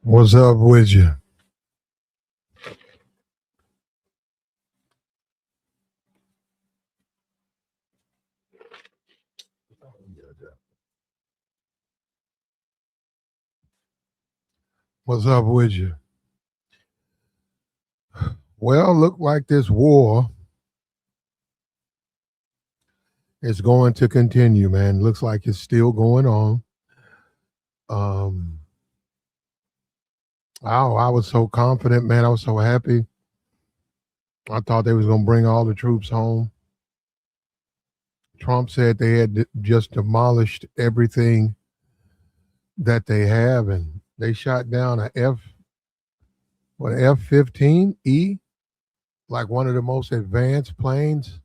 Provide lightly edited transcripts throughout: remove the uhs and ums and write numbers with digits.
What's up with you? What's up with you? Well, look like this war is going to continue, man. Looks like it's still going on. Um, I was so confident, man. I was so happy. I thought they was gonna bring all the troops home. Trump said they had just demolished everything that they have, and they shot down a F-15E, like one of the most advanced planes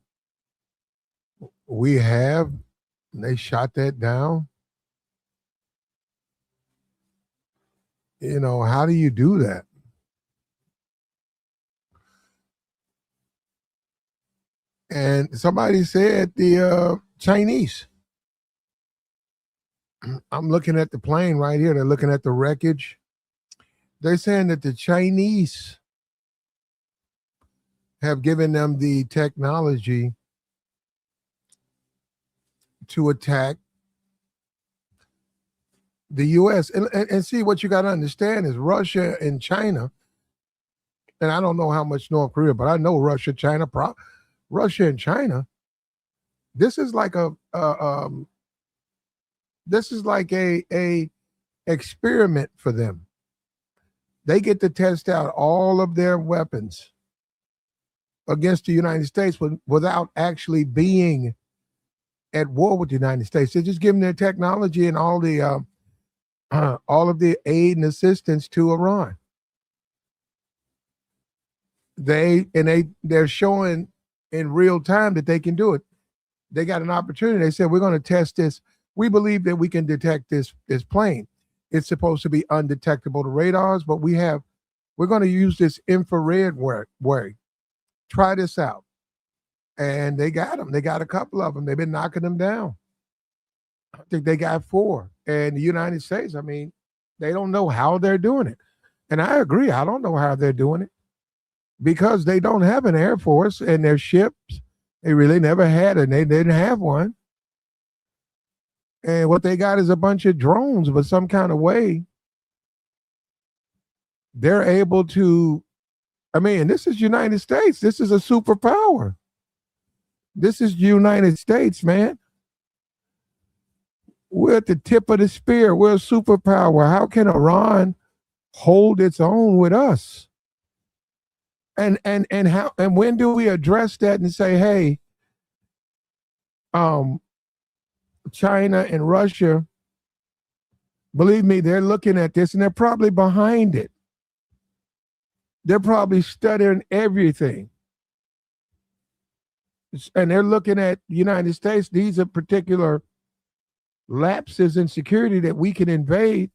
we have. And they shot that down. How do you do that? And somebody said the Chinese. I'm looking at the plane right here. They're looking at the wreckage. They're saying that the Chinese have given them the technology to attack the U.S. And see, what you got to understand is Russia and China, and I don't know how much North Korea, but I know Russia and China. This is like a experiment for them. They get to test out all of their weapons against the United States without actually being at war with the United States. They're just giving their technology and all of the aid and assistance to Iran. They're showing in real time that they can do it. They got an opportunity. They said, we're going to test this. We believe that we can detect this plane. It's supposed to be undetectable to radars, but we're going to use this infrared way. Try this out. And they got them. They got a couple of them. They've been knocking them down. I think they got 4. And the United States, I mean, they don't know how they're doing it. And I agree. I don't know how they're doing it because they don't have an air force, and their ships, they really never had, and they didn't have one. And what they got is a bunch of drones, but some kind of way they're able to. I mean, this is United States. This is a superpower. This is United States, man. We're at the tip of the spear. We're a superpower. How can Iran hold its own with us? And when do we address that and say, hey, China and Russia, believe me, they're looking at this and they're probably behind it. They're probably studying everything. And they're looking at the United States. These are particular lapses in security that we can invade.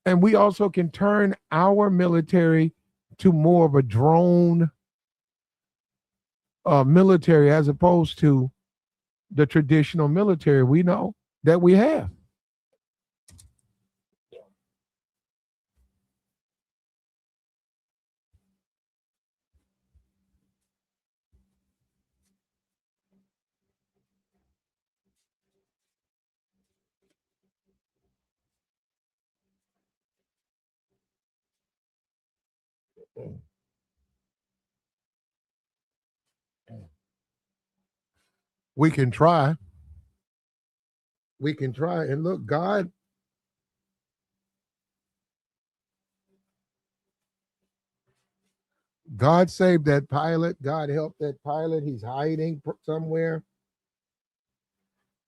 And we also can turn our military to more of a drone military as opposed to the traditional military we know that we have. We can try. We can try. And look, God saved that pilot. God helped that pilot. He's hiding somewhere.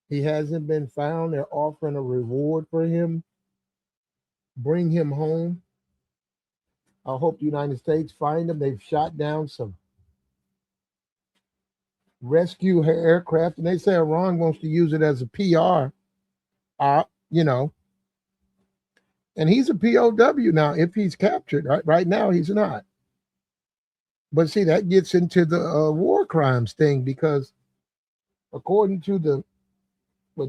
He hasn't been found. They're offering a reward for him. Bring him home. I hope the United States find him. They've shot down some rescue aircraft, and they say Iran wants to use it as a PR you know, and he's a POW now if he's captured. Right now, he's not. But see, that gets into the war crimes thing because according to the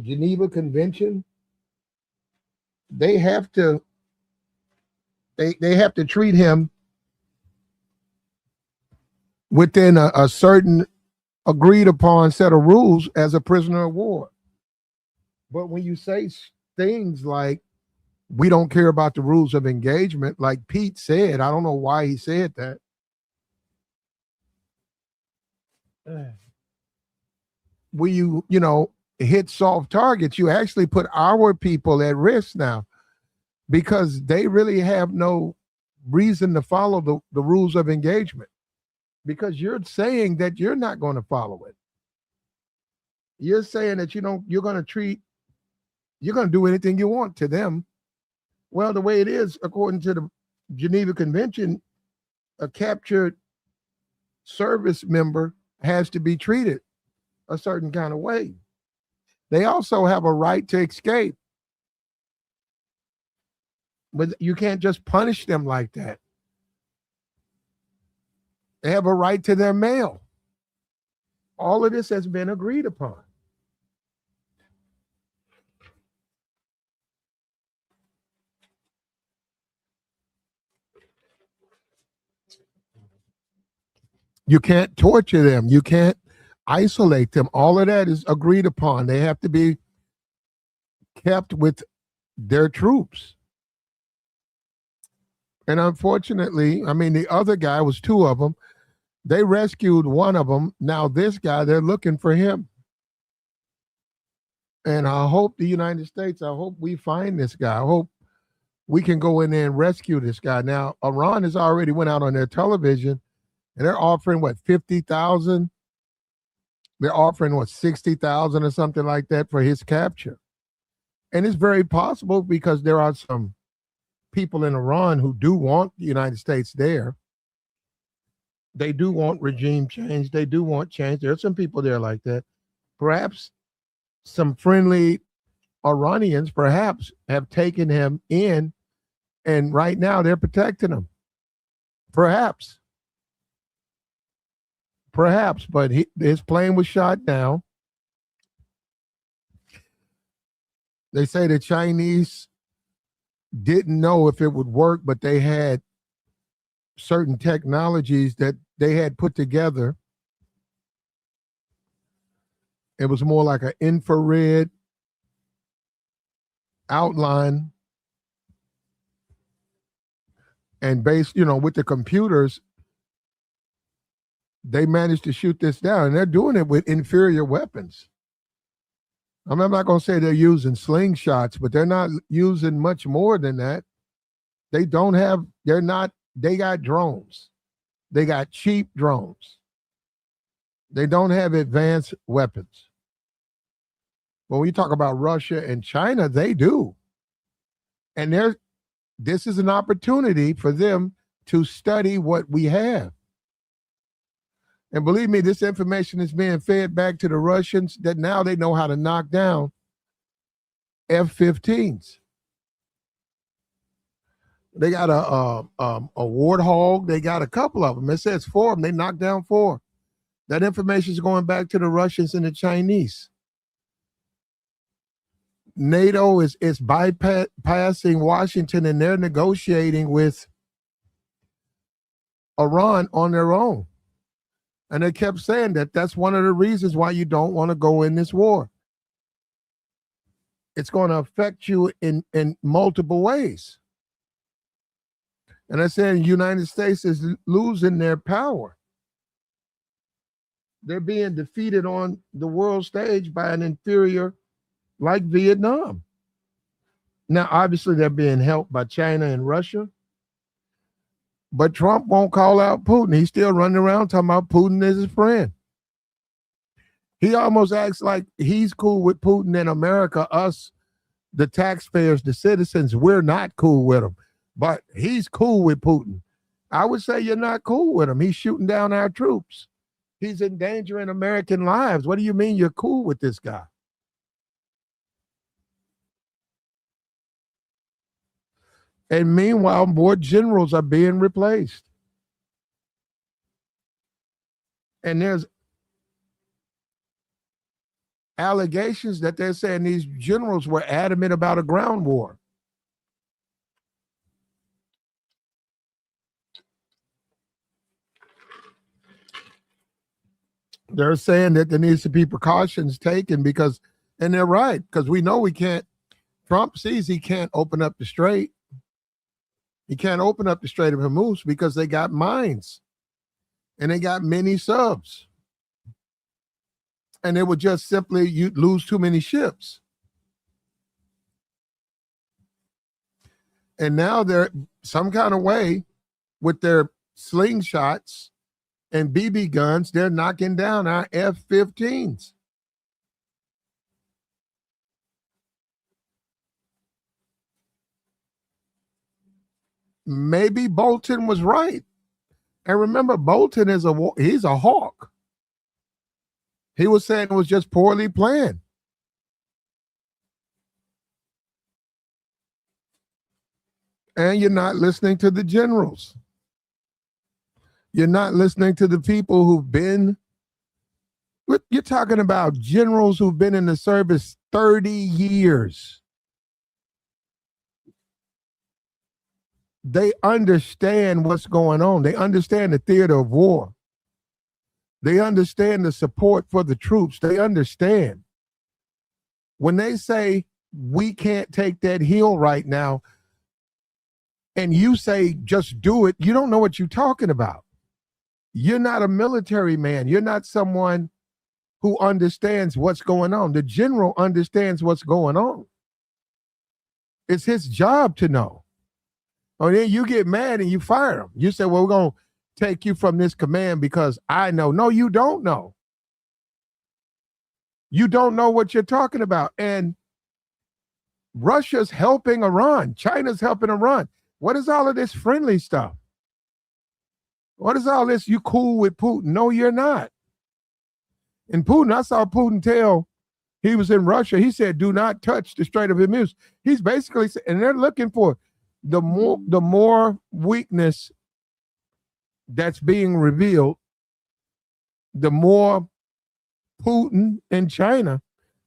Geneva Convention, they have to They have to treat him within a certain agreed upon set of rules as a prisoner of war. But when you say things like, we don't care about the rules of engagement, like Pete said, I don't know why he said that. When you hit soft targets, you actually put our people at risk now because they really have no reason to follow the rules of engagement because you're saying that you're not going to follow it. You're saying that you're going to do anything you want to them. Well, the way it is, according to the Geneva Convention, a captured service member has to be treated a certain kind of way. They also have a right to escape, but you can't just punish them like that. They have a right to their mail. All of this has been agreed upon. You can't torture them. You can't isolate them. All of that is agreed upon. They have to be kept with their troops. And unfortunately, I mean, the other guy was two of them. They rescued one of them. Now, this guy, they're looking for him. And I hope the United States, I hope we find this guy. I hope we can go in there and rescue this guy. Now, Iran has already went out on their television and they're offering what, 50,000? They're offering what, 60,000 or something like that for his capture. And it's very possible because there are some people in Iran who do want the United States there. They do want regime change. They do want change. There are some people there like that. Perhaps some friendly Iranians perhaps have taken him in and right now they're protecting him. Perhaps, but his plane was shot down. They say the Chinese didn't know if it would work, but they had certain technologies that they had put together. It was more like an infrared outline. And based, with the computers, they managed to shoot this down. And they're doing it with inferior weapons. I'm not going to say they're using slingshots, but they're not using much more than that. They got drones. They got cheap drones. They don't have advanced weapons. When we talk about Russia and China, they do. And this is an opportunity for them to study what we have. And believe me, this information is being fed back to the Russians that now they know how to knock down F-15s. They got a Warthog. They got a couple of them. It says 4 of them. They knocked down 4. That information is going back to the Russians and the Chinese. NATO is bypassing Washington and they're negotiating with Iran on their own. And they kept saying that that's one of the reasons why you don't want to go in this war. It's going to affect you in multiple ways. And I said the United States is losing their power. They're being defeated on the world stage by an inferior like Vietnam. Now, obviously, they're being helped by China and Russia. But Trump won't call out Putin. He's still running around talking about Putin as his friend. He almost acts like he's cool with Putin in America. Us, the taxpayers, the citizens, we're not cool with him. But he's cool with Putin. I would say you're not cool with him. He's shooting down our troops. He's endangering American lives. What do you mean you're cool with this guy? And meanwhile, more generals are being replaced. And there's allegations that they're saying these generals were adamant about a ground war. They're saying that there needs to be precautions taken because, and they're right, because we know we can't, Trump sees he can't open up the strait. He can't open up the Strait of Hormuz because they got mines and they got many subs. And it would just simply, you'd lose too many ships. And now they're some kind of way with their slingshots and BB guns, they're knocking down our F-15s. Maybe Bolton was right. And remember, Bolton he's a hawk. He was saying it was just poorly planned. And you're not listening to the generals. You're not listening to the people who've been, you're talking about generals who've been in the service 30 years. They understand what's going on. They understand the theater of war. They understand the support for the troops. They understand. When they say we can't take that hill right now, and you say just do it, you don't know what you're talking about. You're not a military man. You're not someone who understands what's going on. The general understands what's going on. It's his job to know. Oh, then you get mad and you fire him. You say, well, we're going to take you from this command because I know. No, you don't know. You don't know what you're talking about. And Russia's helping Iran. China's helping Iran. What is all of this friendly stuff? What is all this? You cool with Putin? No, you're not. And Putin, I saw Putin tell, he was in Russia. He said, do not touch the Strait of Hormuz. He's basically, and they're looking for the more weakness that's being revealed, the more Putin and China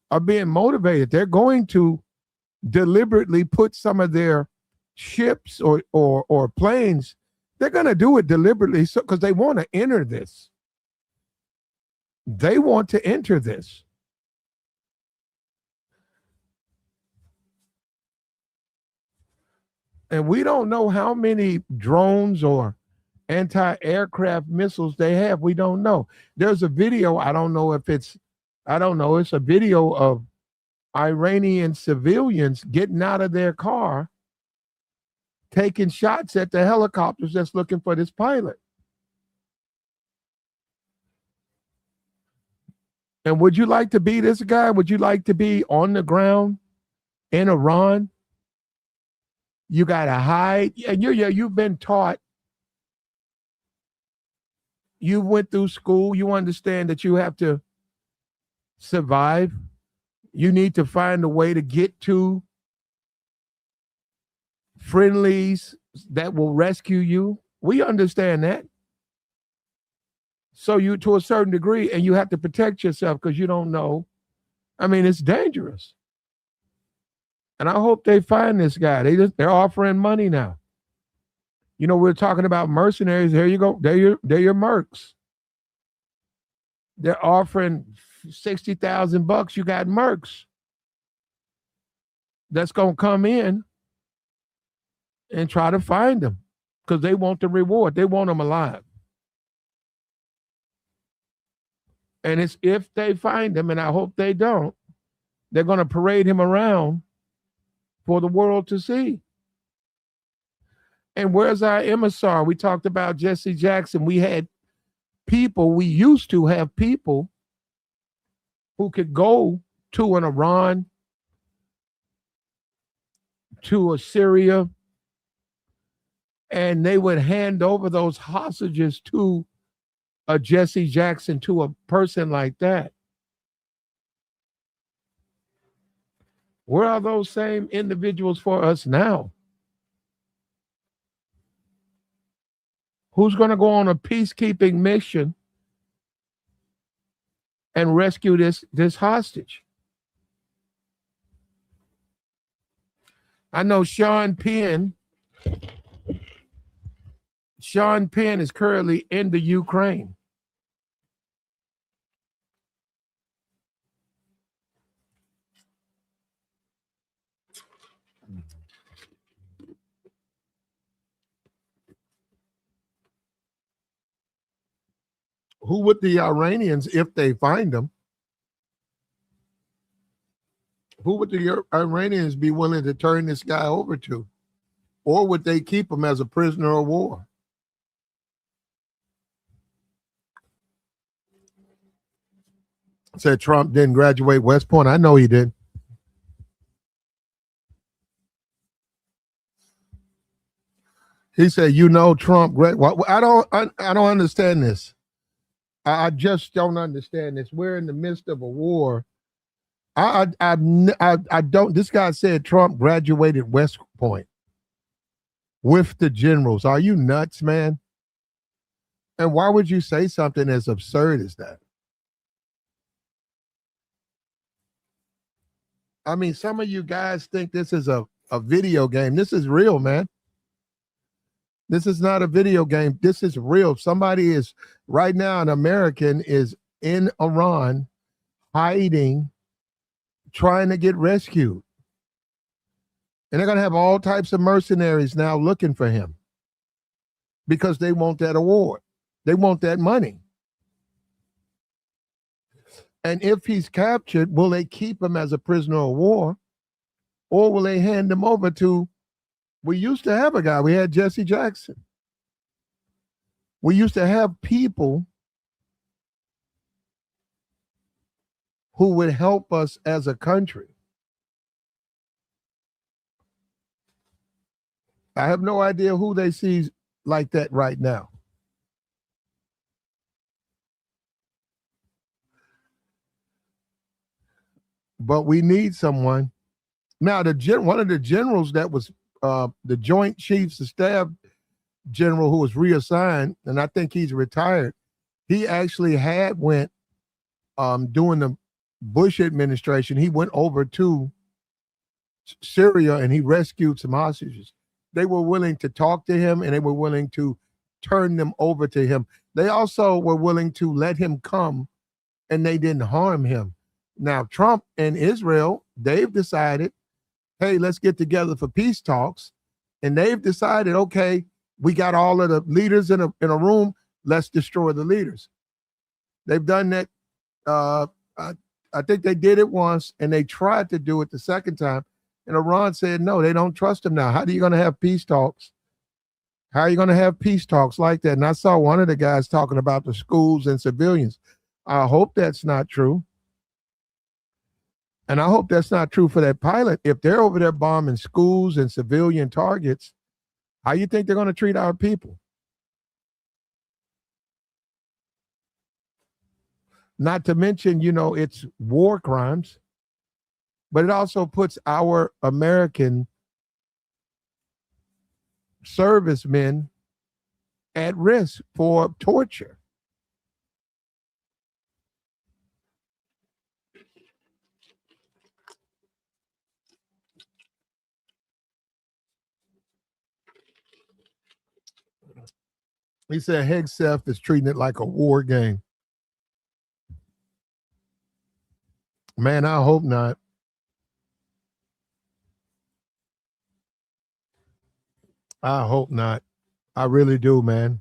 are being motivated. They're going to deliberately put some of their ships or planes, they're going to do it deliberately because they want to enter this. They want to enter this. And we don't know how many drones or anti-aircraft missiles they have. We don't know. There's a video, it's a video of Iranian civilians getting out of their car, taking shots at the helicopters that's looking for this pilot. And would you like to be this guy? Would you like to be on the ground in Iran? You got to hide. And you've been taught. You went through school. You understand that you have to survive. You need to find a way to get to friendlies that will rescue you. We understand that. So you, to a certain degree, and you have to protect yourself because you don't know. I mean, it's dangerous. And I hope they find this guy. They're offering money now. You know, we're talking about mercenaries. There you go. They're your mercs. They're offering $60,000. You got mercs that's gonna come in and try to find them because they want the reward. They want them alive. And it's if they find him, and I hope they don't, they're going to parade him around for the world to see. And where's our emissary? We talked about Jesse Jackson. We used to have people who could go to an Iran, to a Syria, and they would hand over those hostages to a Jesse Jackson, to a person like that. Where are those same individuals for us now? Who's going to go on a peacekeeping mission and rescue this hostage? I know Sean Penn is currently in the Ukraine. Who would the Iranians, if they find them, who would the Iranians be willing to turn this guy over to? Or would they keep him as a prisoner of war? Said Trump didn't graduate West Point. I know he did. He said, Trump. I don't understand this. I just don't understand this. We're in the midst of a war. I don't. This guy said Trump graduated West Point with the generals. Are you nuts, man? And why would you say something as absurd as that? I mean, some of you guys think this is a video game. This is real, man. This is not a video game. This is real. Somebody is right now, an American is in Iran hiding, trying to get rescued. And they're going to have all types of mercenaries now looking for him because they want that award. They want that money. And if he's captured, will they keep him as a prisoner of war, or will they hand him over to? We used to have a guy. We had Jesse Jackson. We used to have people who would help us as a country. I have no idea who they see like that right now. But we need someone. Now, one of the generals that was the Joint Chiefs of Staff general who was reassigned, and I think he's retired, he actually went during the Bush administration, he went over to Syria and he rescued some hostages. They were willing to talk to him and they were willing to turn them over to him. They also were willing to let him come and they didn't harm him. Now, Trump and Israel, they've decided, hey, let's get together for peace talks. And they've decided, okay, we got all of the leaders in a room. Let's destroy the leaders. They've done that. I think they did it once and they tried to do it the second time. And Iran said, no, they don't trust him now. How are you going to have peace talks? How are you going to have peace talks like that? And I saw one of the guys talking about the schools and civilians. I hope that's not true. And I hope that's not true for that pilot. If they're over there bombing schools and civilian targets, how you think they're going to treat our people? Not to mention, it's war crimes, but it also puts our American servicemen at risk for torture. He said Hegseth is treating it like a war game. Man, I hope not. I hope not. I really do, man.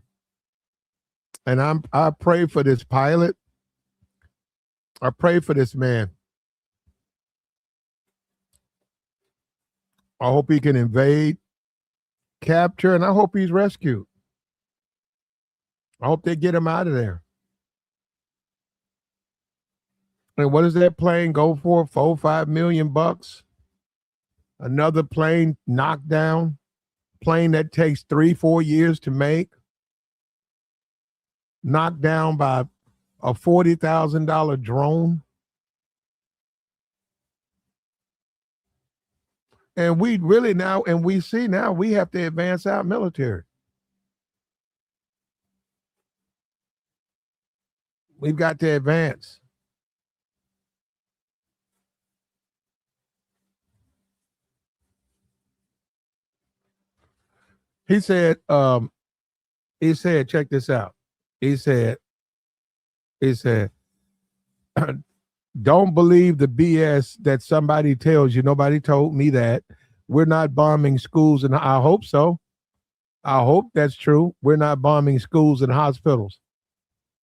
And I pray for this pilot. I pray for this man. I hope he can invade, capture, and I hope he's rescued. I hope they get him out of there. And what does that plane go for? $4-5 million bucks. Another plane knocked down. Plane that takes 3-4 years to make. Knocked down by a $40,000 drone. And we really now, and we see now, we have to advance our military. We've got to advance. He said, check this out. He said, don't believe the BS that somebody tells you. Nobody told me that. We're not bombing schools, and I hope so. I hope that's true. We're not bombing schools and hospitals.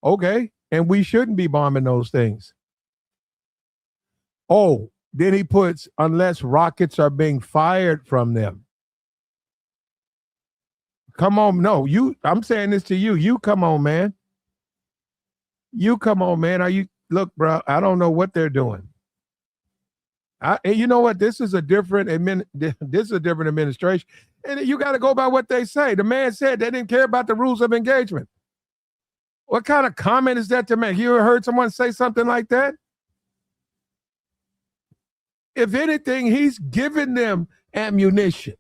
Okay. And we shouldn't be bombing those things. Oh, then he puts, unless rockets are being fired from them. Come on. No, I'm saying this to you. You come on, man. You come on, man. Are you, look, bro, I don't know what they're doing. And you know what? This is a different administration. And you got to go by what they say. The man said they didn't care about the rules of engagement. What kind of comment is that to make? You ever heard someone say something like that? If anything, he's giving them ammunition.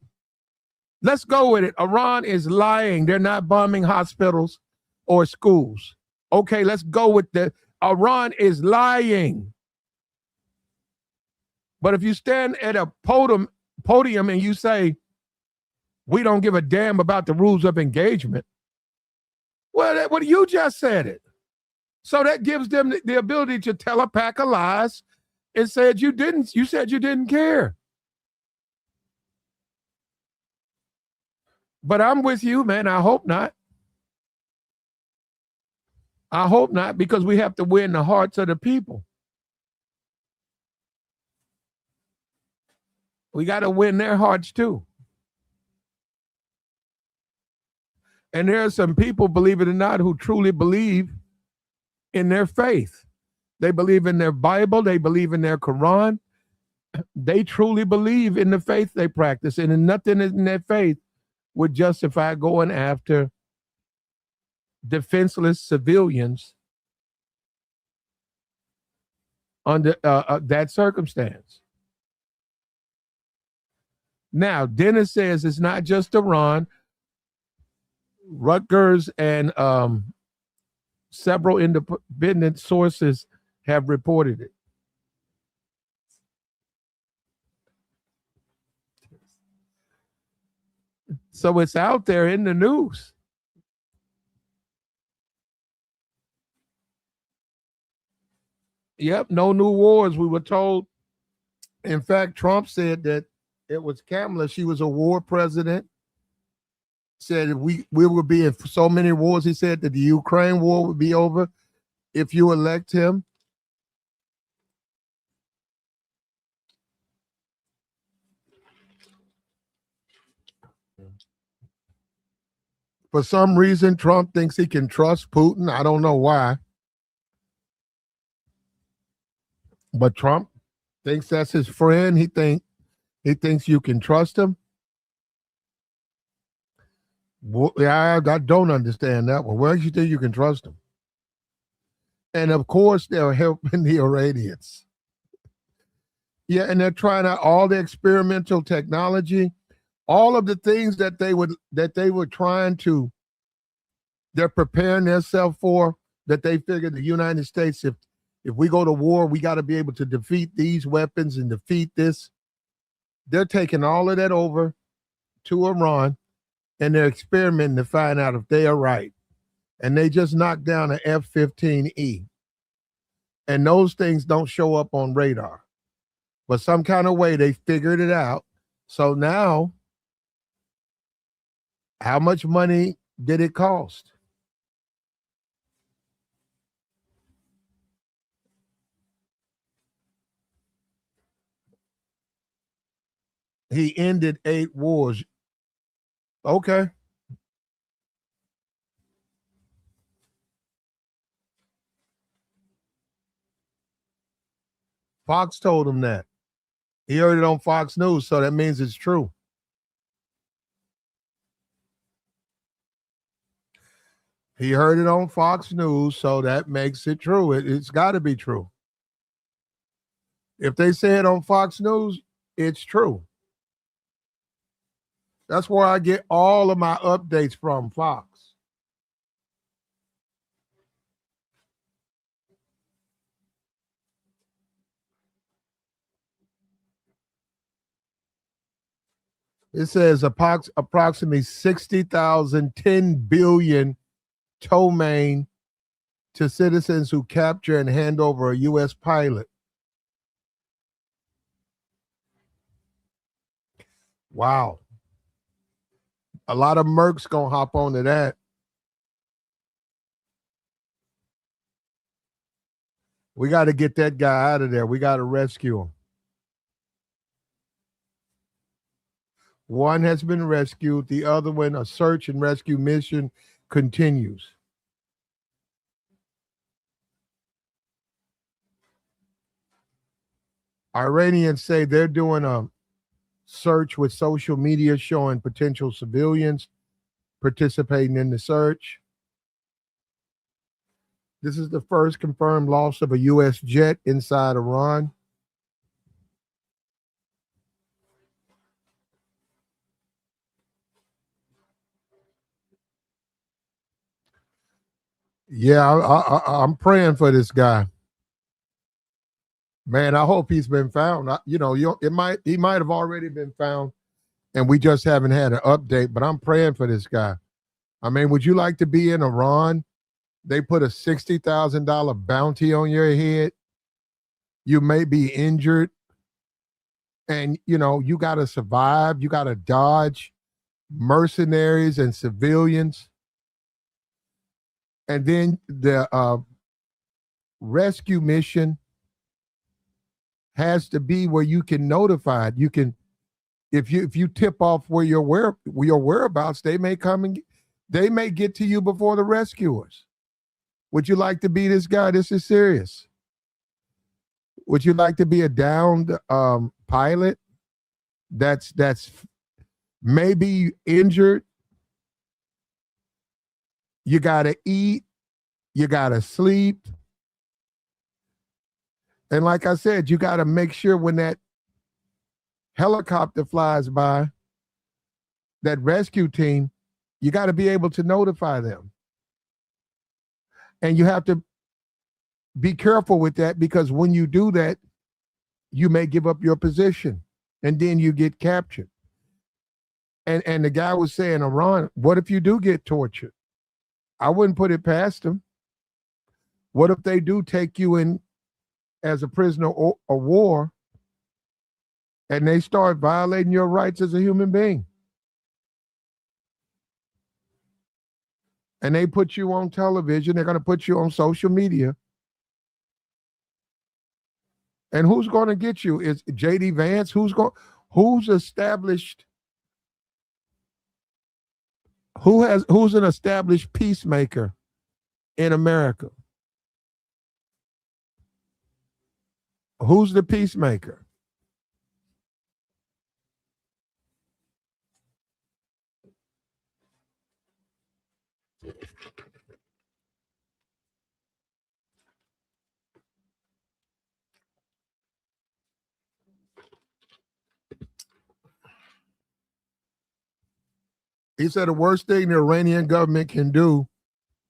Let's go with it. Iran is lying. They're not bombing hospitals or schools. Okay, let's go with the Iran is lying. But if you stand at a podium and you say, we don't give a damn about the rules of engagement, well, what you just said it. So that gives them the ability to tell a pack of lies and said you said you didn't care. But I'm with you, man. I hope not. I hope not, because we have to win the hearts of the people. We got to win their hearts too. And there are some people, believe it or not, who truly believe in their faith. They believe in their Bible. They believe in their Quran. They truly believe in the faith they practice. And nothing in their faith would justify going after defenseless civilians under that circumstance. Now, Dennis says it's not just Iran. Rutgers and several independent sources have reported it. So it's out there in the news. Yep, no new wars, we were told. In fact, Trump said that it was Kamala. She was a war president. Said we would be in so many wars. He said that the Ukraine war would be over if you elect him. For some reason, Trump thinks he can trust Putin. I don't know why. But Trump thinks that's his friend. He thinks you can trust him. Well, I don't understand that one. Where do you think you can trust them? And of course, they're helping the Iranians. Yeah, and they're trying out all the experimental technology, all of the things that they were trying to. They're preparing themselves for, that they figured the United States, if we go to war, we got to be able to defeat these weapons and defeat this. They're taking all of that over to Iran. And they're experimenting to find out if they are right. And they just knocked down an F-15E. And those things don't show up on radar. But some kind of way they figured it out. So now, how much money did it cost? He ended 8 wars. Okay. Fox told him that. He heard it on Fox News, so that means it's true. He heard it on Fox News, so that makes it true. It's got to be true. If they say it on Fox News, it's true. That's where I get all of my updates from, Fox. It says approximately 60,000, 10 billion tow main to citizens who capture and hand over a U.S. pilot. Wow. A lot of mercs gonna hop onto that. We got to get that guy out of there. We got to rescue him. One has been rescued. The other one, a search and rescue mission continues. Iranians say they're doing a search with social media showing potential civilians participating in the search. This is the first confirmed loss of a U.S. jet inside Iran. Yeah, I'm praying for this guy. Man, I hope he's been found. He might have already been found, and we just haven't had an update. But I'm praying for this guy. I mean, would you like to be in Iran? They put a $60,000 bounty on your head. You may be injured, and you got to survive. You got to dodge mercenaries and civilians, and then the rescue mission has to be where you can notify it. You can, if you tip off where your whereabouts, they may come and they may get to you before the rescuers. Would you like to be this guy? This is serious. Would you like to be a downed pilot that's maybe injured? You got to eat, you got to sleep. And like I said, you got to make sure when that helicopter flies by, that rescue team, you got to be able to notify them. And you have to be careful with that, because when you do that, you may give up your position and then you get captured. And the guy was saying, Iran, what if you do get tortured? I wouldn't put it past them. What if they do take you in as a prisoner of war and they start violating your rights as a human being? And they put you on television, they're going to put you on social media. And who's going to get you? Is JD Vance? Who's established? Who's an established peacemaker in America? Who's the peacemaker? He said the worst thing the Iranian government can do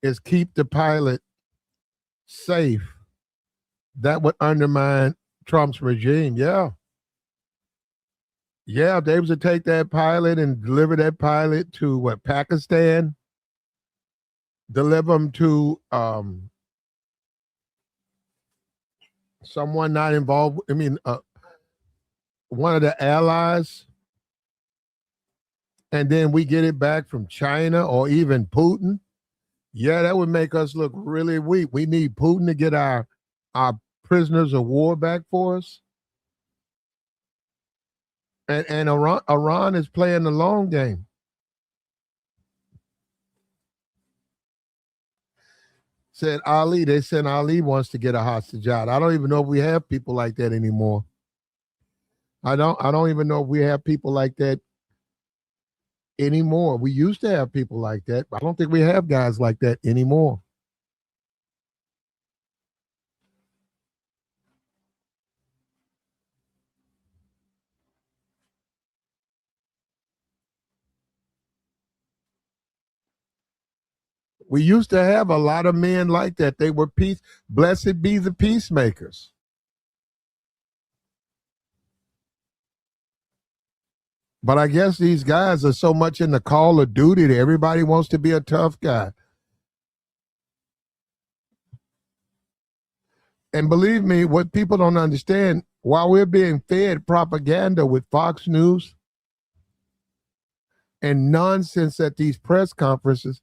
is keep the pilot safe. That would undermine Trump's regime. Yeah. Yeah, if they was to take that pilot and deliver that pilot to Pakistan, deliver them to someone not involved. I mean, one of the allies, and then we get it back from China or even Putin. Yeah, that would make us look really weak. We need Putin to get our prisoners of war back for us. And Iran is playing the long game. Said Ali, they said Ali wants to get a hostage out. I don't even know if we have people like that anymore. I don't even know if we have people like that anymore. We used to have people like that. I don't think we have guys like that anymore. We used to have a lot of men like that. They were peace. Blessed be the peacemakers. But I guess these guys are so much in the call of duty that everybody wants to be a tough guy. And believe me, what people don't understand, while we're being fed propaganda with Fox News, and nonsense at these press conferences,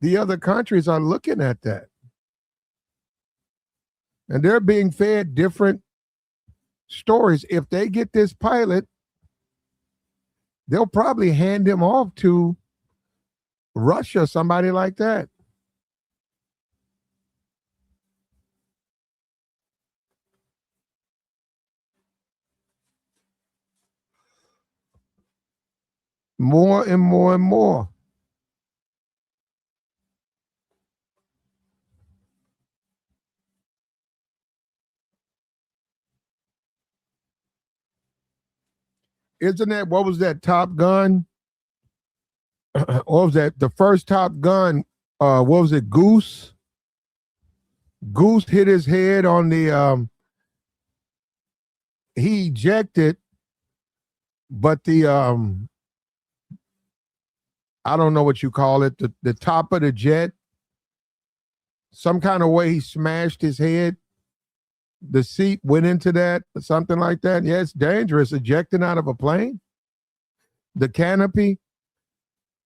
the other countries are looking at that. And they're being fed different stories. If they get this pilot, they'll probably hand him off to Russia, somebody like that. More and more and more. Isn't that, what was that, Top Gun? What was that? The first Top Gun, what was it, Goose? Goose hit his head on the he ejected, but the I don't know what you call it, the top of the jet, some kind of way he smashed his head. The seat went into that, something like that. Yeah, it's dangerous. Ejecting out of a plane. The canopy.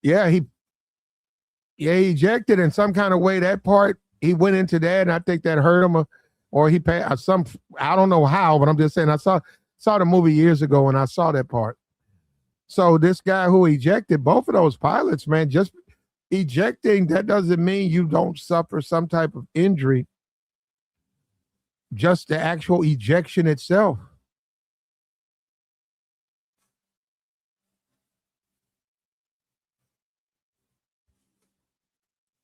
Yeah, he ejected in some kind of way. That part, he went into that, and I think that hurt him, or he passed some. I don't know how, but I'm just saying. I saw the movie years ago, and I saw that part. So this guy who ejected, both of those pilots, man, just ejecting, that doesn't mean you don't suffer some type of injury. Just the actual ejection itself.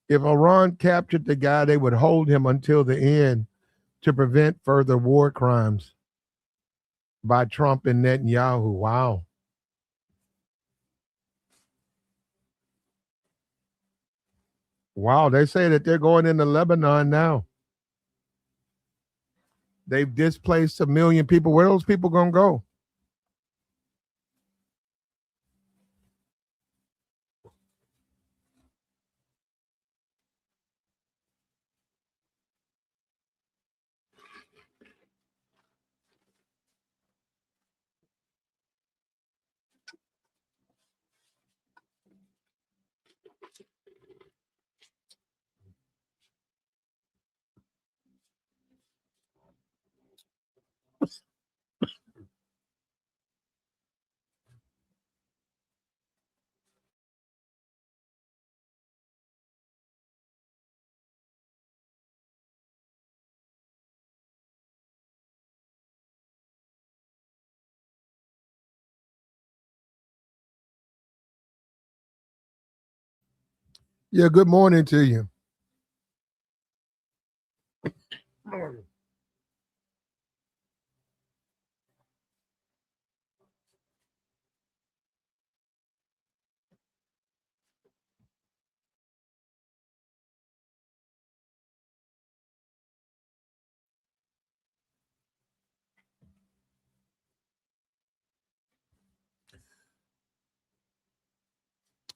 If Iran captured the guy, they would hold him until the end to prevent further war crimes by Trump and Netanyahu. Wow. Wow, they say that they're going into Lebanon now. They've displaced 1 million people. Where are those people going to go? Yeah, good morning to you.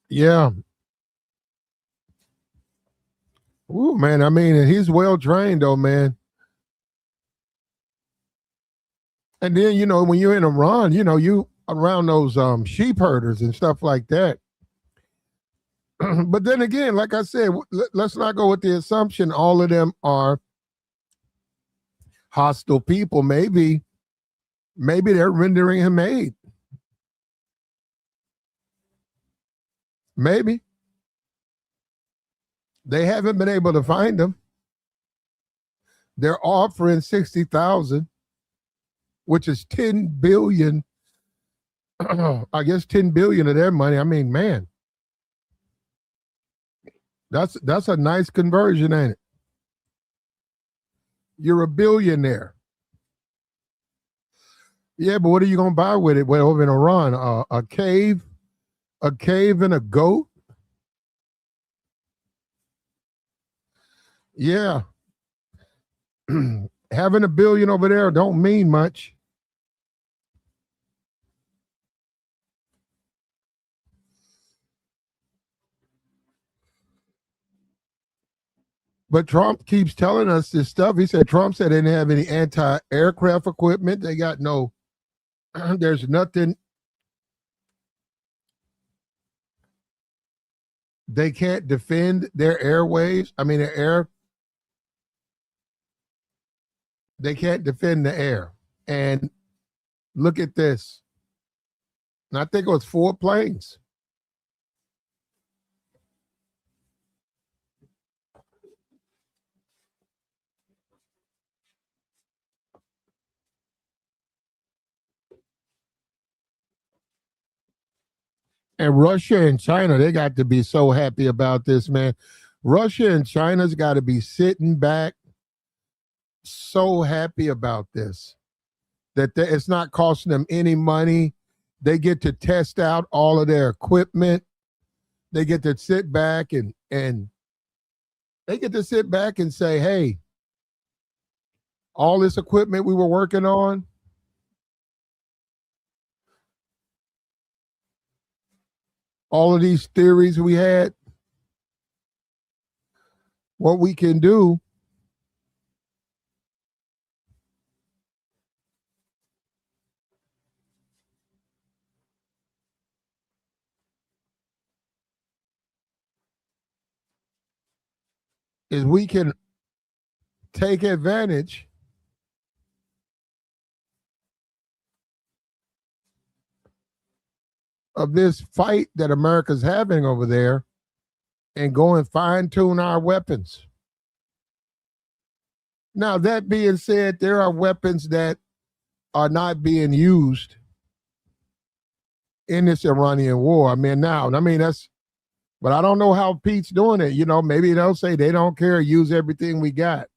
Yeah. Ooh, man. I mean, he's well trained, though, man. And then, when you're in Iran, you around those sheep herders and stuff like that. But then again, like I said, let's not go with the assumption all of them are hostile people. Maybe they're rendering him aid. Maybe they haven't been able to find him. They're offering 60,000, which is 10 billion. I guess 10 billion of their money. I mean, man, that's a nice conversion, ain't it? You're a billionaire. Yeah, but what are you gonna buy with it? Well, over in Iran, a cave and a goat. Yeah, having a billion over there don't mean much. But Trump keeps telling us this stuff. Trump said they didn't have any anti-aircraft equipment. They got no, there's nothing. They can't defend their airways. I mean, the air. They can't defend the air. And look at this. And I think it was 4 planes. And Russia and China, they got to be so happy about this, man. Russia and China's got to be sitting back so happy about this that it's not costing them any money. They get to test out all of their equipment. They get to sit back and they get to sit back and say, hey, all this equipment we were working on, all of these theories we had, what we can do is we can take advantage of this fight that America's having over there and go and fine tune our weapons. Now, that being said, there are weapons that are not being used in this Iranian war. I mean, but I don't know how Pete's doing it. You know, maybe they'll say they don't care, use everything we got.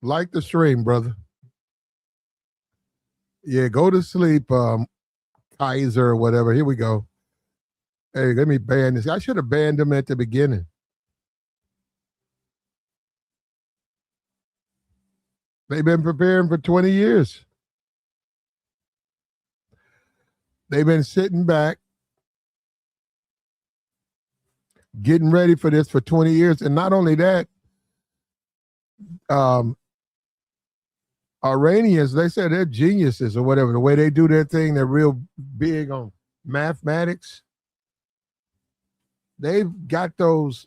Like the stream, brother. Yeah, go to sleep, Kaiser or whatever. Here we go. Hey, let me ban this. I should have banned him at the beginning. They've been preparing for 20 years. They've been sitting back, getting ready for this for 20 years. And not only that, um, Iranians, they say they're geniuses or whatever. The way they do their thing, they're real big on mathematics. They've got those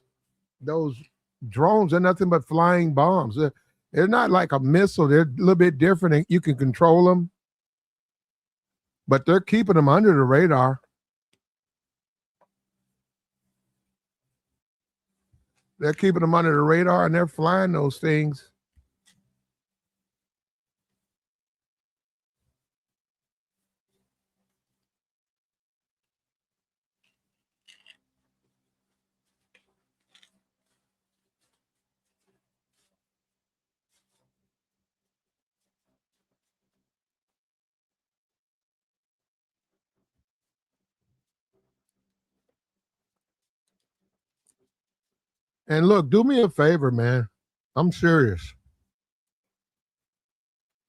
drones. They're nothing but flying bombs. They're not like a missile. They're a little bit different. You can control them, but they're keeping them under the radar. They're keeping them under the radar, and they're flying those things. And look, do me a favor, man. I'm serious.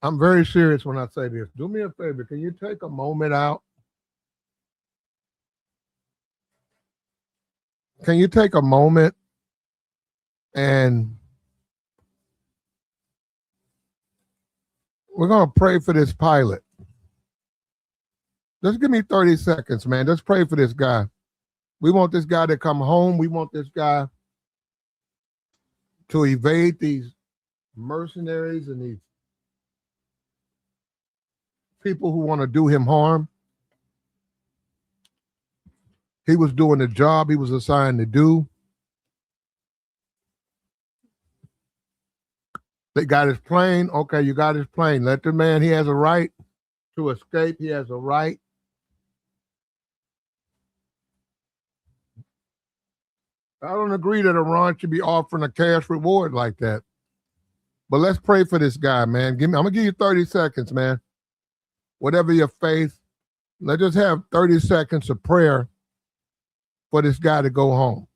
I'm very serious when I say this. Do me a favor. Can you take a moment out? Can you take a moment and we're going to pray for this pilot? Just give me 30 seconds, man. Just pray for this guy. We want this guy to come home. We want this guy to evade these mercenaries and these people who want to do him harm. He was doing the job he was assigned to do. They got his plane. Okay, you got his plane. Let the man, he has a right to escape. He has a right. I don't agree that Iran should be offering a cash reward like that. But let's pray for this guy, man. I'm gonna give you 30 seconds, man. Whatever your faith, let's just have 30 seconds of prayer for this guy to go home.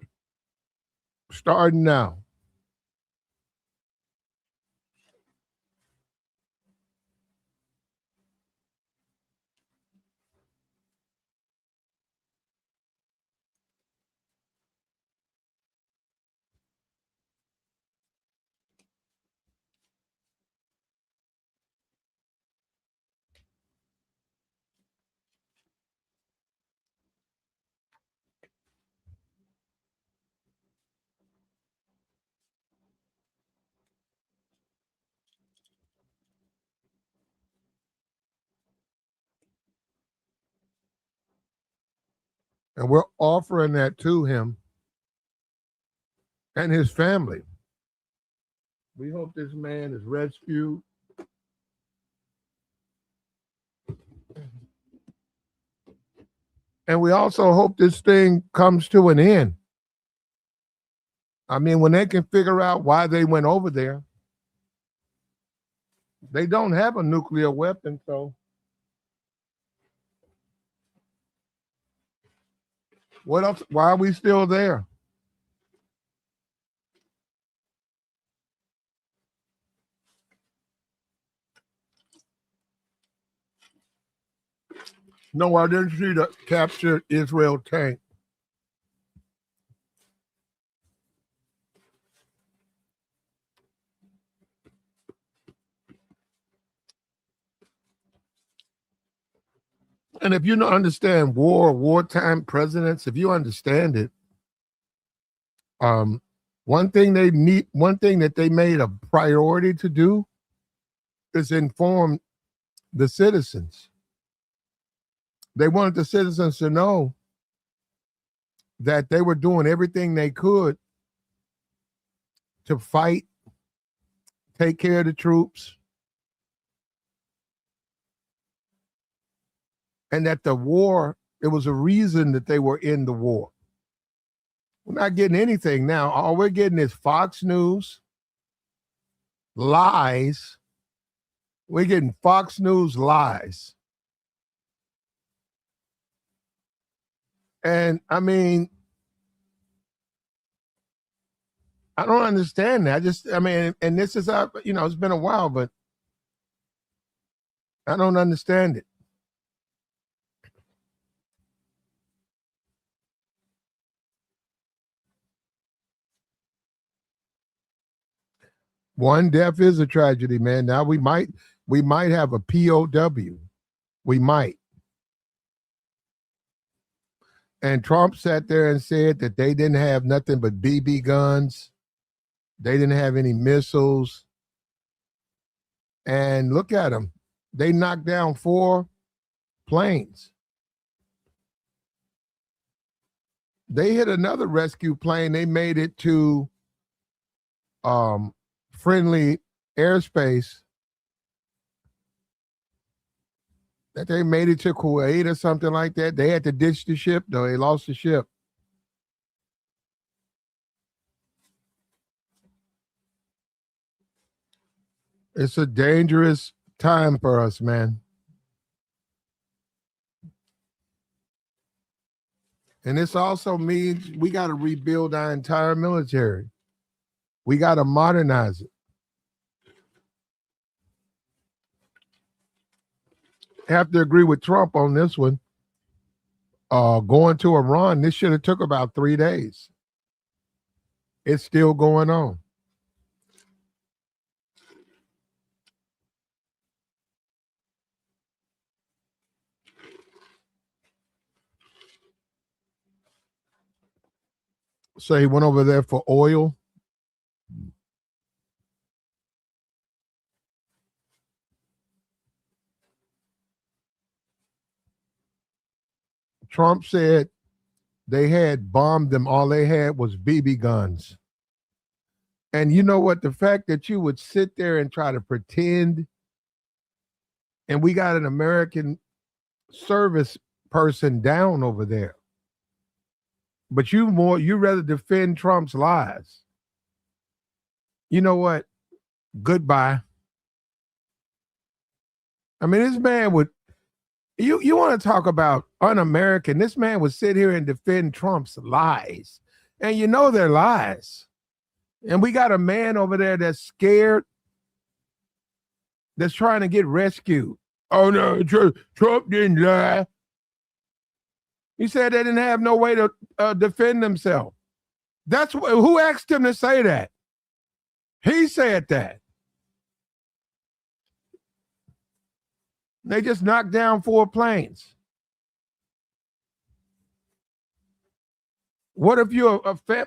Starting now. And we're offering that to him and his family. We hope this man is rescued. And we also hope this thing comes to an end. I mean, when they can figure out why they went over there, they don't have a nuclear weapon, so what else? Why are we still there? No, I didn't see the captured Israel tank. And if you don't understand wartime presidents, if you understand it, one thing that they made a priority to do is inform the citizens. They wanted the citizens to know that they were doing everything they could to fight, take care of the troops, and that the war, it was a reason that they were in the war. We're not getting anything now. All we're getting is Fox News, lies. We're getting Fox News lies. And I mean, I don't understand that. And this is, it's been a while, but I don't understand it. One death is a tragedy, man. Now we might have a POW. We might. And Trump sat there and said that they didn't have nothing but BB guns. They didn't have any missiles. And look at them. They knocked down 4 planes. They hit another rescue plane. They made it to friendly airspace. That they made it to Kuwait or something like that. They had to ditch the ship, though. They lost the ship. It's a dangerous time for us, man. And this also means we got to rebuild our entire military. We got to modernize it. Have to agree with Trump on this one. Going to Iran, this should have took about 3 days. It's still going on. So he went over there for oil. Trump said they had bombed them. All they had was BB guns. And you know what? The fact that you would sit there and try to pretend, and we got an American service person down over there. But you rather defend Trump's lies. You know what? Goodbye. I mean, this man would, you want to talk about un-American. This man would sit here and defend Trump's lies. And you know they're lies. And we got a man over there that's scared, that's trying to get rescued. Oh, no, Trump didn't lie. He said they didn't have no way to defend themselves. That's who asked him to say that. He said that. They just knocked down 4 planes. What if you're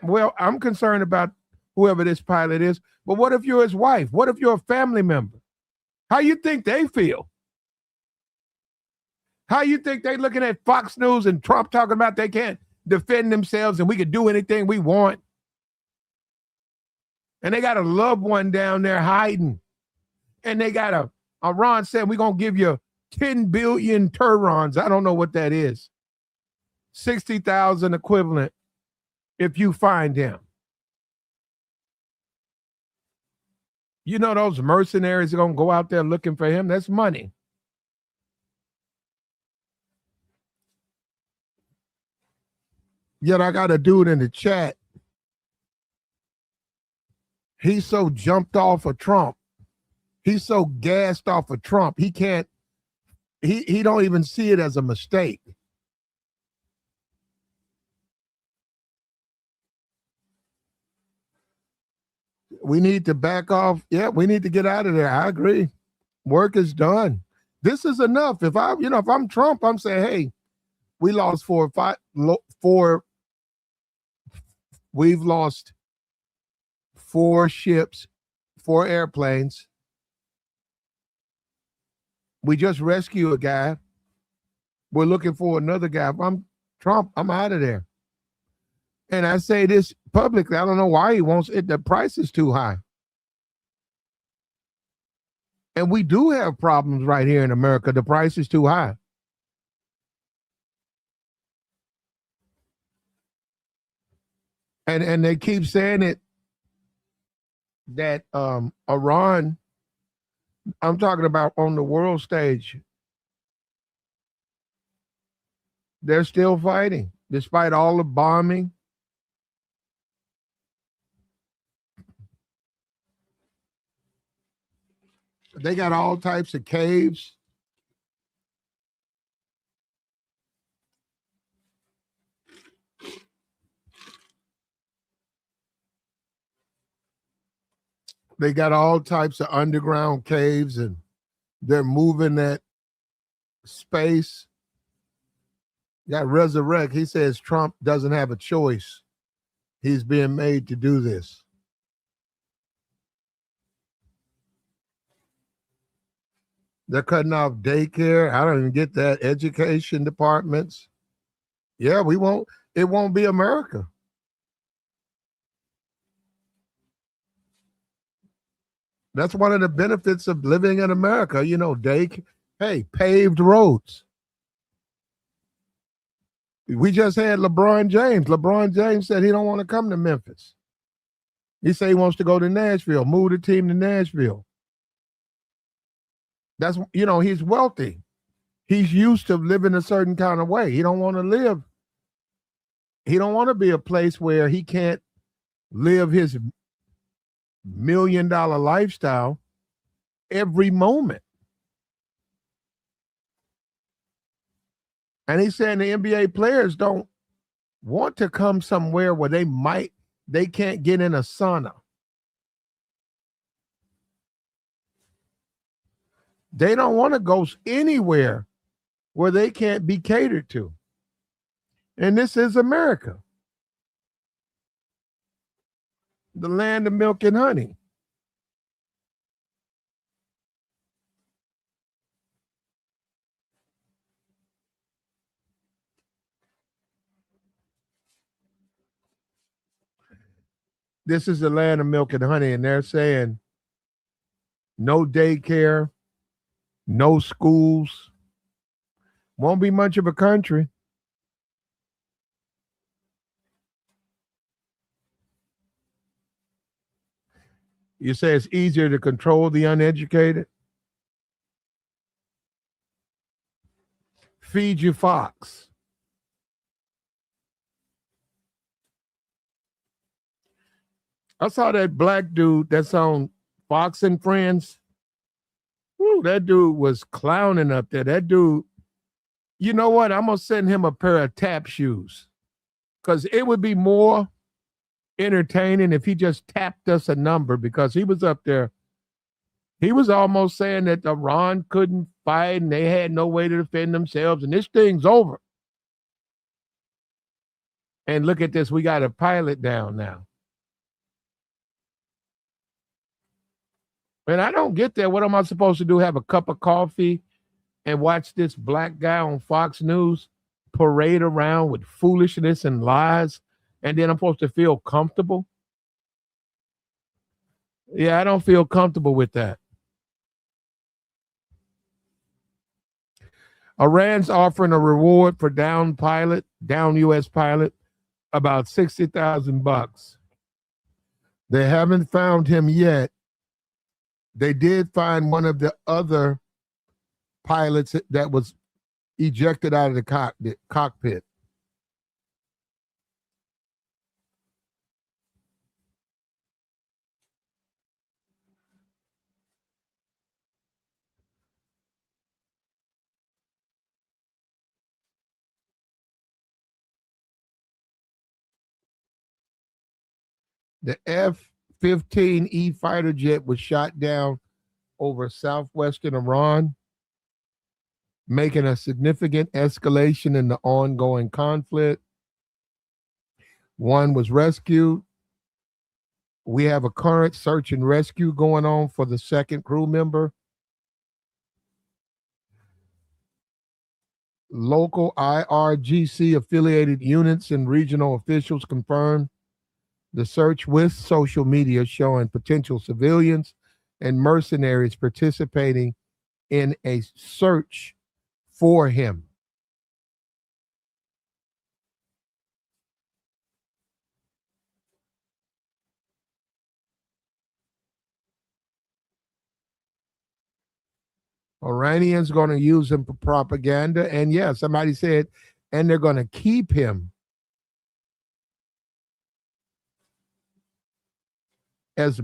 well, I'm concerned about whoever this pilot is, but what if you're his wife? What if you're a family member? How you think they feel? How you think they looking at Fox News and Trump talking about they can't defend themselves and we can do anything we want? And they got a loved one down there hiding. And they got Iran said, we're going to give you 10 billion Turons. I don't know what that is. 60,000 equivalent if you find him. You know those mercenaries are going to go out there looking for him? That's money. Yet I got a dude in the chat. He's so jumped off of Trump. He's so gassed off of Trump. He can't, he don't even see it as a mistake. We need to back off. Yeah, we need to get out of there. I agree. Work is done. This is enough. If I'm Trump, I'm saying, hey, we lost we've lost 4 ships, 4 airplanes. We just rescued a guy. We're looking for another guy. If I'm Trump, I'm out of there. And I say this publicly. I don't know why he wants it. The price is too high. And we do have problems right here in America. The price is too high. And they keep saying it that Iran, I'm talking about on the world stage, they're still fighting despite all the bombing. They got all types of caves. They got all types of underground caves, and they're moving that space. Got Resurrect. He says Trump doesn't have a choice. He's being made to do this. They're cutting off daycare. I don't even get that. Education departments. Yeah, it won't be America. That's one of the benefits of living in America. Paved roads. We just had LeBron James. LeBron James said he don't want to come to Memphis. He said he wants to go to Nashville, move the team to Nashville. That's, he's wealthy. He's used to living a certain kind of way. He don't want to be a place where he can't live his $1 million lifestyle every moment. And he's saying the NBA players don't want to come somewhere where they can't get in a sauna. They don't want to go anywhere where they can't be catered to. And this is America, the land of milk and honey. This is the land of milk and honey, and they're saying no daycare, no schools, won't be much of a country. You say it's easier to control the uneducated? Feed your fox. I saw that black dude that's on Fox and Friends. Woo, that dude was clowning up there. That dude, you know what? I'm going to send him a pair of tap shoes because it would be more entertaining if he just tapped us a number, because he was up there. He was almost saying that Iran couldn't fight and they had no way to defend themselves and this thing's over. And look at this. We got a pilot down now. And I don't get that. What am I supposed to do? Have a cup of coffee and watch this black guy on Fox News parade around with foolishness and lies, and then I'm supposed to feel comfortable? Yeah, I don't feel comfortable with that. Iran's offering a reward for down U.S. pilot, about $60,000. They haven't found him yet. They did find one of the other pilots that was ejected out of the cockpit. The F-15E fighter jet was shot down over southwestern Iran, making a significant escalation in the ongoing conflict. One was rescued. We have a current search and rescue going on for the second crew member. Local IRGC affiliated units and regional officials confirmed the search with social media showing potential civilians and mercenaries participating in a search for him. Iranians going to use him for propaganda. And yeah, somebody said, and they're going to keep him as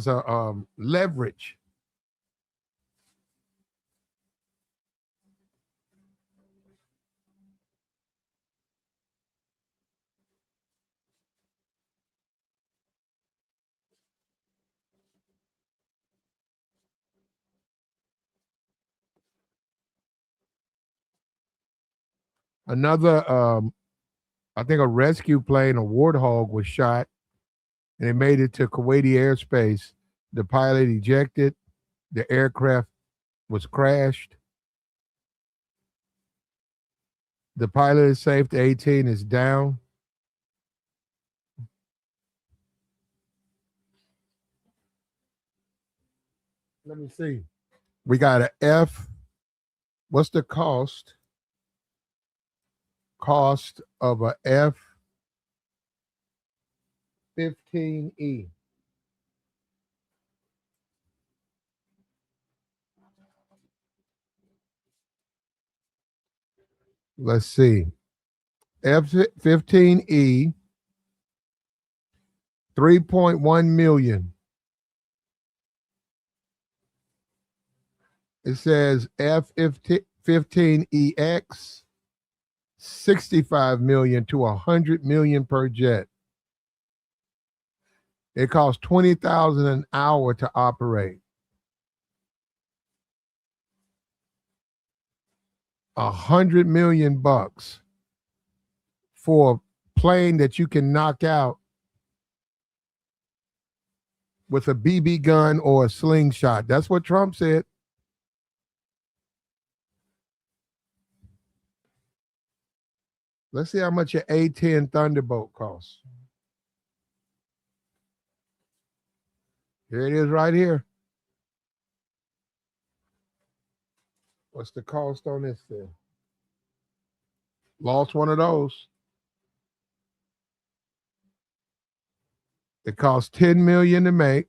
a leverage. Another, I think a rescue plane, a Warthog, was shot, and it made it to Kuwaiti airspace. The pilot ejected. The aircraft was crashed. The pilot is safe. The 18 is down. Let me see. We got an F. What's the cost? Cost of a F-15E. Let's see. F-15E, 3.1 million. It says F-15EX, 65 million to 100 million per jet. It costs 20,000 an hour to operate. 100 million bucks for a plane that you can knock out with a BB gun or a slingshot. That's what Trump said. Let's see how much an A-10 Thunderbolt costs. Here it is right here. What's the cost on this thing? Lost one of those. It costs 10 million to make.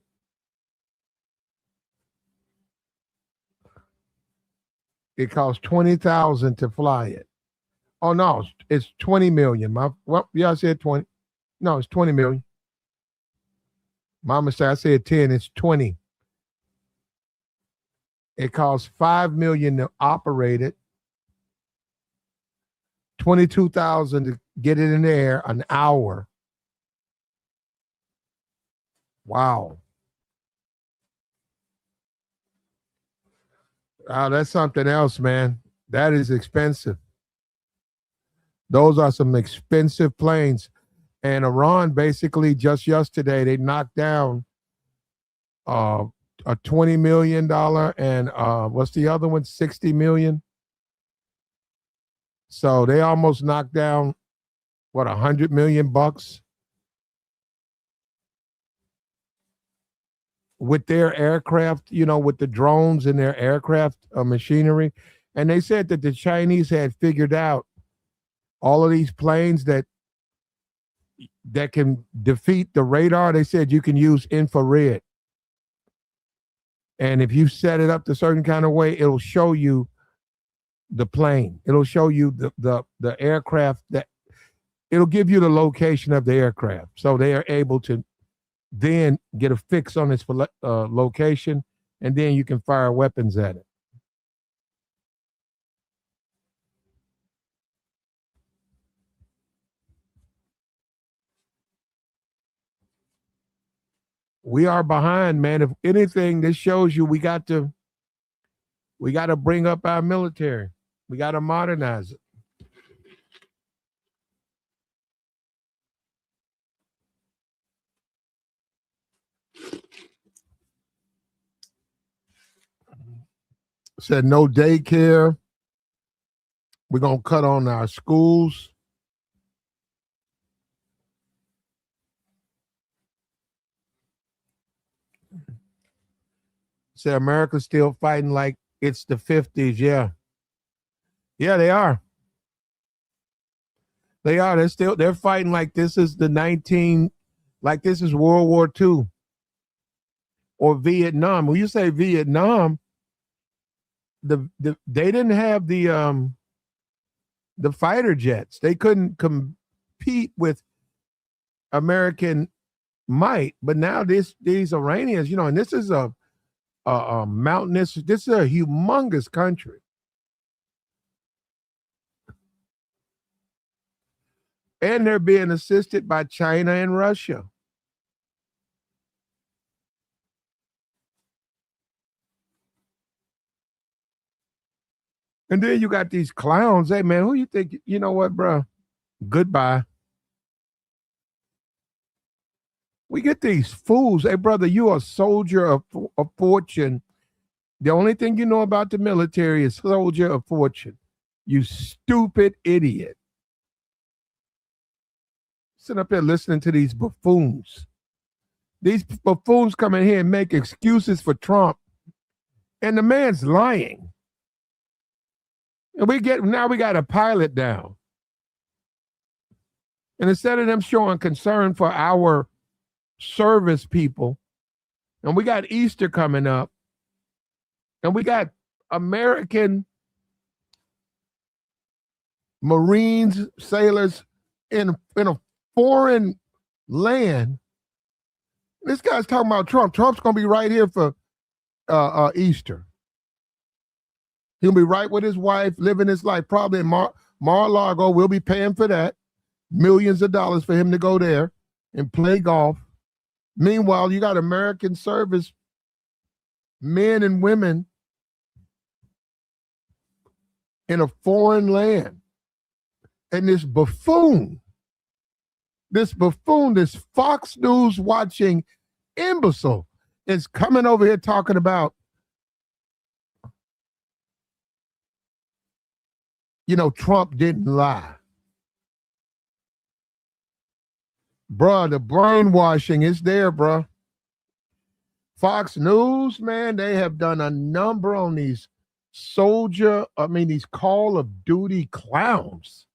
It costs 20,000 to fly it. Oh no, it's 20 million. I said 20. No, it's 20 million. Mama said I said 10, it's 20. It costs 5 million to operate it. 22,000 to get it in the air an hour. Wow. Wow, that's something else, man. That is expensive. Those are some expensive planes. And Iran basically just yesterday, they knocked down a $20 million and what's the other one? 60 million. So they almost knocked down what $100 million with their aircraft, with the drones and their aircraft machinery. And they said that the Chinese had figured out all of these planes that can defeat the radar. They said you can use infrared. And if you set it up a certain kind of way, it'll show you the plane. It'll show you the aircraft that it'll give you the location of the aircraft. So they are able to then get a fix on its location, and then you can fire weapons at it. We are behind, man. If anything, this shows you we got to bring up our military. We got to modernize it. Said no daycare. We're going to cut on our schools. Said America's still fighting like it's the 50s. Yeah. Yeah, they are. They are. They're fighting like this is like this is World War II or Vietnam. When you say Vietnam, they didn't have the fighter jets. They couldn't compete with American might. But now these Iranians, and this is a mountainous. This is a humongous country. And they're being assisted by China and Russia. And then you got these clowns. Hey, man, who you think? You know what, bro? Goodbye. We get these fools. Hey, brother, you are a soldier of fortune. The only thing you know about the military is soldier of fortune. You stupid idiot. Sitting up there listening to these buffoons. These buffoons come in here and make excuses for Trump. And the man's lying. And now we got a pilot down. And instead of them showing concern for our service people, and we got Easter coming up, and we got American Marines, sailors in a foreign land. This guy's talking about Trump. Trump's going to be right here for Easter. He'll be right with his wife, living his life, probably in Mar-a-Lago. We'll be paying for that. Millions of dollars for him to go there and play golf. Meanwhile, you got American service men and women in a foreign land. And this buffoon, this Fox News watching imbecile is coming over here talking about, Trump didn't lie. Bruh, the brainwashing is there, bruh. Fox News, man, they have done a number on these these Call of Duty clowns.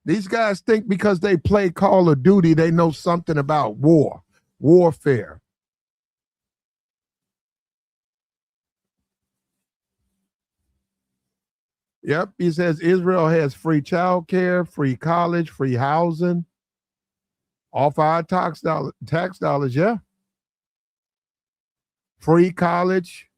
These guys think because they play Call of Duty, they know something about warfare. Yep, he says Israel has free child care, free college, free housing, off our tax dollars, yeah. Free college.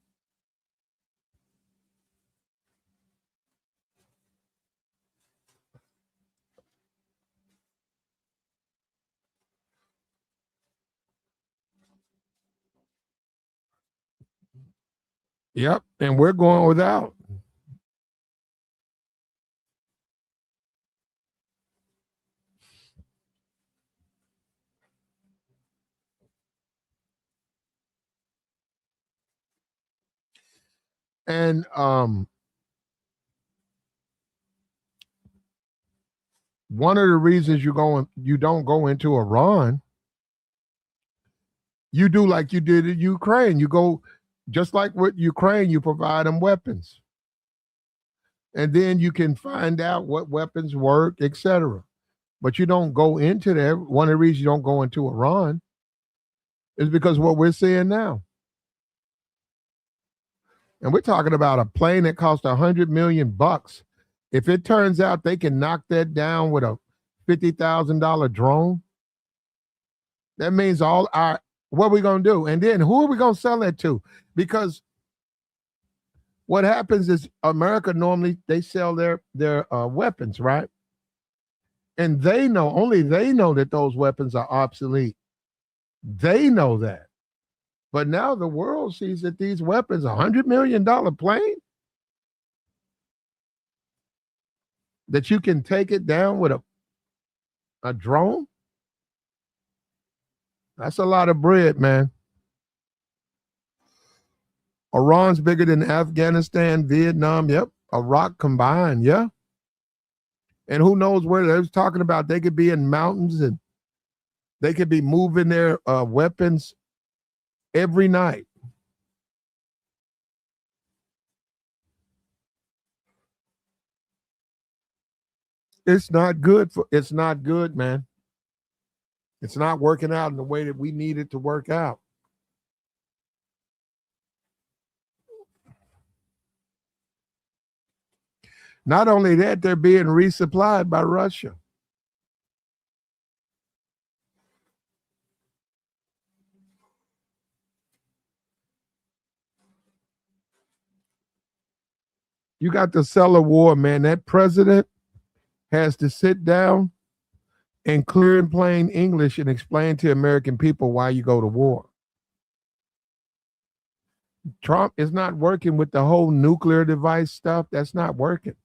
Yep, and we're going without. And one of the reasons you don't go into Iran, you do like you did in Ukraine. You go just like with Ukraine, you provide them weapons. And then you can find out what weapons work, etc. But you don't go into there. One of the reasons you don't go into Iran is because what we're seeing now. And we're talking about a plane that cost $100 million. If it turns out they can knock that down with a $50,000 drone, that means all our what are we gonna do? And then who are we gonna sell that to? Because what happens is America normally they sell their weapons, right? And only they know that those weapons are obsolete. They know that. But now the world sees that these weapons, $100 million plane, that you can take it down with a drone. That's a lot of bread, man. Iran's bigger than Afghanistan, Vietnam, yep. Iraq combined, yeah. And who knows where they was talking about they could be in mountains and they could be moving their weapons every night. It's not good, man. It's not working out in the way that we need it to work out. Not only that, they're being resupplied by Russia. You got to sell a war, man. That president has to sit down and clear in plain English and explain to American people why you go to war. Trump is not working with the whole nuclear device stuff. That's not working.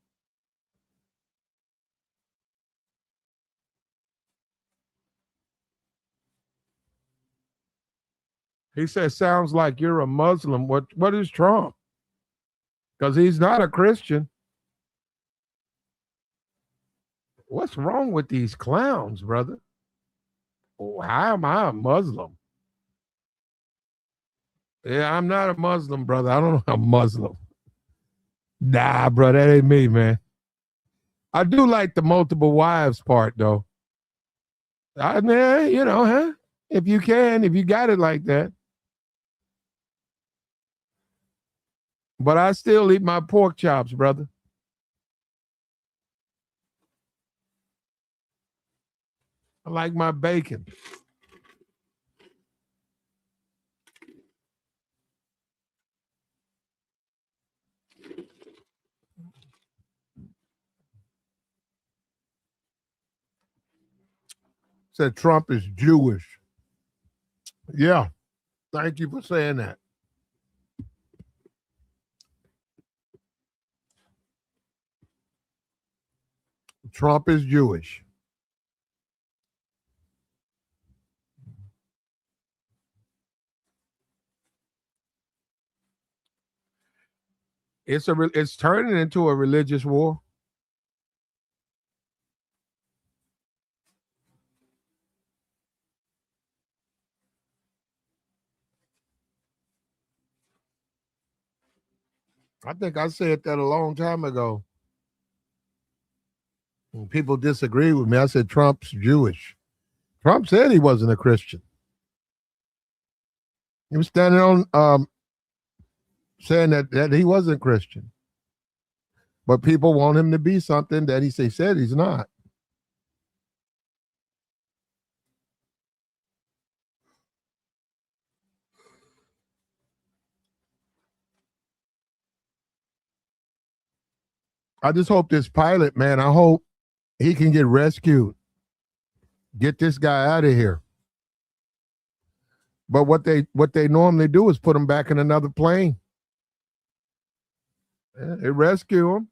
He says, sounds like you're a Muslim. What is Trump? Because he's not a Christian. What's wrong with these clowns, brother? Oh, how am I a Muslim? Yeah, I'm not a Muslim, brother. I don't know I'm Muslim. Nah, bro, that ain't me, man. I do like the multiple wives part, though. I mean, huh? If you got it like that. But I still eat my pork chops, brother. I like my bacon. Said Trump is Jewish. Yeah. Thank you for saying that. Trump is Jewish. It's turning into a religious war. I think I said that a long time ago. When people disagree with me, I said Trump's Jewish. Trump said he wasn't a Christian. He was standing on saying that he wasn't Christian. But people want him to be something that he said he's not. I just hope this pilot, man, I hope he can get rescued. Get this guy out of here. But what they normally do is put him back in another plane. Yeah, they rescue him.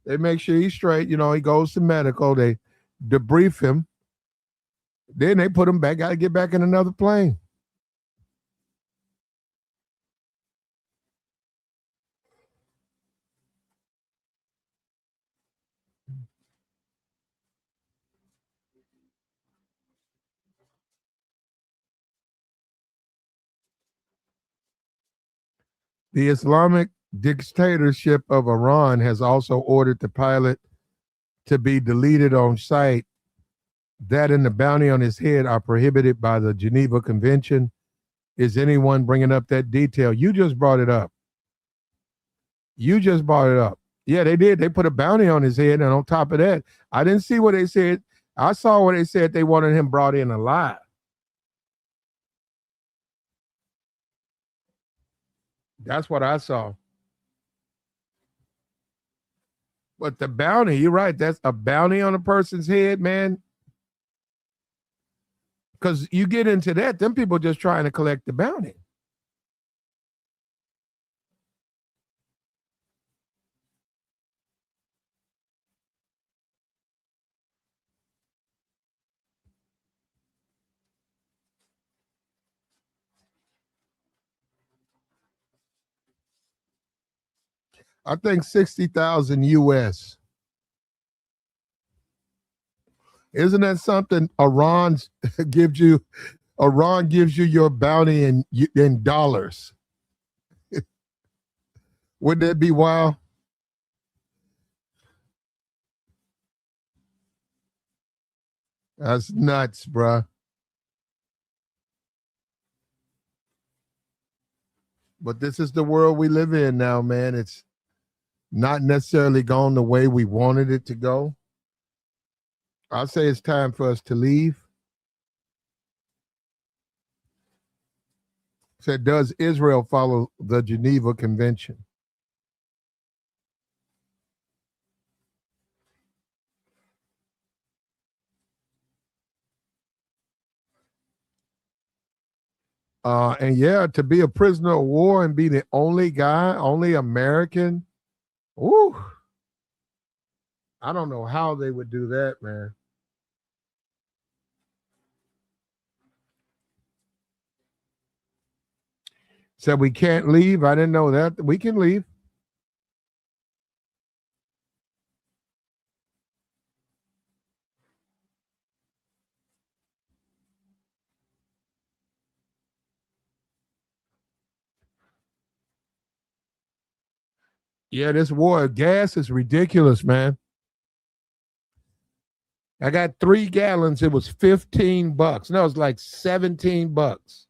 They make sure he's straight. He goes to medical. They debrief him. Then they put him back. Got to get back in another plane. The Islamic dictatorship of Iran has also ordered the pilot to be deleted on site. That and the bounty on his head are prohibited by the Geneva Convention. Is anyone bringing up that detail? You just brought it up. You just brought it up. Yeah, they did. They put a bounty on his head, and on top of that, I didn't see what they said. I saw what they said they wanted him brought in alive. That's what I saw. But the bounty, you're right. That's a bounty on a person's head, man. Because you get into that, them people just trying to collect the bounty. I think 60,000 US. Isn't that something Iran gives you? Iran gives you your bounty in dollars. Wouldn't that be wild? That's nuts, bruh. But this is the world we live in now, man. It's not necessarily gone the way we wanted it to go. I'll say it's time for us to leave. Said, does Israel follow the Geneva Convention? And yeah, to be a prisoner of war and be the only guy, only American. Ooh, I don't know how they would do that, man. Said we can't leave. I didn't know that. We can leave. Yeah, this war, gas is ridiculous, man. I got 3 gallons. It was $15. No, it was like $17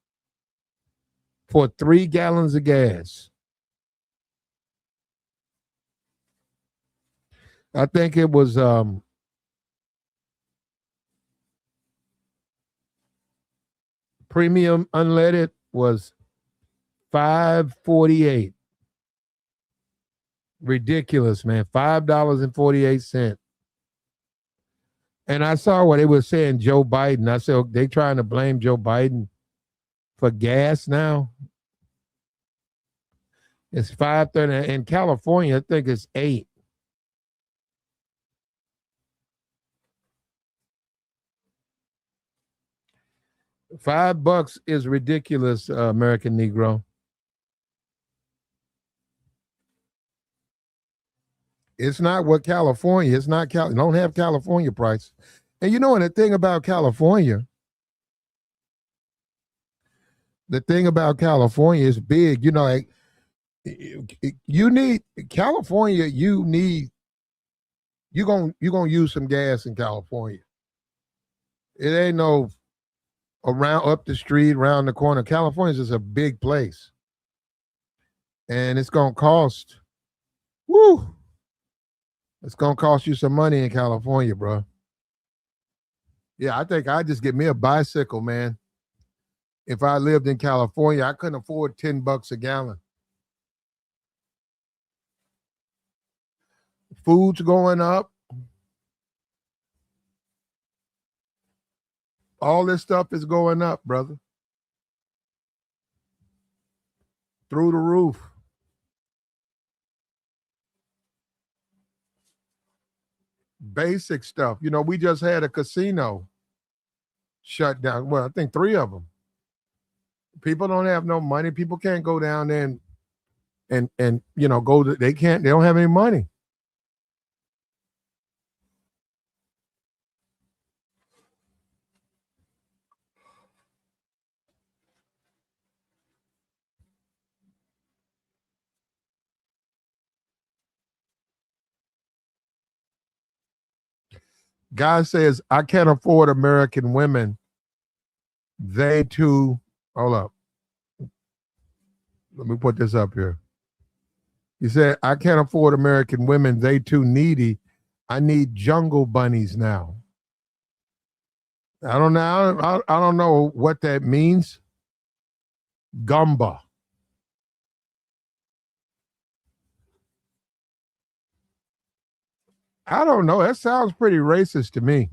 for 3 gallons of gas. I think it was premium unleaded was 5.48. Ridiculous, man. $5.48. And I saw what they were saying, Joe Biden. I said, they trying to blame Joe Biden for gas now. It's 5.30. In California, I think it's 8. $5 is ridiculous, American Negro. It's not what California. It's not don't have California price. And you know, and the thing about California is big. You know, like, you need California. You gonna use some gas in California. It ain't no around up the street, around the corner. California is just a big place, and it's gonna cost. Woo! It's gonna cost you some money in California, bro. Yeah, I think I just get me a bicycle, man. If I lived in California, I couldn't afford $10 a gallon. Food's going up. All this stuff is going up, brother. Through the roof. Basic stuff. You know, we just had a casino shut down. Well, I think 3 of them. People don't have no money. People can't go down there and go to, they don't have any money. Guy says, I can't afford American women. They too, hold up. Let me put this up here. He said, I can't afford American women. They too needy. I need jungle bunnies now. I don't know. I don't know what that means. Gumba. I don't know. That sounds pretty racist to me.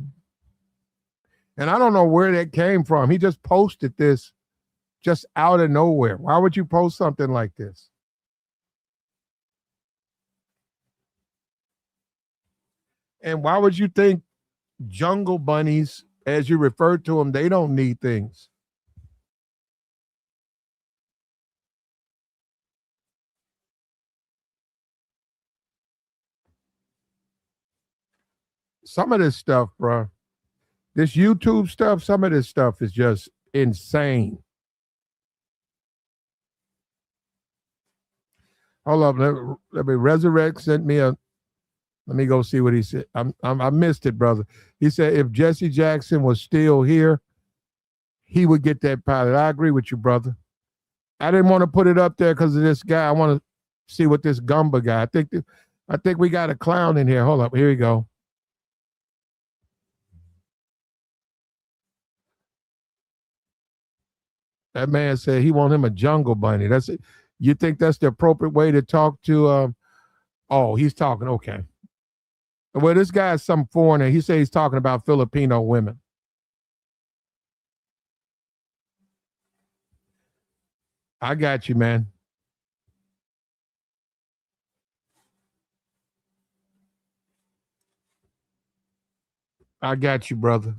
And I don't know where that came from. He just posted this just out of nowhere. Why would you post something like this? And why would you think jungle bunnies, as you refer to them, they don't need things? Some of this stuff, bro, this YouTube stuff, some of this stuff is just insane. Hold up, let me resurrect. Sent me a. Let me go see what he said. I missed it, brother. He said if Jesse Jackson was still here, he would get that pilot. I agree with you, brother. I didn't want to put it up there because of this guy. I want to see what this Gumba guy. I think we got a clown in here. Hold up, here we go. That man said he want him a jungle bunny. That's it. You think that's the appropriate way to talk to? Oh, he's talking. Okay. Well, this guy is some foreigner. He said he's talking about Filipino women. I got you, man. I got you, brother.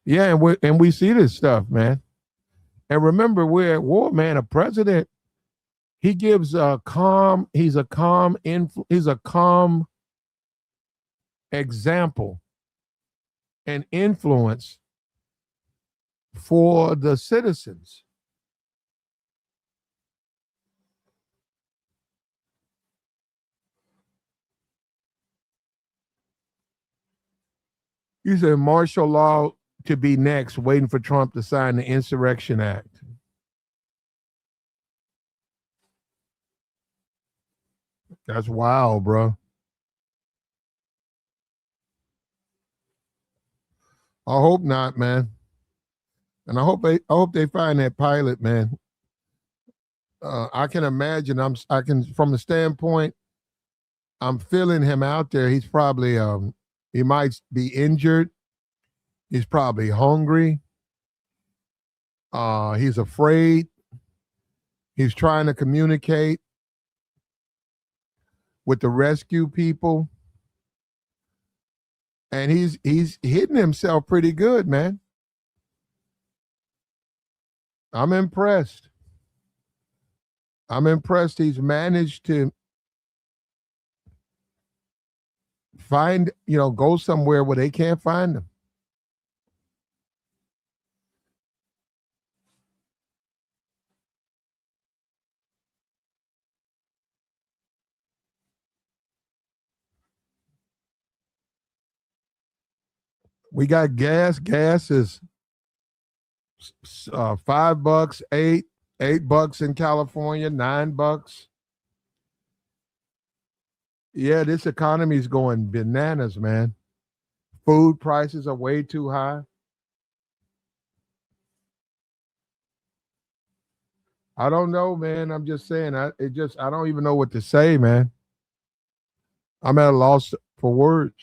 Yeah, and we see this stuff, man. And remember, we're at war, man. A president, he gives a calm. He's a calm example and influence for the citizens. You said martial law to be next, waiting for Trump to sign the Insurrection Act. That's wild, bro. I hope not, man. And I hope they find that pilot, man. I can imagine. I can from the standpoint. I'm feeling him out there. He's probably he might be injured. He's probably hungry. He's afraid. He's trying to communicate with the rescue people, and he's hitting himself pretty good, man. I'm impressed. I'm impressed. He's managed to find, go somewhere where they can't find him. We got gas. Gas is $5, $8 in California, $9. Yeah, this economy is going bananas, man. Food prices are way too high. I don't know, man. I'm just saying. I don't even know what to say, man. I'm at a loss for words.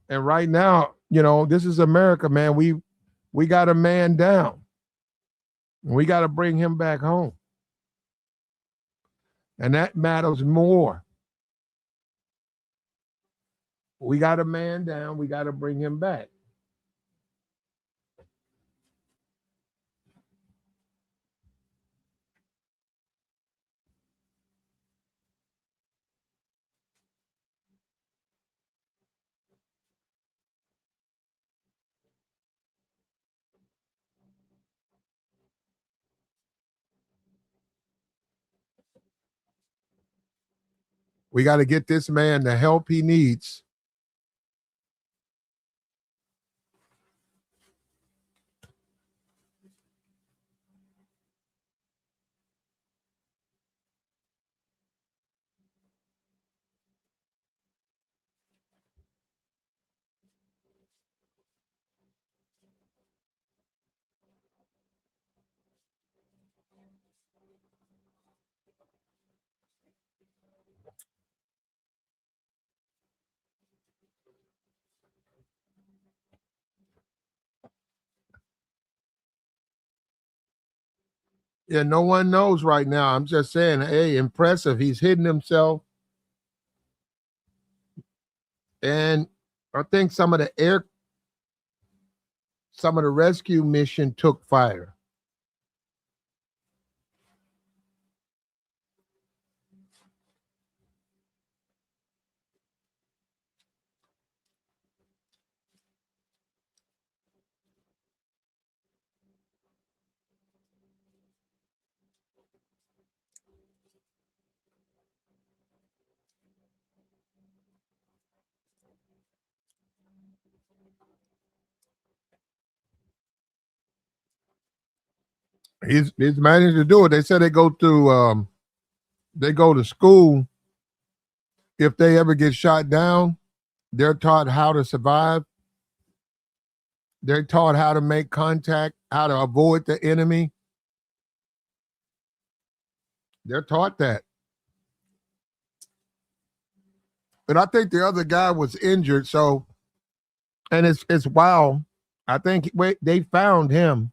And right now, this is America, man. We got a man down. We got to bring him back home, and that matters more. We got a man down. We got to bring him back. We got to get this man the help he needs. Yeah, no one knows right now. I'm just saying, hey, impressive. He's hidden himself. And I think some of the rescue mission took fire. He's managed to do it. They said they go to school. If they ever get shot down, they're taught how to survive. They're taught how to make contact, how to avoid the enemy. They're taught that. But I think the other guy was injured, so and it's wild. I think they found him,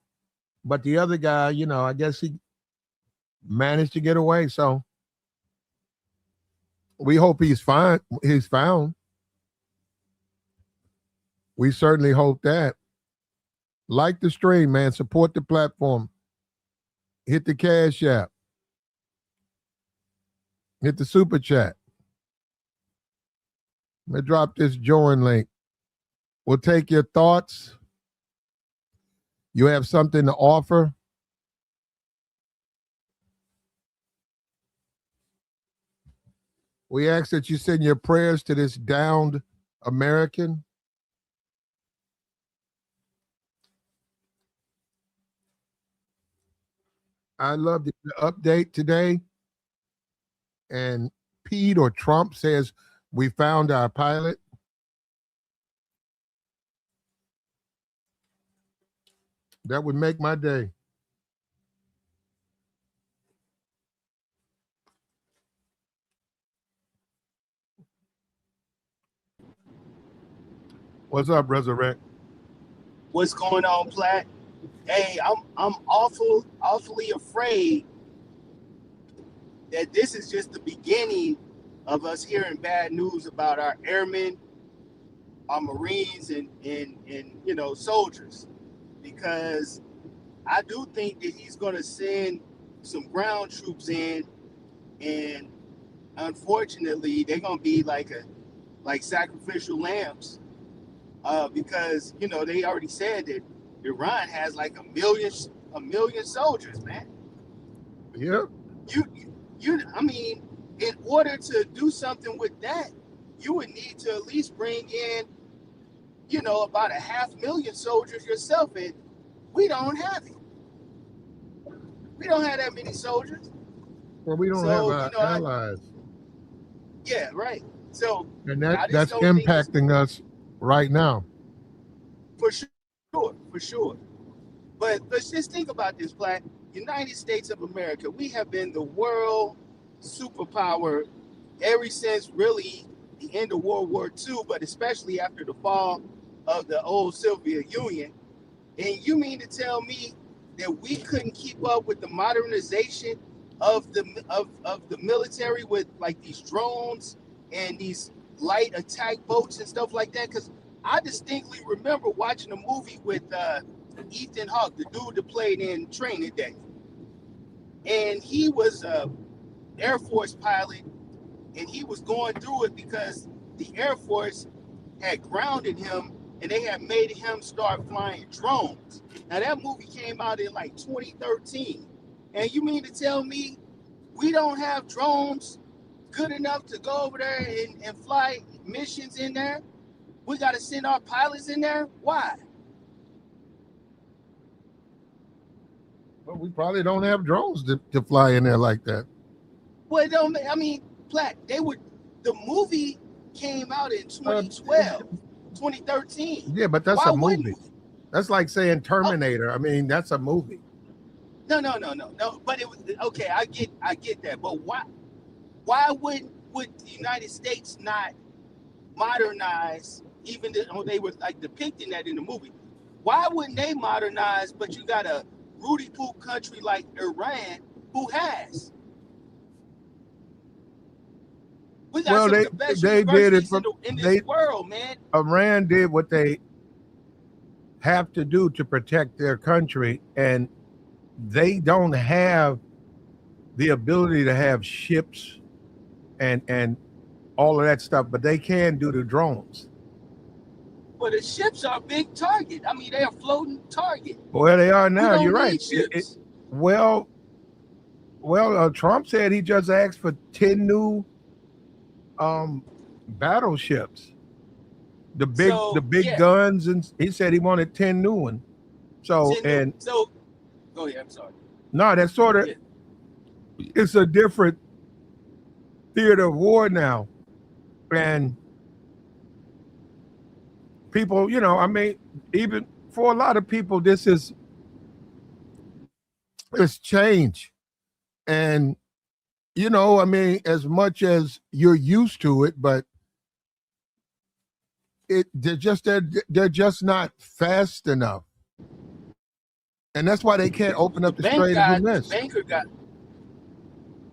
but the other guy, I guess he managed to get away. So we hope he's fine. He's found. We certainly hope that. Like the stream, man. Support the platform. Hit the Cash App. Hit the Super Chat. Let me drop this join link. We'll take your thoughts. You have something to offer. We ask that you send your prayers to this downed American. I love the update today. And Pete or Trump says, we found our pilot. That would make my day. What's up, Resurrect? What's going on, Platt? Hey, I'm awfully afraid that this is just the beginning of us hearing bad news about our airmen, our Marines, and soldiers, because I do think that he's going to send some ground troops in, and unfortunately, they're going to be like sacrificial lambs, because they already said that Iran has like a million soldiers, man. Yeah. I mean, in order to do something with that, you would need to at least bring in, about 500,000 soldiers yourself, and we don't have it. We don't have that many soldiers. Well, we don't have allies. Yeah, right. So, and that's impacting us right now. For sure. But let's just think about this, Black. United States of America, we have been the world superpower ever since really the end of World War II, but especially after the fall of the old Soviet Union. And you mean to tell me that we couldn't keep up with the modernization of the military with like these drones and these light attack boats and stuff like that? Because I distinctly remember watching a movie with Ethan Hawke, the dude that played in Training Day. And he was an Air Force pilot, and he was going through it because the Air Force had grounded him, and they had made him start flying drones. Now, that movie came out in like 2013. And you mean to tell me we don't have drones good enough to go over there and fly missions in there? We got to send our pilots in there? Why? Well, we probably don't have drones to fly in there like that. Well, it don't. I mean, Black. The movie came out in 2012, 2013. Yeah, but that's Why a wouldn't movie. we? That's like saying Terminator. I mean, that's a movie. No. But it was okay. I get that. But why would the United States not modernize? Even though they were like depicting that in the movie, why wouldn't they modernize? But you got a Rudy Poop country like Iran who has. We got Well, some of the best they did it. universities in this world, man. Iran did what they have to do to protect their country, and they don't have the ability to have ships and all of that stuff, but they can do the drones. But the ships are a big target. I mean, they're a floating target. Where they are now, We you're don't right. need ships. Trump said he just asked for 10 new battleships, the big yeah. guns, and he said he wanted 10 new ones. So go ahead. I'm sorry. No, that's sort of it's a different theater of war now, and people, I mean, even for a lot of people, this is it's change, and I mean, as much as you're used to it, but they're just not fast enough, and that's why they can't open up the Strait of Hormuz. The banker got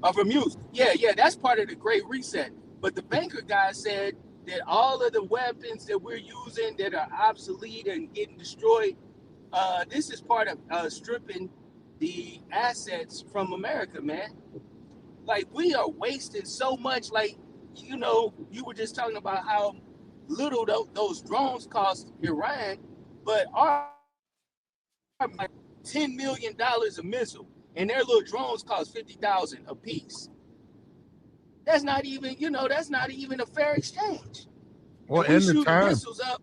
of Hormuz. Yeah, that's part of the Great Reset. But the banker guy said that all of the weapons that we're using that are obsolete and getting destroyed, this is part of stripping the assets from America, man. Like, we are wasting so much. Like, you were just talking about how little those drones cost Iran, but our like $10 million a missile, and their little drones cost $50,000 a piece. That's not even, a fair exchange. Well, and the time, missiles up.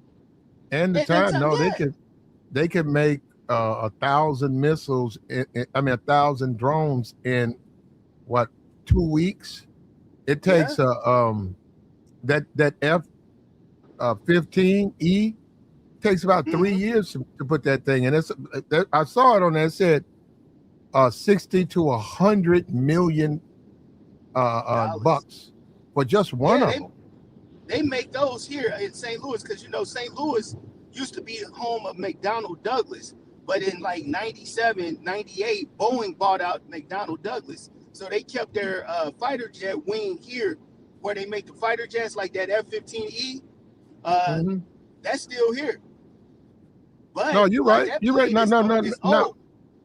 No, they could make 1,000 missiles. 1,000 drones in what, 2 weeks? It takes that F-15E takes about 3 years to put that thing. And I saw it on there. It said 60 to 100 million bucks for just one of them. They make those here in St. Louis because St. Louis used to be home of McDonnell Douglas, but in like 97, 98, Boeing bought out McDonnell Douglas, so they kept their fighter jet wing here, where they make the fighter jets like that F-15E. That's still here. But no, you're right. You're right.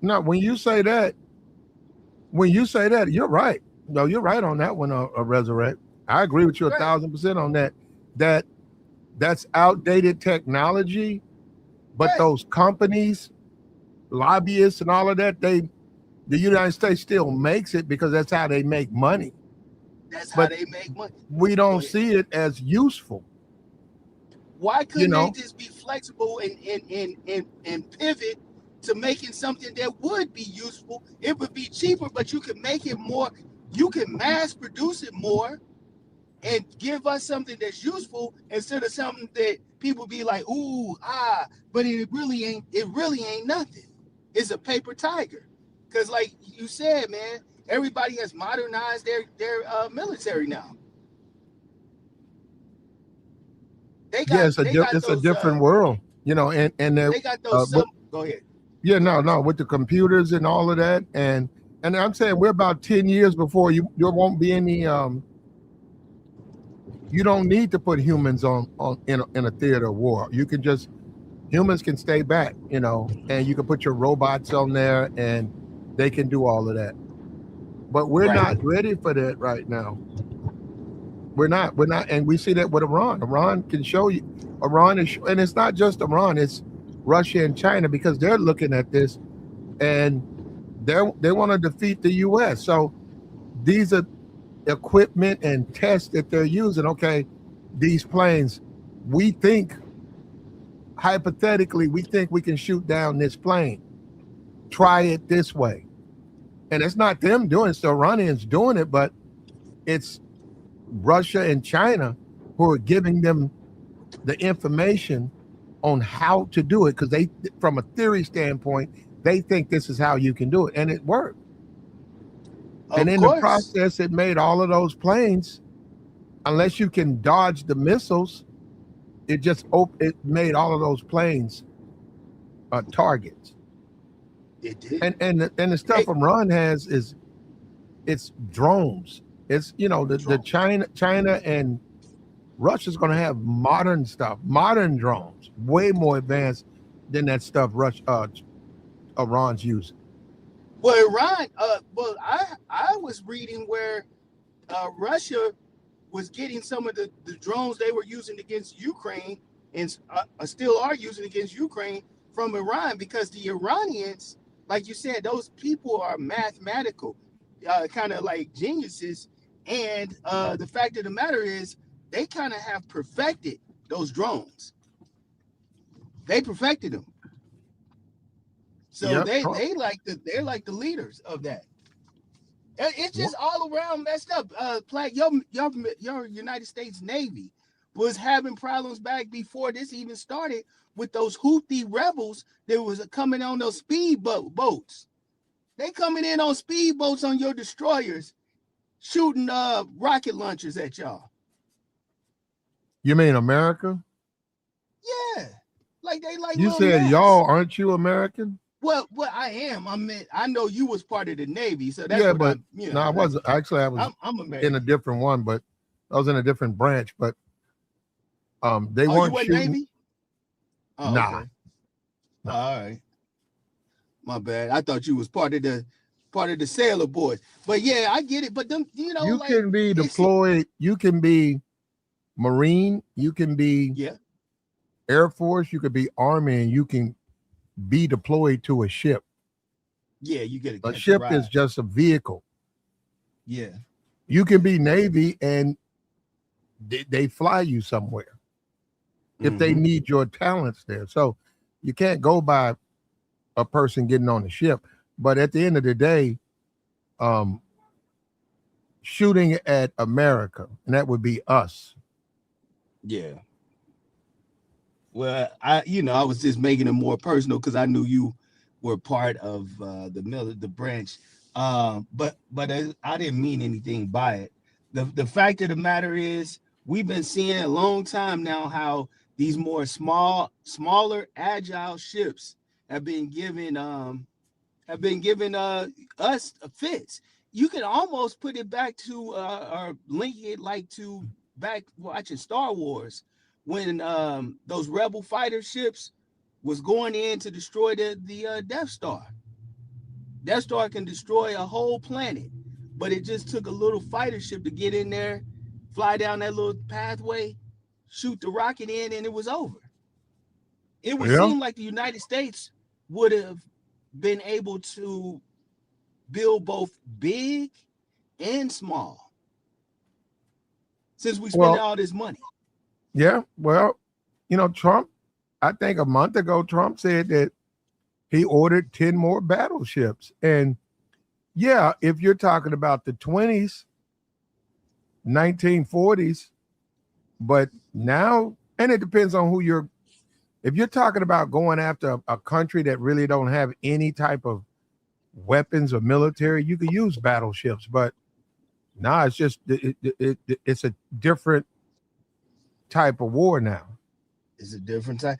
No. When you say that, you're right. No, you're right on that one, Resurrect. I agree with you 1,000% on that. That's outdated technology, but those companies, lobbyists, and all of that, the United States still makes it because that's how they make money. That's how they make money. We don't see it as useful. Why couldn't they just be flexible and pivot to making something that would be useful? It would be cheaper, but you can make it more. You can mass produce it more and give us something that's useful instead of something that people be like, ooh, but it really ain't nothing. It's a paper tiger. Because like you said, man, everybody has modernized their military now. It's a different world, and they got those. Go ahead. Yeah, no, with the computers and all of that, and I'm saying we're about 10 years before there won't be any. You don't need to put humans in a theater of war. You can humans can stay back, and you can put your robots on there, and they can do all of that. But we're not ready for that right now. We're not, and we see that with Iran. Iran can show you. And it's not just Iran; it's Russia and China, because they're looking at this, and they want to defeat the U.S. So these are equipment and tests that they're using. Okay, these planes, we think, hypothetically, we think we can shoot down this plane. Try it this way. And it's not them doing it, it's the Iranians doing it, but it's Russia and China who are giving them the information on how to do it, because they, from a theory standpoint, they think this is how you can do it, and it worked. And Of in the course, process, it made all of those planes, unless you can dodge the missiles, it made all of those planes targets. it did. And the stuff Hey, from Iran has is it's drones. It's the drone. China and Russia's going to have modern stuff, modern drones, way more advanced than that stuff Iran's using. Well, Iran. Well, I was reading where Russia was getting some of the drones they were using against Ukraine and still are using against Ukraine from Iran, because the Iranians, like you said, those people are mathematical, kind of like geniuses. And the fact of the matter is, they kind of have perfected those drones. They perfected them. So Yep. they're like the leaders of that. It's just all around messed up. Like your United States Navy was having problems back before this even started with those Houthi rebels that was coming on those boats. They coming in on speedboats on your destroyers, shooting rocket launchers at y'all. You mean America? Yeah, like they like You little said gnats. y'all, aren't you American? Well, I am. I mean, I know you was part of the Navy, so that's Yeah, what but I'm. no, I wasn't. Actually, I was I'm in American. a different one, but I was in a different branch. But they Oh, you weren't were shooting. Navy? Oh, Nah, okay. nah. All right. My bad. I thought you was part of the sailor boys. But yeah, I get it. But them, You like can be it's deployed. You can be Marine. You can be yeah, Air Force. You could be Army, and you can be deployed to a ship. yeah. You get to A catch a ship is ride. just a vehicle. Yeah. You can be Navy, and they fly you somewhere if they Mm-hmm. need your talents there. So you can't go by a person getting on the ship. But at the end of the day, um, shooting at America, and that would be us. Yeah. Well, I was just making it more personal because I knew you were part of the branch. But I didn't mean anything by it. The fact of the matter is, we've been seeing a long time now how these smaller, agile ships have been given us fits. You can almost put it back to or link it like to back watching Star Wars when those rebel fighter ships was going in to destroy the Death Star. Death Star can destroy a whole planet, but it just took a little fighter ship to get in there, fly down that little pathway, shoot the rocket in, and it was over. It would Yeah. seem like the United States would have been able to build both big and small since we spending Well, all this money. yeah. Well, Trump, I think a month ago, Trump said that he ordered 10 more battleships. And yeah, if you're talking about the 20s, 1940s, but now, and it depends on if you're talking about going after a country that really don't have any type of weapons or military, you could use battleships. But nah, it's just, it's a different type of war now. It's a different time.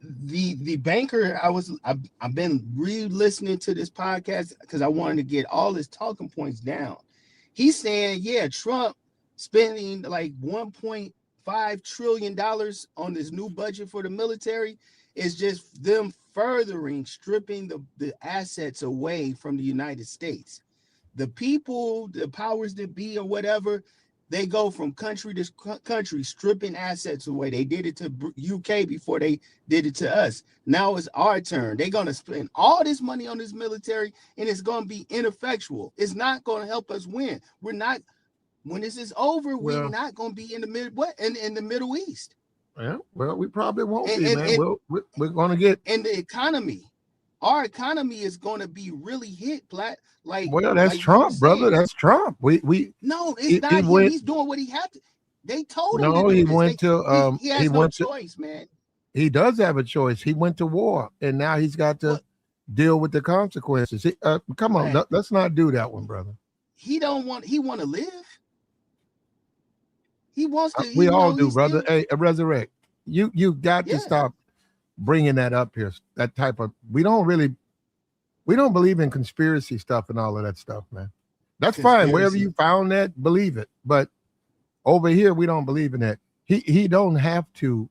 The banker I've been re-listening to this podcast because I wanted to get all his talking points down. He's saying, yeah, Trump spending like $1.5 trillion on this new budget for the military is just them furthering stripping the assets away from the United States. The people, the powers that be or whatever, they go from country to country stripping assets away. They did it to UK before they did it to us. Now it's our turn. They're going to spend all this money on this military and it's going to be ineffectual. It's not going to help us win. We're not When this is over, we're Well, not going to be in the in the Middle East. yeah, well, we probably won't be, And, man. and, We're going to get. and the economy, our economy is going to be really hit, Platt. Well, that's like you were Trump, brother. saying. That's Trump. No, it's not he him. went. He's doing what he had to. They told him to No, do he this. went to. He has no choice, man. He does have a choice. He went to war, and now he's got to deal with the consequences. Come on, let's not do that one, brother. He want to live. He wants to. We all do, brother. Hey, resurrect. You got to stop bringing that up here. That type of. We don't believe in conspiracy stuff and all of that stuff, man. That's fine. Wherever you found that, believe it. But over here, we don't believe in that. He don't have to.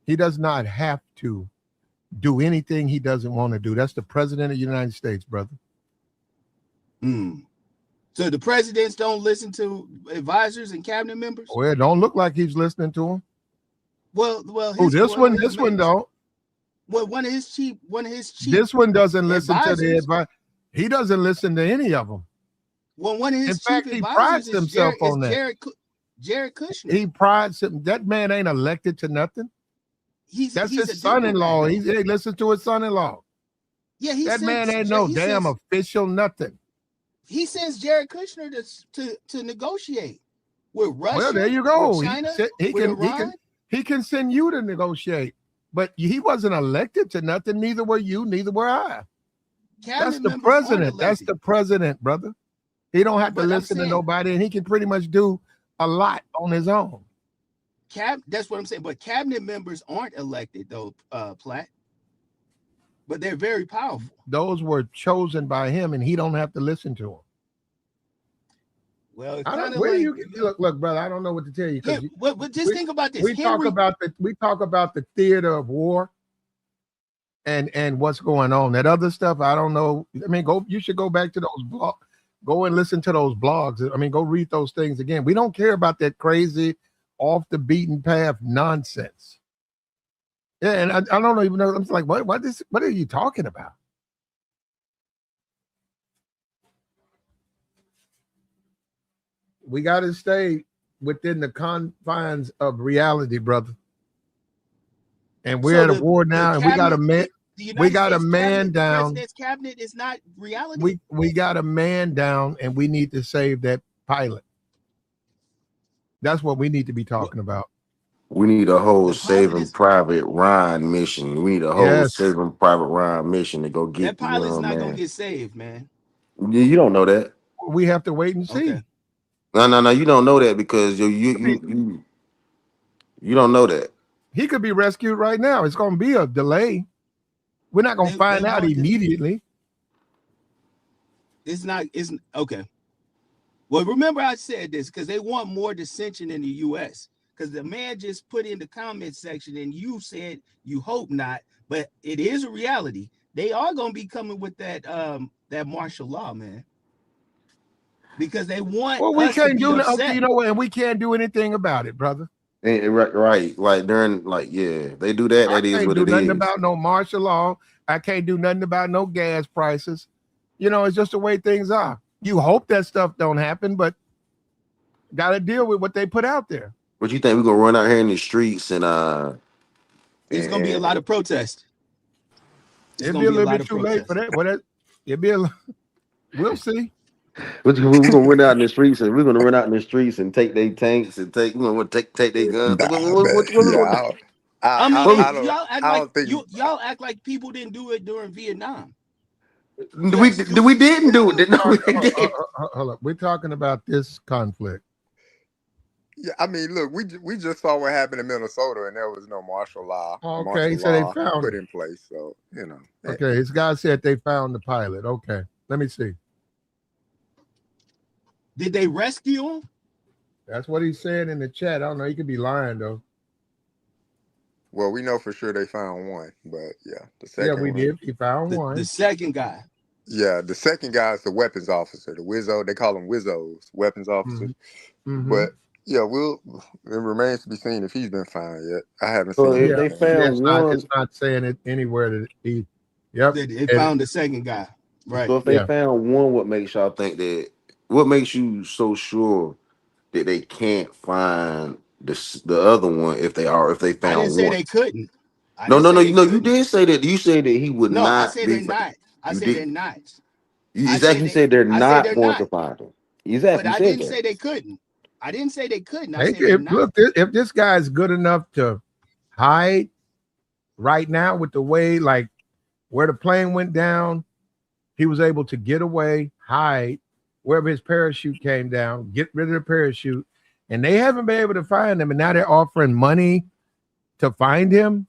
He does not have to do anything he doesn't want to do. That's the president of the United States, brother. So the presidents don't listen to advisors and cabinet members? Well, it don't look like he's listening to them. Well. This one don't. Well, one of his chief. This one doesn't listen advisors, to the advice. He doesn't listen to any of them. Well, one of his in fact, he prides himself on that. Jared Kushner. He prides him. That man ain't elected to nothing. That's his son-in-law. He listens to his son-in-law. Yeah, that man ain't no damn official nothing. He sends Jared Kushner to negotiate with Russia. Well, there you go. China, he can send you to negotiate, but he wasn't elected to nothing. Neither were you. Neither were I. That's the president. That's the president, brother. He don't have to listen to nobody, and he can pretty much do a lot on his own. That's what I'm saying. But cabinet members aren't elected, though, Platt. But they're very powerful. Those were chosen by him, and he don't have to listen to them. Well, look, brother. I don't know what to tell you. But just think about this. We talk about the theater of war, and what's going on. That other stuff, I don't know. I mean, you should go back to those blogs. Go and listen to those blogs. I mean, go read those things again. We don't care about that crazy, off the beaten path nonsense. Yeah, and I don't even know. I'm like, what are you talking about? We got to stay within the confines of reality, brother. And we're at a war now, and we got a man. We got a man down. President's cabinet is not reality. We got a man down, and we need to save that pilot. That's what we need to be talking about. We need a whole Saving Private Ryan mission. We need a whole Saving Private Ryan mission to go get that pilot's not gonna get saved, man. You don't know that. We have to wait and see. Okay. No. You don't know that because you don't know that. He could be rescued right now. It's going to be a delay. We're not going to find out immediately. It's okay. Well, remember I said this because they want more dissension in the U.S. Because the man just put in the comment section and you said you hope not, but it is a reality. They are going to be coming with that martial law, man. Because they want. Well, we can't do nothing, you know, and we can't do anything about it, brother. Right. Like during, they do that. That is what it is. I can't do nothing about no martial law. I can't do nothing about no gas prices. You know, it's just the way things are. You hope that stuff don't happen, but got to deal with what they put out there. What you think we're gonna run out here in the streets and It's gonna be a lot of protest. It'll be a little bit too late for that. We'll see. We're gonna run out in the streets and take their tanks and take their guns. Y'all act like people didn't do it during Vietnam. We didn't do it. No, we didn't. Hold up. We're talking about this conflict. Yeah, I mean, look, we just saw what happened in Minnesota, and there was no martial law. Okay, so they found put in place. So Okay, this guy said they found the pilot. Okay, let me see. Did they rescue him? That's what he said in the chat. I don't know. He could be lying though. Well, we know for sure they found one, but the second. Yeah, we did. He found one. The second guy. Yeah, the second guy is the weapons officer, the Wizzo. They call them Wizzos, weapons officers. Mm-hmm. But it remains to be seen if he's been found yet. I haven't seen it. They found one. It's not saying it anywhere that he. Yep. They found the second guy. Right. So if they found one, what makes y'all think that what makes you so sure that they can't find the other one if they I didn't found say one? they couldn't. I No, didn't no, say no. they You couldn't. did say that. You said that he would No, I not said be. they're not. I You said did. they're not. You I said exactly they. said they're I said not they're going not. to find him. But Exactly, you I said didn't that. say they couldn't. I didn't say they couldn't. I Hey, said they're not. if this guy is good enough to hide right now with the way, like where the plane went down, he was able to get away, hide wherever his parachute came down, get rid of the parachute, and they haven't been able to find him. And now they're offering money to find him.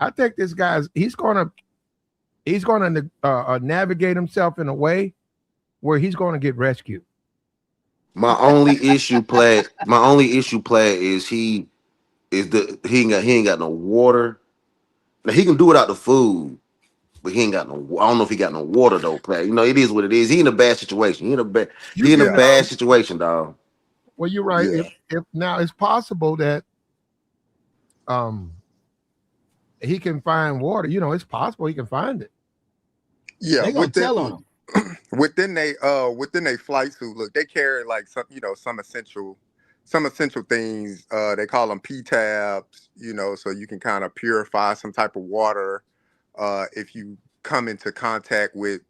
I think this guy's he's gonna navigate himself in a way where he's gonna get rescued. My only issue, Platt. My only issue, Platt, is he ain't got no water. Now he can do without the food, but he ain't got no. I don't know if he got no water though, Platt. You know, it is what it is. He in a bad situation. You He in a can Yeah, bad situation, dog. well, you're right. yeah, If now it's possible that um he can find water, it's possible he can find it. yeah. They gonna tell on them. Within they flight suit, look, they carry like some essential things. They call them P tabs, so you can kind of purify some type of water if you come into contact with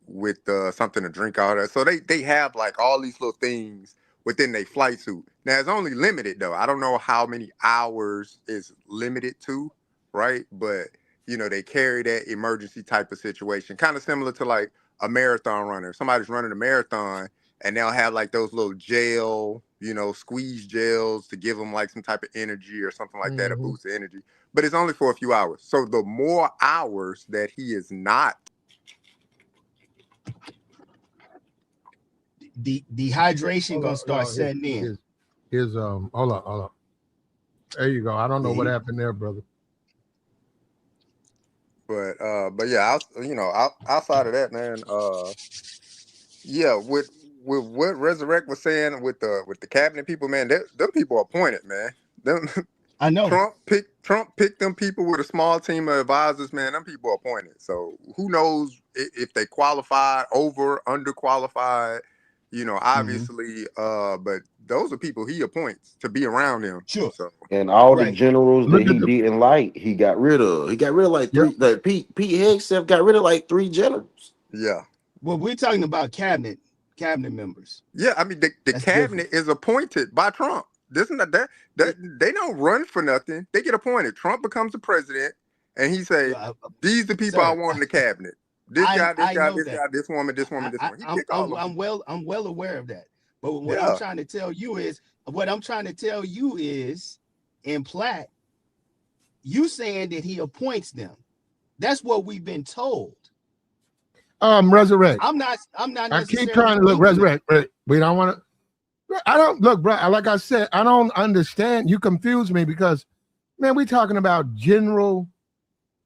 something to drink out of. So they have like all these little things within their flight suit. Now it's only limited though. I don't know how many hours is limited to, right? But they carry that emergency type of situation, kind of similar to like a marathon runner. If somebody's running a marathon and they'll have like those little gel, squeeze gels to give them like some type of energy or something like that, a Mhm. boost of energy. But it's only for a few hours. So the more hours that he is not, Dehydration Hold gonna on, start no, setting in. his hold on. There you go. I don't know what Yeah, happened there, brother. but yeah, outside of that, man, yeah, with what Resurrect was saying with the cabinet people, man, them people are appointed, man. Them I know. Trump picked them people with a small team of advisors, man. Them people are appointed. So who knows if they qualified, underqualified, Hmm. obviously. But those are people he appoints to be around him. Sure. So And all the Right. generals that Look at he the didn't like, he got rid of. He got rid of like Yep. three. Like Pete Hegseth got rid of like 3 generals. yeah. Well, we're talking about cabinet members. Yeah, I mean the That's different. cabinet is appointed by Trump. This is not that they don't run for nothing. They get appointed. Trump becomes the president, and he say, Uh, "These the people I sir, want in the cabinet. This guy, this I guy, know this that. guy, this woman, this woman, this woman." He pick all them people. I'm well aware of that. But Yeah, what I'm trying to tell you is, in Platt, you saying that he appoints them. That's what we've been told. Resurrect. I'm not I keep necessarily trying to look thinking that. resurrect, but we don't want to. I don't look, bro. Like I said, I don't understand. You confuse me because, man, we talking about general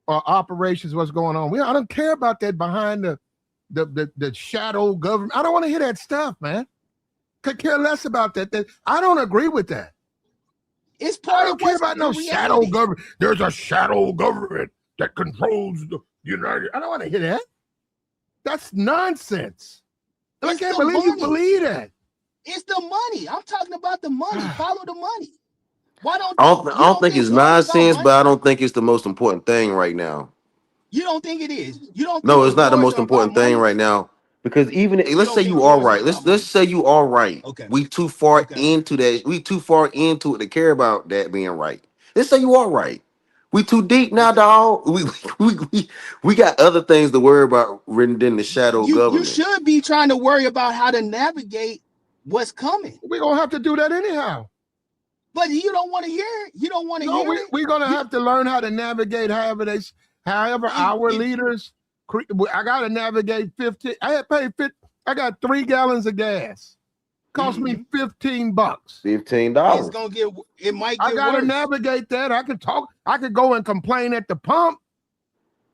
operations. What's going on? I don't care about that behind the shadow government. I don't want to hear that stuff, man. Could care less about that. I don't agree with that. It's I part of don't care what's about the no shadow reality. government. There's a shadow government that controls the United. I don't want to hear that. That's nonsense. And I It's can't the believe you money. believe that. It's the money. I'm talking about the money. Follow the money. Why don't I you don't don't think think it's war is about nonsense, money? but I don't think it's the most important thing right now. You don't think it is. You don't think No, the it's not the wars most are about important thing money. right now because even You let's don't say think you are wars are right. about Let's money. say you are right. Okay. We too far Okay. into that. We too far into it to care about that being right. Let's say you are right. We too deep now, Okay. dog. We got other things to worry about written in the shadow You government. should be trying to worry about how to navigate what's coming. We're going to have to do that anyhow. But you don't want to hear it. You don't want to No, hear it. we're going to You have to learn how to navigate however our if leaders, I got to navigate 15. I got 3 gallons of gas. Cost me mm-hmm. $15. It's $15. gonna get it might I get got to worse. navigate that. I could go and complain at the pump,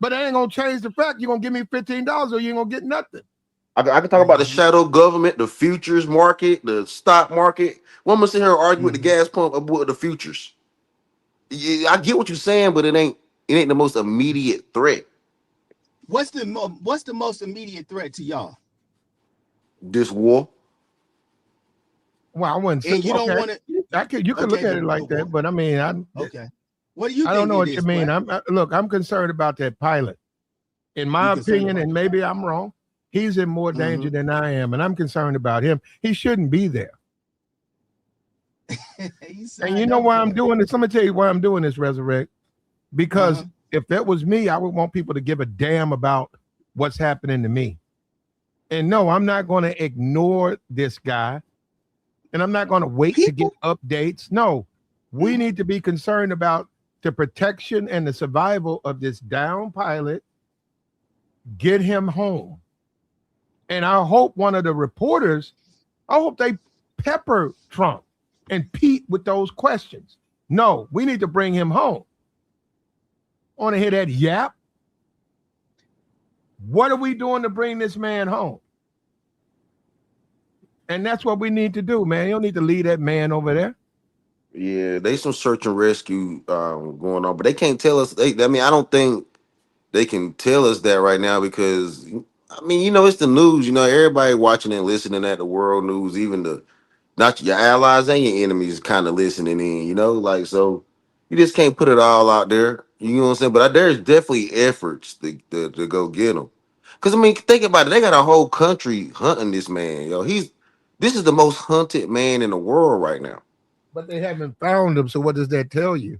but it ain't going to change the fact you're going to give me $15 or you ain't going to get nothing. I can talk about the Mm-hmm. shadow government, the futures market, the stock market. One gonna sit here and argue with the Mm-hmm. gas pump about the futures. Yeah, I get what you're saying, but it ain't the most immediate threat. What's the most immediate threat to y'all? This war. Well, I wouldn't say. And you don't Okay, want to. you could look at it like that, but I mean, Okay. What do you I think don't know it what is, you mean. Black? I'm concerned about that pilot. In my opinion, and maybe I'm wrong, he's in more danger than I am, and I'm concerned about him. He shouldn't be there. And you know why I'm doing this? Let me tell you why I'm doing this, Resurrect. Because if that was me, I would want people to give a damn about what's happening to me. And no, I'm not going to ignore this guy. And I'm not going to wait to get updates. No, we need to be concerned about the protection and the survival of this down pilot. Get him home. And I hope one of the reporters, I hope they pepper Trump and Pete with those questions. No, we need to bring him home. I want to hear that yap. What are we doing to bring this man home? And that's what we need to do, man. You don't need to leave that man over there. Yeah, they some search and rescue going on, but they can't tell us. I don't think they can tell us that right now because it's the news. Everybody watching and listening at the world news, even not your allies and your enemies, kind of listening in. So you just can't put it all out there. You know what I'm saying? But there's definitely efforts to go get them. Because think about it. They got a whole country hunting this man. This is the most hunted man in the world right now. But they haven't found him. So what does that tell you?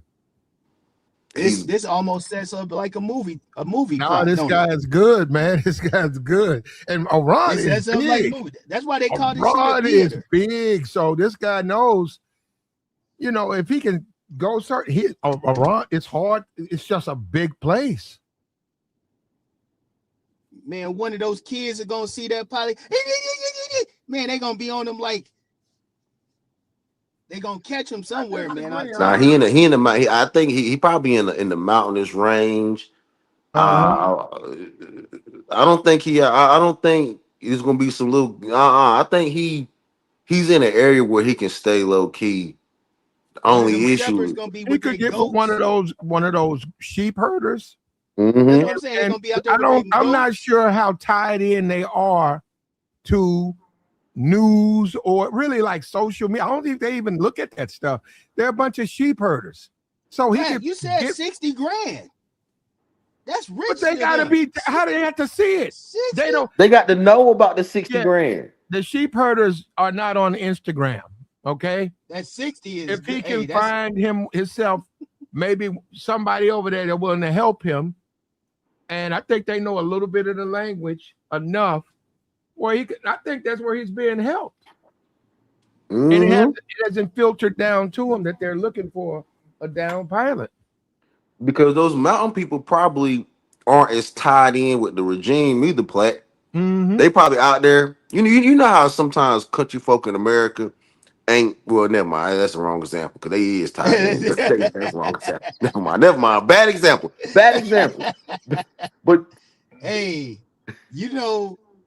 This almost sets up like a movie. No, this guy is good, man. This guy's good. And Iran is big. Like that's why they call this Iran is big. So this guy knows, if he can go certain, Iran, it's hard. It's just a big place. Man, one of those kids are gonna see that pilot. Man, they gonna be on them like they gonna catch him somewhere, man. I think he probably in the mountainous range. I don't think I don't think it's gonna be some little. I think he's in an area where he can stay low key. The only issue is he could get with one of those sheep herders. Mm-hmm. That's what I'm saying. Gonna be out there I'm not sure how tied in they are to news or really like social media. I don't think they even look at that stuff. They're a bunch of sheep herders. So you said $60,000. That's rich. But they gotta be. How do they have to see it? 60? They don't. They got to know about the $60,000. The sheep herders are not on Instagram. Okay, that 60 is. If he can find himself, maybe somebody over there that's willing to help him, and I think they know a little bit of the language enough where I think that's where he's being helped. And it hasn't filtered down to him that they're looking for a down pilot. Because those mountain people probably aren't as tied in with the regime either, Platt. They probably out there. You know how sometimes country folk in America ain't. Well, never mind. That's the wrong example because they is tied in. That's the wrong example. Never mind. Bad example. But hey,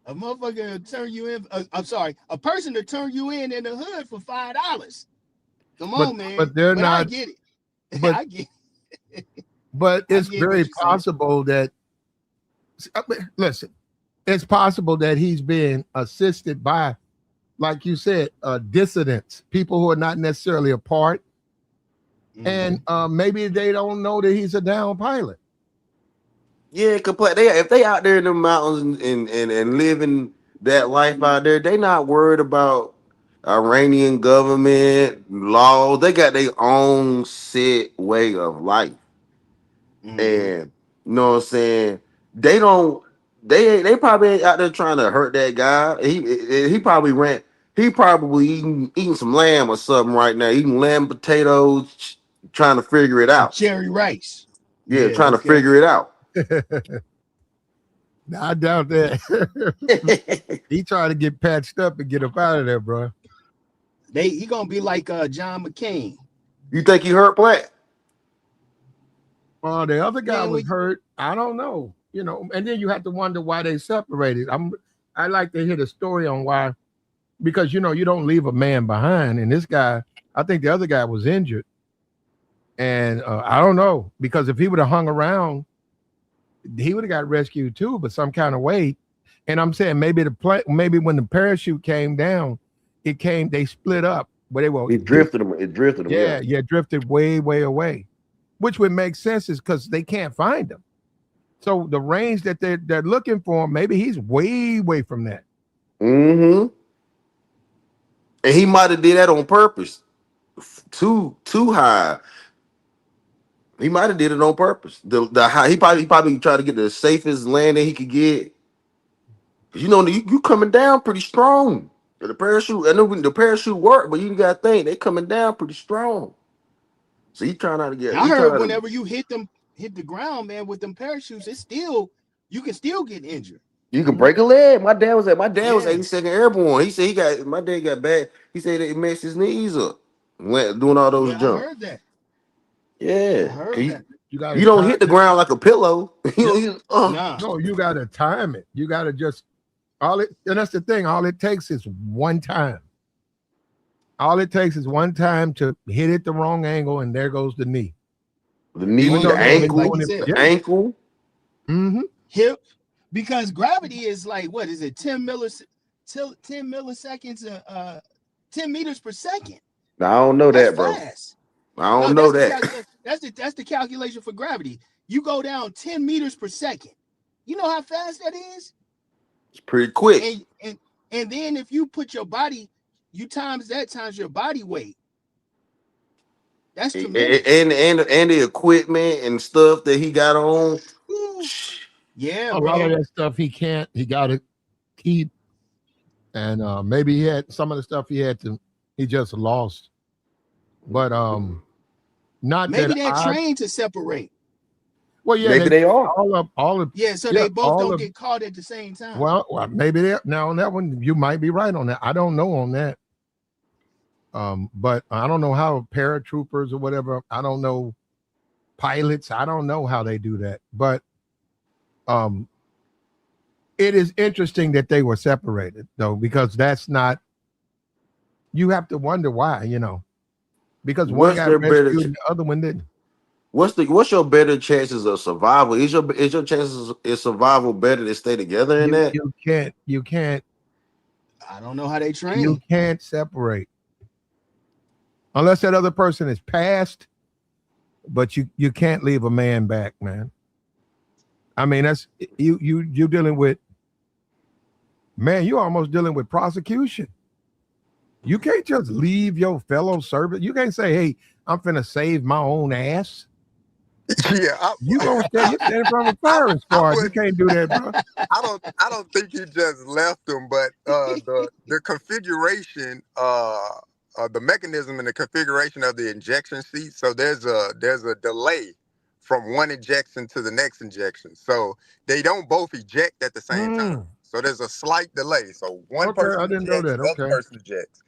a motherfucker turn you in. I'm sorry, a person to turn you in the hood for $5. Come on, man. But they're not. I get it. But, I get it. But it's very possible that. Listen, it's possible that he's being assisted by, like you said, dissidents, people who are not necessarily a part, and maybe they don't know that he's a down pilot. Yeah, if they out there in the mountains and living that life out there, they not worried about Iranian government laws. They got their own set way of life. And you know what I'm saying? They probably ain't out there trying to hurt that guy. He probably eating some lamb or something right now, eating lamb potatoes, trying to figure it out. Cherry rice. Yeah, trying to figure it out. I doubt that. He tried to get patched up and get up out of there, bro. He gonna be like John McCain. You think he hurt Platt? The other guy was hurt. I don't know. And then you have to wonder why they separated. I like to hear the story on why, because you don't leave a man behind. And this guy, I think the other guy was injured. And I don't know, because if he would have hung around, he would have got rescued too, but some kind of way. And I'm saying maybe when the parachute came down, they split up, but they were It drifted them. It drifted them. Yeah. drifted way away, which would make sense is because they can't find them. So the range that they're looking for, maybe he's way from that. Mm-hmm. And he might have did that on purpose. Too high. He might have did it on purpose. The high, he probably tried to get the safest landing he could get. You know, you coming down pretty strong. The parachute, I know when the parachute work, but you got to think they coming down pretty strong. So he trying not to get. I He heard trying to. whenever you hit the ground, man, with them parachutes, you can still get injured. You can break a leg. My dad was 82nd Yeah. Airborne. He said my dad got bad. He said it messed his knees up. Went doing all those Yeah, I jumps. heard that. I Yeah. heard that. You got You to don't time hit the it. ground like a pillow. Nah. No, you got to time it. You got to just and that's the thing. All it takes is one time. All it takes is one time to hit it the wrong angle, and there goes the knee. The knee, Even the though they've been ankle, like doing you it, said, the ankle. Mm-hmm. hip, because gravity is like, what is it, 10 milliseconds, 10 meters per second. Now, I don't know That's that, bro. fast. I don't No, know that's the that. calculation. That's the calculation for gravity. You go down 10 meters per second. You know how fast that is? It's pretty quick. And then if you put your body, you times your body weight. That's tremendous. And the equipment and stuff that he got on. Yeah, A lot of that stuff he got to keep, and maybe he had some of the stuff he just lost. But not maybe that they're trained to separate. Well, yeah, maybe they are. All of Yeah, so they both don't get caught at the same time. Well, maybe they now on that one you might be right on that. I don't know on that. But I don't know how paratroopers or whatever. I don't know pilots. I don't know how they do that. But it is interesting that they were separated though, because that's not. You have to wonder why, because one got rescued and the other one didn't. What's your better chances of survival? Is your chances of survival better to stay together in that? You can't. I don't know how they train. You can't separate unless that other person is passed. But you can't leave a man back, man. I mean, that's you dealing with, man. You're almost dealing with prosecution. You can't just leave your fellow servant. You can't say, "Hey, I'm finna save my own ass." Yeah, you gonna stand in front of a firing squad. You can't do that, bro. I don't think he just left them, but the configuration, the mechanism and the configuration of the injection seat. So there's a delay from one injection to the next injection. So they don't both eject at the same time. So there's a slight delay. So one person I didn't ejects, know that. the other person ejects.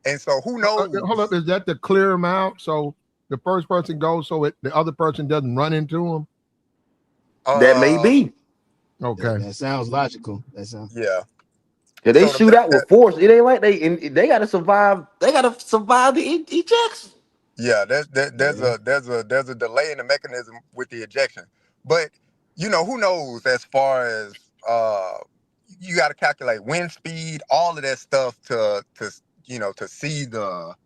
And so who knows? Hold up, is that to clear them out so the first person goes so the other person doesn't run into them? That may be. Okay. That sounds logical. Yeah. Yeah, they shoot out with force. It ain't like they gotta survive. They gotta survive the ejection. Yeah, there's a delay in the mechanism with the ejection. But who knows as far as you got to calculate wind speed, all of that stuff to see the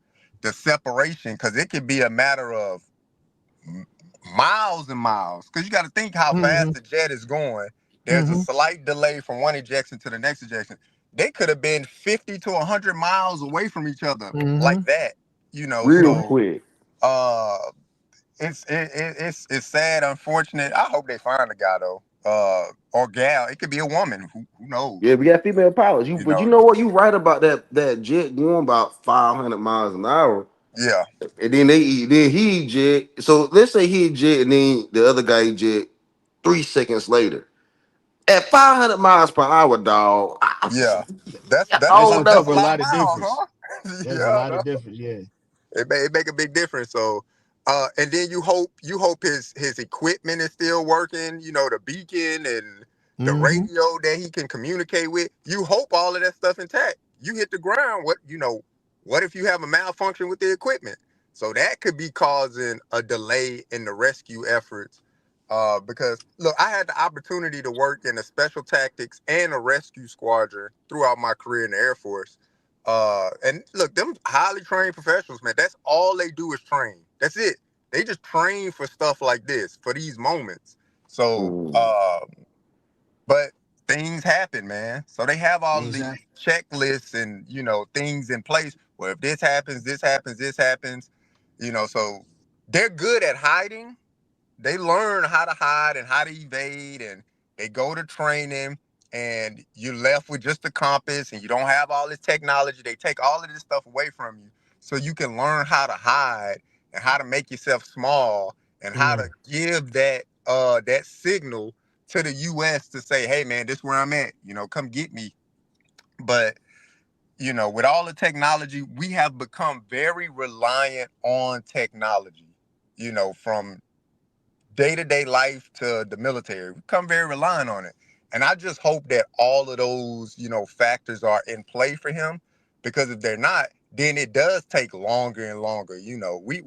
separation, because it could be a matter of miles and miles, because you got to think how fast the jet is going. There's a slight delay from one ejection to the next ejection. They could have been 50 to 100 miles away from each other like that, real quick. It's sad, unfortunate. I hope they find the guy though, or gal. It could be a woman. Who knows? Yeah, we got female pilots. But you know what? You right about that jet going about 500 miles an hour. Yeah. And then he eject. So let's say he eject, and then the other guy eject 3 seconds later. At 500 miles per hour, dog. Yeah. That's a lot of difference. Huh? There's a lot of difference. Yeah. It make a big difference. So, and then you hope his equipment is still working. The beacon and the radio that he can communicate with. You hope all of that stuff intact. You hit the ground. What if you have a malfunction with the equipment? So that could be causing a delay in the rescue efforts. Because look, I had the opportunity to work in a special tactics and a rescue squadron throughout my career in the Air Force. And look, them highly trained professionals, man, that's all they do is train. That's it. They just train for stuff like this, for these moments. So, Mm. but things happen, man. So they have all of these Exactly. checklists and, things in place where if this happens, this happens, this happens, so they're good at hiding. They learn how to hide and how to evade, and they go to training, and you're left with just the compass and you don't have all this technology. They take all of this stuff away from you so you can learn how to hide and how to make yourself small and how to give that signal to the US to say, hey man, this is where I'm at, come get me. But with all the technology, we have become very reliant on technology, from day-to-day life to the military. We become very reliant on it. And I just hope that all of those, factors are in play for him, because if they're not, then it does take longer and longer. We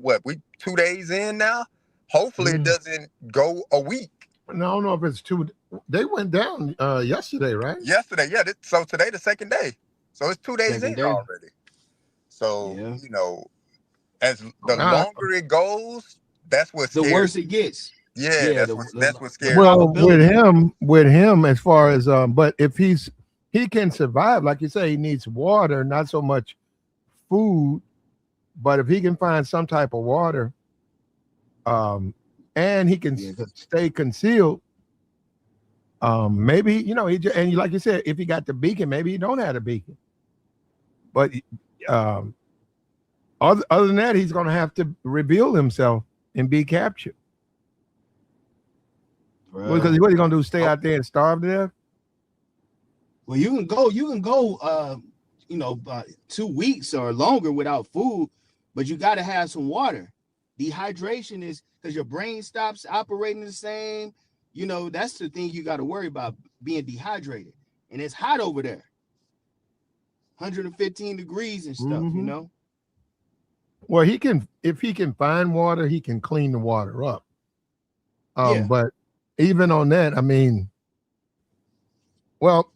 2 days in now? Hopefully it doesn't go a week. No, I don't know if it's two. They went down yesterday, right? Yesterday, yeah. So today the second day. So it's 2 days in Second day. already. So, Yeah. as the Now, longer it goes, that's what The scares worse me. it gets. Yeah, Yeah. that's what scares me. well, probability. with him, as far as but if he can survive, like you say, he needs water, not so much food. But if he can find some type of water, and he can Yeah. 'Cause stay concealed, maybe and like you said, if he got the beacon, maybe he don't have a beacon. But um, other than that, he's going to have to reveal himself and be captured. Because what are you going to do? Stay out there and starve to death? Well, you can go. 2 weeks or longer without food, but you got to have some water. Dehydration is because your brain stops operating the same. That's the thing you got to worry about, being dehydrated. And it's hot over there, 115 degrees and stuff. Mhm. Well, if he can find water, he can clean the water up. Yeah. But even on that, I mean, well,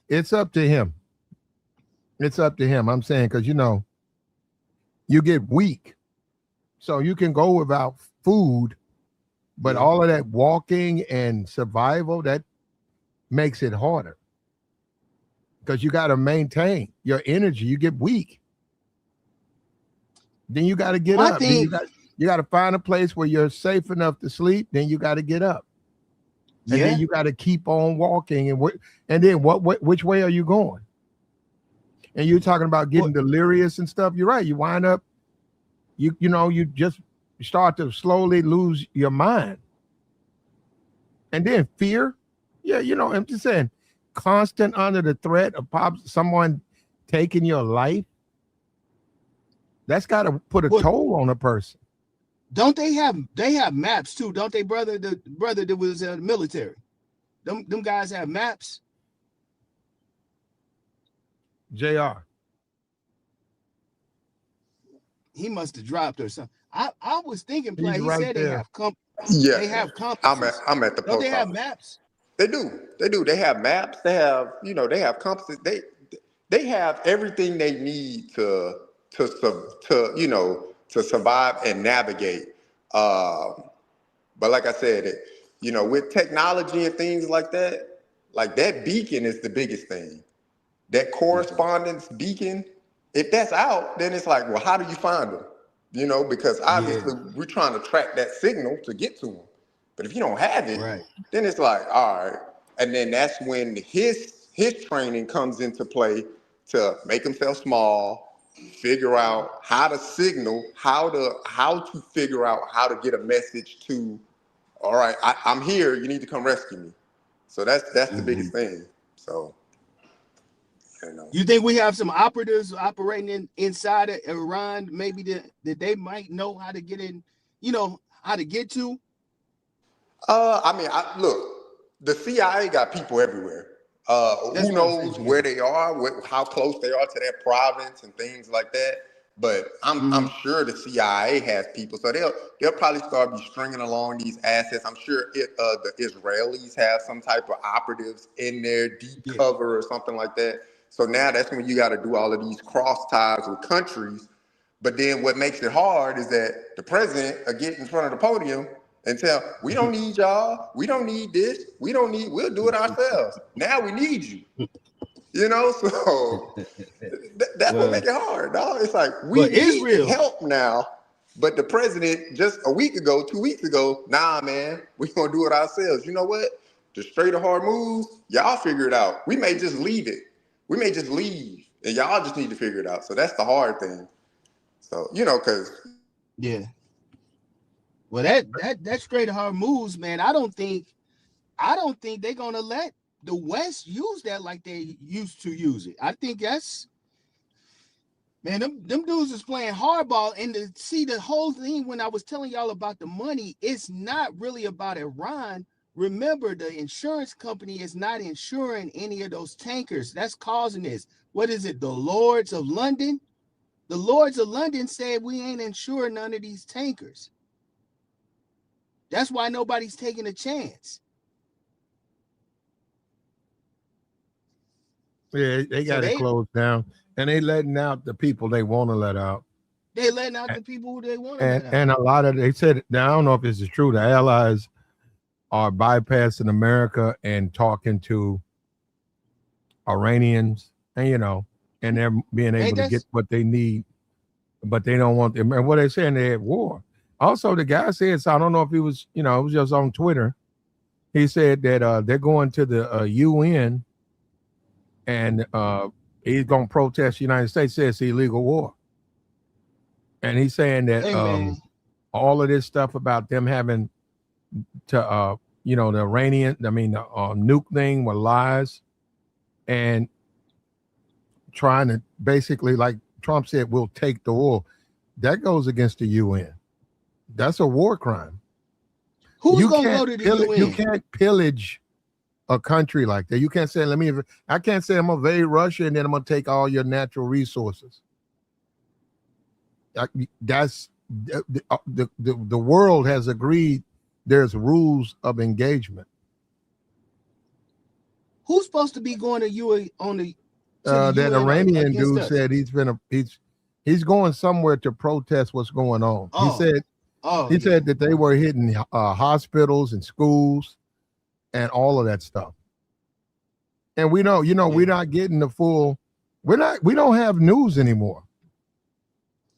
it's up to him. It's up to him. I'm saying, because you get weak, so you can go without food, but Yeah. all of that walking and survival, that makes it harder, because you got to maintain your energy. You get weak, then you got to get My up. Then thing, you got to find a place where you're safe enough to sleep. Then you got to get up, and yeah. then you got to keep on walking. And then which way are you going? And you're talking about getting delirious and stuff. You're right. You wind up, you just start to slowly lose your mind. And then fear. Yeah, I'm just saying, constant under the threat of someone taking your life. That's got to put a Well, toll on a person. don't they have maps too? Don't they, brother? The brother that was in the military. Them guys have maps. JR. He must have dropped or something. I was thinking, He's he right said there. Yeah, they have I'm compasses. at the Don't they post have office. maps? They do. They do. They have maps. They have, they have compasses. They have everything they need to survive and navigate. But like I said, with technology and things like that beacon is the biggest thing. That correspondence beacon, if that's out, then it's like, well, how do you find them? Because Yeah. obviously we're trying to track that signal to get to them. But if you don't have it, Right. then it's like, all right. And then that's when his training comes into play to make himself small, figure out how to signal, how to figure out how to get a message to, all right, I'm here, you need to come rescue me. So that's the biggest thing. So, You think we have some operatives operating inside of Iran, maybe that they might know how to get in, how to get to? Look, the CIA got people everywhere. That's Who what I'm saying. knows where they are, how close they are to that province and things like that. But I'm sure the CIA has people, so they'll probably start be stringing along these assets. I'm sure the Israelis have some type of operatives in their deep Yeah. cover or something like that. So now that's when you got to do all of these cross ties with countries. But then what makes it hard is that the president will get in front of the podium and tell, we don't need y'all, we don't need this, we'll do it ourselves. Now we need you. You know, so that's what makes it hard, dog. It's like we need help now, but the president just a week ago, 2 weeks ago, nah, man, we're gonna do it ourselves. You know what? The straight or hard moves, y'all figure it out. We may just leave it. We may just leave, and y'all just need to figure it out. So that's the hard thing. So because well, that straight or hard moves, man. I don't think they're gonna let the West use that like they used to use it. I think that's, man, them dudes is playing hardball. And to see the whole thing, when I was telling y'all about the money, it's not really about Iran. Remember, the insurance company is not insuring any of those tankers. That's causing this. What is it? The Lords of London? The Lords of London said we ain't insuring none of these tankers. That's why nobody's taking a chance. Yeah, they got it closed down, and they letting out the people they want to let out. They letting out the people who they want to let out. And a lot of, they said, now I don't know if this is true, the allies are bypassing America and talking to Iranians, and and they're being able to get what they need, but they don't want them. And what they're saying, they're at war. Also, the guy said, so I don't know if he was, it was just on Twitter. He said that they're going to the UN. And he's going to protest the United States, says it's illegal war. And he's saying that all of this stuff about them having to, the Iranian, the nuke thing were lies. And trying to basically, like Trump said, we'll take the war. That goes against the UN. That's a war crime. Who's going to go to the UN? You can't pillage a country like that. You can't say, I can't say I'm gonna invade Russia and then I'm gonna take all your natural resources. That's the world has agreed there's rules of engagement. Who's supposed to be going to UN on the that Iranian dude said he's going somewhere to protest what's going on. He said that they were hitting hospitals and schools and all of that stuff. And we know, we're not getting the full, we don't have news anymore.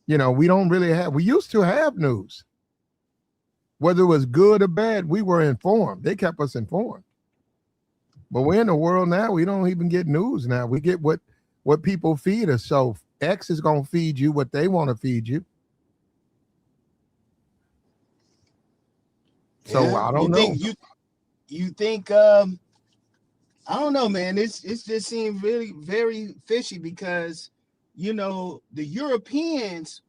We don't really have, we used to have news. Whether it was good or bad, we were informed. They kept us informed. But we're in a world now, we don't even get news now. We get what people feed us. So X is going to feed you what they want to feed you. So I don't know. You think I don't know, man. It's just seemed really very fishy because the Europeans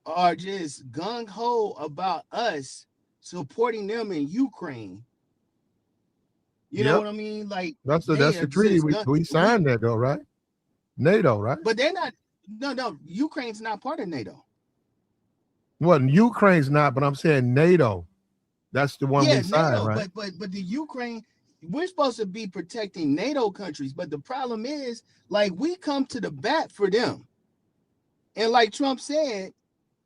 are just gung-ho about us supporting them in Ukraine. You know what I mean? Like that's the treaty we signed that though, right? NATO, right? But they're not. No. Ukraine's not part of NATO. Well, Ukraine's not, but I'm saying NATO. That's the one we signed, NATO, right? But the Ukraine, we're supposed to be protecting NATO countries, but the problem is, like, we come to the bat for them, and like Trump said,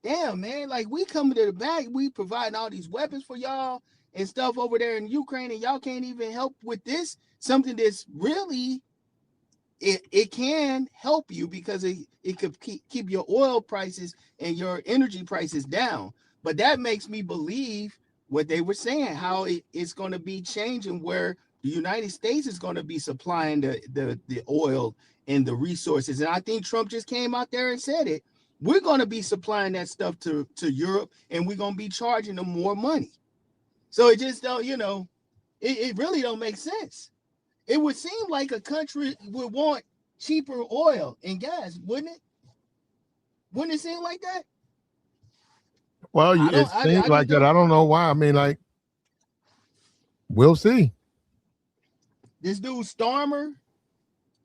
damn man, like we come to the bat, we provide all these weapons for y'all and stuff over there in Ukraine, and y'all can't even help with this, something that's really it can help you because it could keep your oil prices and your energy prices down. But that makes me believe what they were saying, how it's going to be changing, where the United States is going to be supplying the oil and the resources. And I think Trump just came out there and said it. We're going to be supplying that stuff to Europe, and we're going to be charging them more money. So it just don't, it really don't make sense. It would seem like a country would want cheaper oil and gas, wouldn't it? Wouldn't it seem like that? Well, it seems like that. I don't know why. I mean, like, we'll see. This dude Starmer,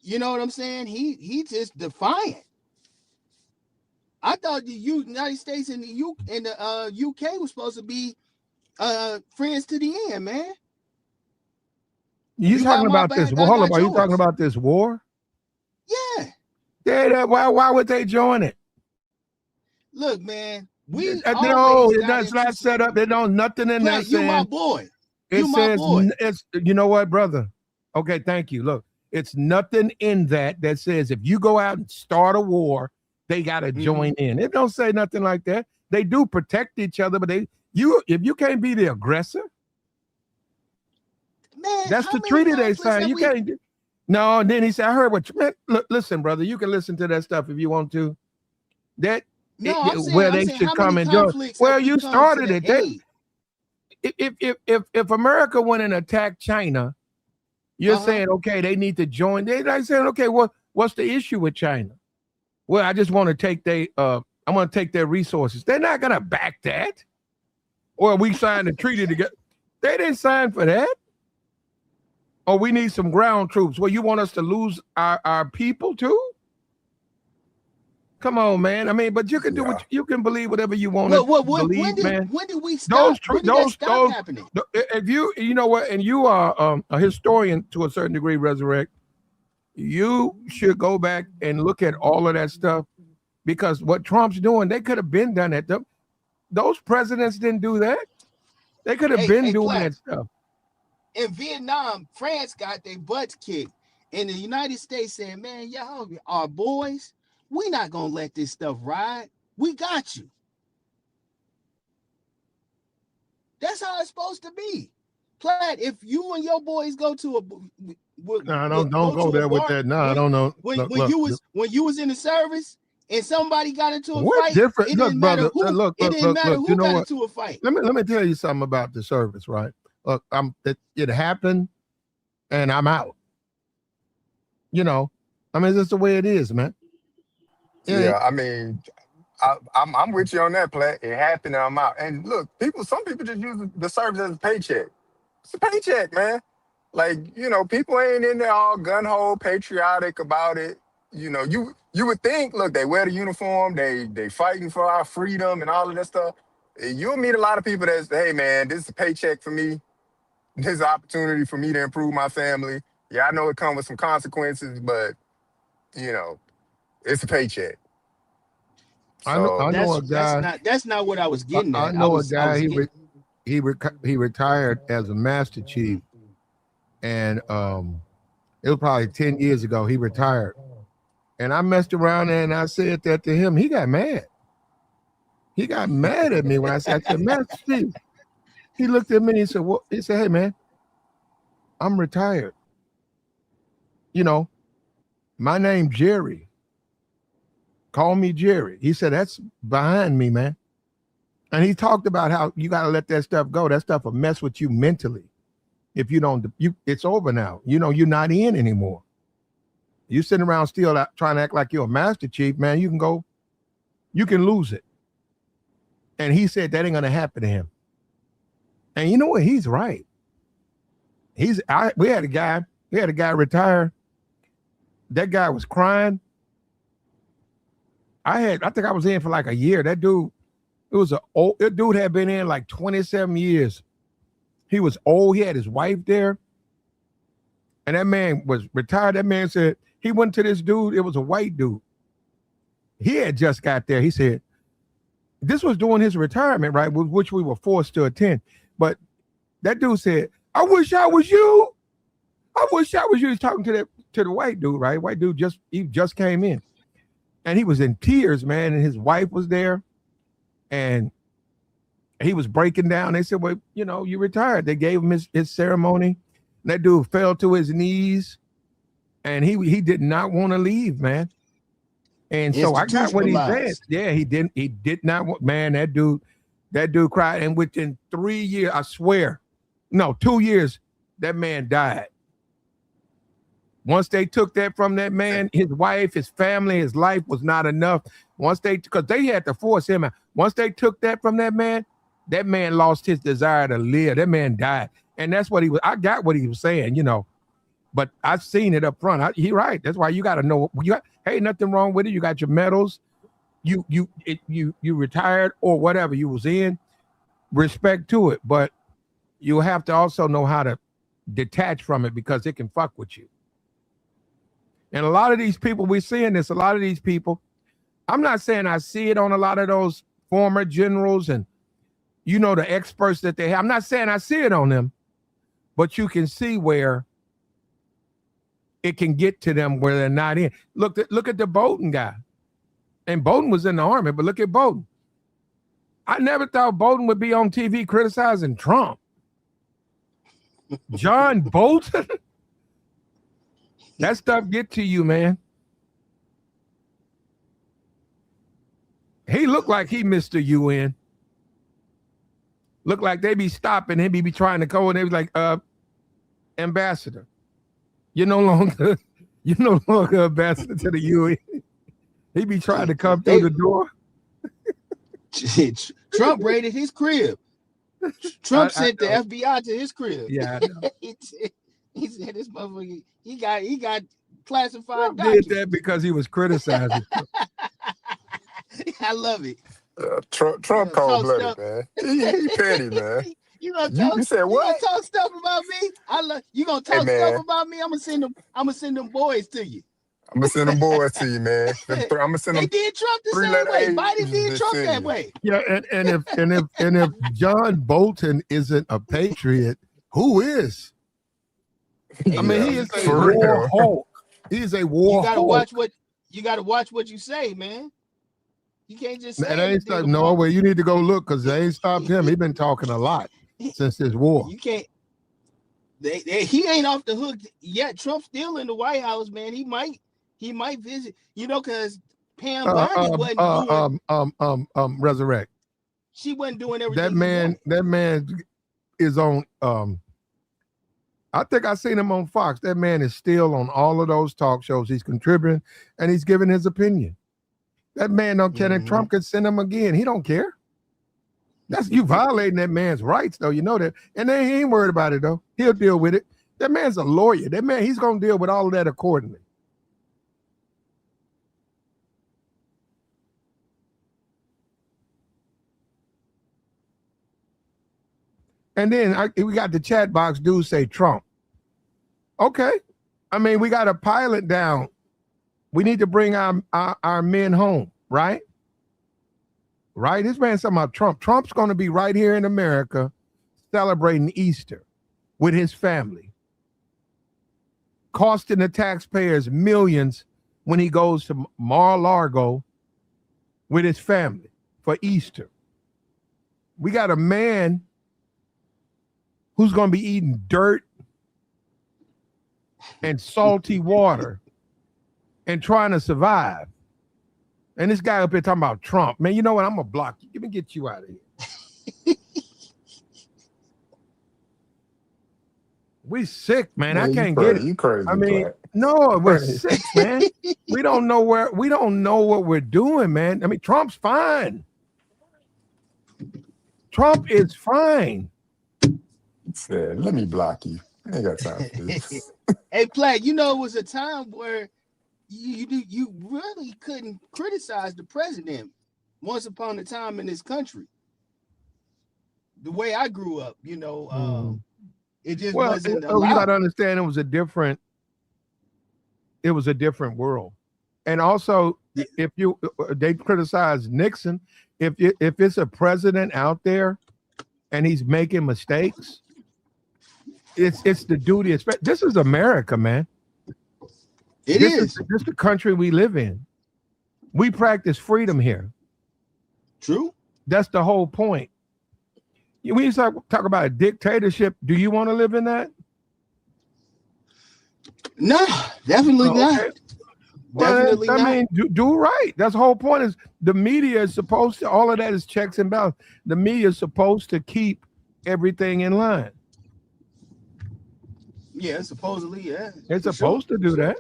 you know what I'm saying? He just defiant. I thought the United States and the UK was supposed to be friends to the end, man. You talking about this? Well, hold up. Are you talking about this war? Why would they join it? Look, man, we No, always it got does not into set up. It don't nothing in there Plant, you my saying. boy. It You my says boy. it's. You know what, brother? Okay, thank you. Look, it's nothing in that says if you go out and start a war, they got to join in. It don't say nothing like that. They do protect each other, but if you can't be the aggressor, man, that's the treaty they signed. You can't. No, and then he said, I heard what you meant. Look, listen, brother, you can listen to that stuff if you want to. That where they should come and join. Well, you started it. If America went and attacked China, you're saying, okay, they need to join. They're saying, okay, what's the issue with China? Well, I just want to take their resources. They're not gonna back that. Or we signed a treaty together. They didn't sign for that. Or we need some ground troops. Well, you want us to lose our people too? Come on, man. I mean, but you can do what you can believe whatever you want to believe, man. When did we stop? When did that stop happening? If you know what, and you are a historian to a certain degree, Resurrect, you should go back and look at all of that stuff, because what Trump's doing, they could have been done at them. Those presidents didn't do that. They could have been doing that stuff. In Vietnam, France got their butts kicked, and the United States said, man, y'all are boys. We're not going to let this stuff ride. We got you. That's how it's supposed to be. Platt, if you and your boys go to a... No, don't go there with that. No, I don't know. When you was in the service and somebody got into a fight, different? It didn't matter who got into a fight. Let me tell you something about the service, right? Look, it happened, and I'm out. You know, I mean, it's just the way it is, man. Yeah, I mean, I'm with you on that, Platt. It happened, and I'm out. And look, some people just use the service as a paycheck. It's a paycheck, man. Like, you know, people ain't in there all gun-ho patriotic about it. You know, you would think, look, they wear the uniform, they fighting for our freedom and all of that stuff. You'll meet a lot of people that's, hey, man, this is a paycheck for me. This is an opportunity for me to improve my family. Yeah, I know it comes with some consequences, but, you know, it's a paycheck. So, I know a guy. That's not what I was getting at. I know a guy. He retired as a master chief, and it was probably 10 years ago. He retired, and I messed around there and I said that to him. He got mad. He got mad at me when I said, Master Chief. He looked at me and he said, "Well," he said, "Hey man, I'm retired. You know, my name's Jerry. Call me Jerry." He said, "That's behind me, man." And he talked about how you got to let that stuff go. That stuff will mess with you mentally. If you don't, it's over now. You know, you're not in anymore. You sitting around still trying to act like you're a master chief, man. You can lose it. And he said that ain't gonna happen to him. And you know what? He's right. We had a guy retire. That guy was crying. I think I was in for like a year. That dude, that dude had been in like 27 years. He was old. He had his wife there. And that man was retired. That man said, he went to this dude. It was a white dude. He had just got there. He said, this was during his retirement, right? Which we were forced to attend. But that dude said, I wish I was you. I wish I was you. He's talking to the white dude, right? White dude just came in. And he was in tears, man. And his wife was there. And he was breaking down. They said, well, you know, you retired. They gave him his ceremony. And that dude fell to his knees. And he did not want to leave, man. And so I got what he said. Yeah, he did not want, man, that dude cried. And within 3 years, I swear, no, 2 years, that man died. Once they took that from that man, his wife, his family, his life was not enough. Because they had to force him out. Once they took that from that man lost his desire to live. That man died. And that's what I got what he was saying, you know. But I've seen it up front. He right. That's why you got to know. Hey, nothing wrong with it. You got your medals. You retired or whatever you was in. Respect to it, but you have to also know how to detach from it because it can fuck with you. And a lot of these people, we're seeing this, a lot of these people, I'm not saying I see it on a lot of those former generals and, you know, the experts that they have. I'm not saying I see it on them, but you can see where it can get to them where they're not in. Look at the Bolton guy. And Bolton was in the army, but look at Bolton. I never thought Bolton would be on TV criticizing Trump. John Bolton? That stuff get to you, man. He looked like he missed the UN. Looked like they be stopping him, he be trying to go, and they was like, ambassador, you're no longer ambassador to the UN. He be trying to come through the door. Trump raided his crib. Trump sent the FBI to his crib. Yeah, he said this motherfucker, he got classified Trump documents. did that because he was criticizing. I love it. Trump cold-blooded, man. He petty, man. You said what? You gonna talk stuff about me? You gonna talk stuff about me? I'm gonna send them boys to you. I'm gonna send them boys to you, man. I'm gonna send them. They did Trump the same way. Biden did Trump that way. Yeah, and if John Bolton isn't a patriot, who is? I mean, he is a war hawk. He is a war hawk. You gotta watch what you say, man. You can't just say and they ain't stopped. No, well, you need to go look because they ain't stopped him. He's been talking a lot since this war. You can't. He ain't off the hook yet. Trump's still in the White House, man. He might visit. You know, because Pam Bondi wasn't doing. Resurrect. She wasn't doing everything. That man is on. I think I seen him on Fox. That man is still on all of those talk shows. He's contributing and he's giving his opinion. That man don't care that Trump could send him again. He don't care. That's you violating that man's rights, though. You know that. And he ain't worried about it, though. He'll deal with it. That man's a lawyer. That man, he's going to deal with all of that accordingly. And then we got the chat box dude say Trump. Okay. I mean, we got a pilot down. We need to bring our men home, right? Right? This man's talking about Trump. Trump's going to be right here in America celebrating Easter with his family, costing the taxpayers millions when he goes to Mar-a-Lago with his family for Easter. We got a man who's going to be eating dirt and salty water and trying to survive. And this guy up here talking about Trump. Man, you know what? I'm going to block you. Let me get you out of here. We sick, man. I can't get it. You crazy. I mean, no, we're sick, man. We don't know what we're doing, man. I mean, Trump's fine. Trump is fine. Said, let me block you. I ain't got time for this. Hey, Platt, you know, it was a time where you really couldn't criticize the president once upon a time in this country. The way I grew up, you know, it just wasn't allowed. You got to understand it was a different world. And also, if they criticize Nixon, if it's a president out there and he's making mistakes, it's the duty. This is America, man. This is the country we live in. We practice freedom here. True. That's the whole point. When you talk about a dictatorship, do you want to live in that? No, definitely not. Okay. Definitely not. I mean, do right. That's the whole point. Is the media is supposed to, all of that is checks and balances. The media is supposed to keep everything in line. Yeah, supposedly, yeah. It's supposed to do that.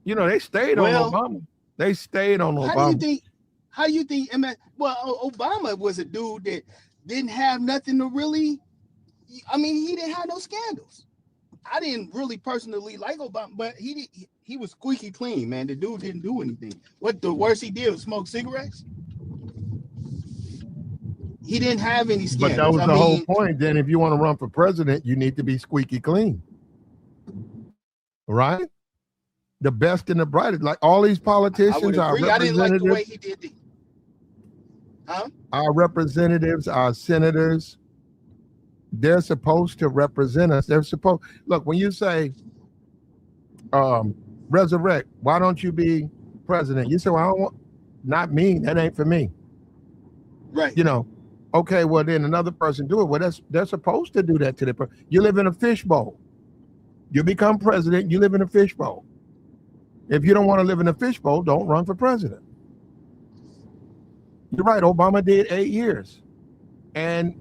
You know, they stayed on Obama. They stayed on Obama. How do you think? Well, Obama was a dude that didn't have nothing to really. I mean, he didn't have no scandals. I didn't really personally like Obama, but he was squeaky clean, man. The dude didn't do anything. What the worst he did was smoke cigarettes. He didn't have any scandals. But that was the whole point. Then, if you want to run for president, you need to be squeaky clean. right? The best and the brightest. Like all these I would politicians, our agree. I didn't like the way representatives, he did it. Huh? our representatives, our senators, they're supposed to represent us. They're supposed look when you say resurrect, why don't you be president? You say, well, I don't want not me, that ain't for me. Right. You know, okay, well then another person do it. Well, they're supposed to do that to the person. You live in a fishbowl. You become president, you live in a fishbowl. If you don't want to live in a fishbowl, don't run for president. You're right, Obama did 8 years. And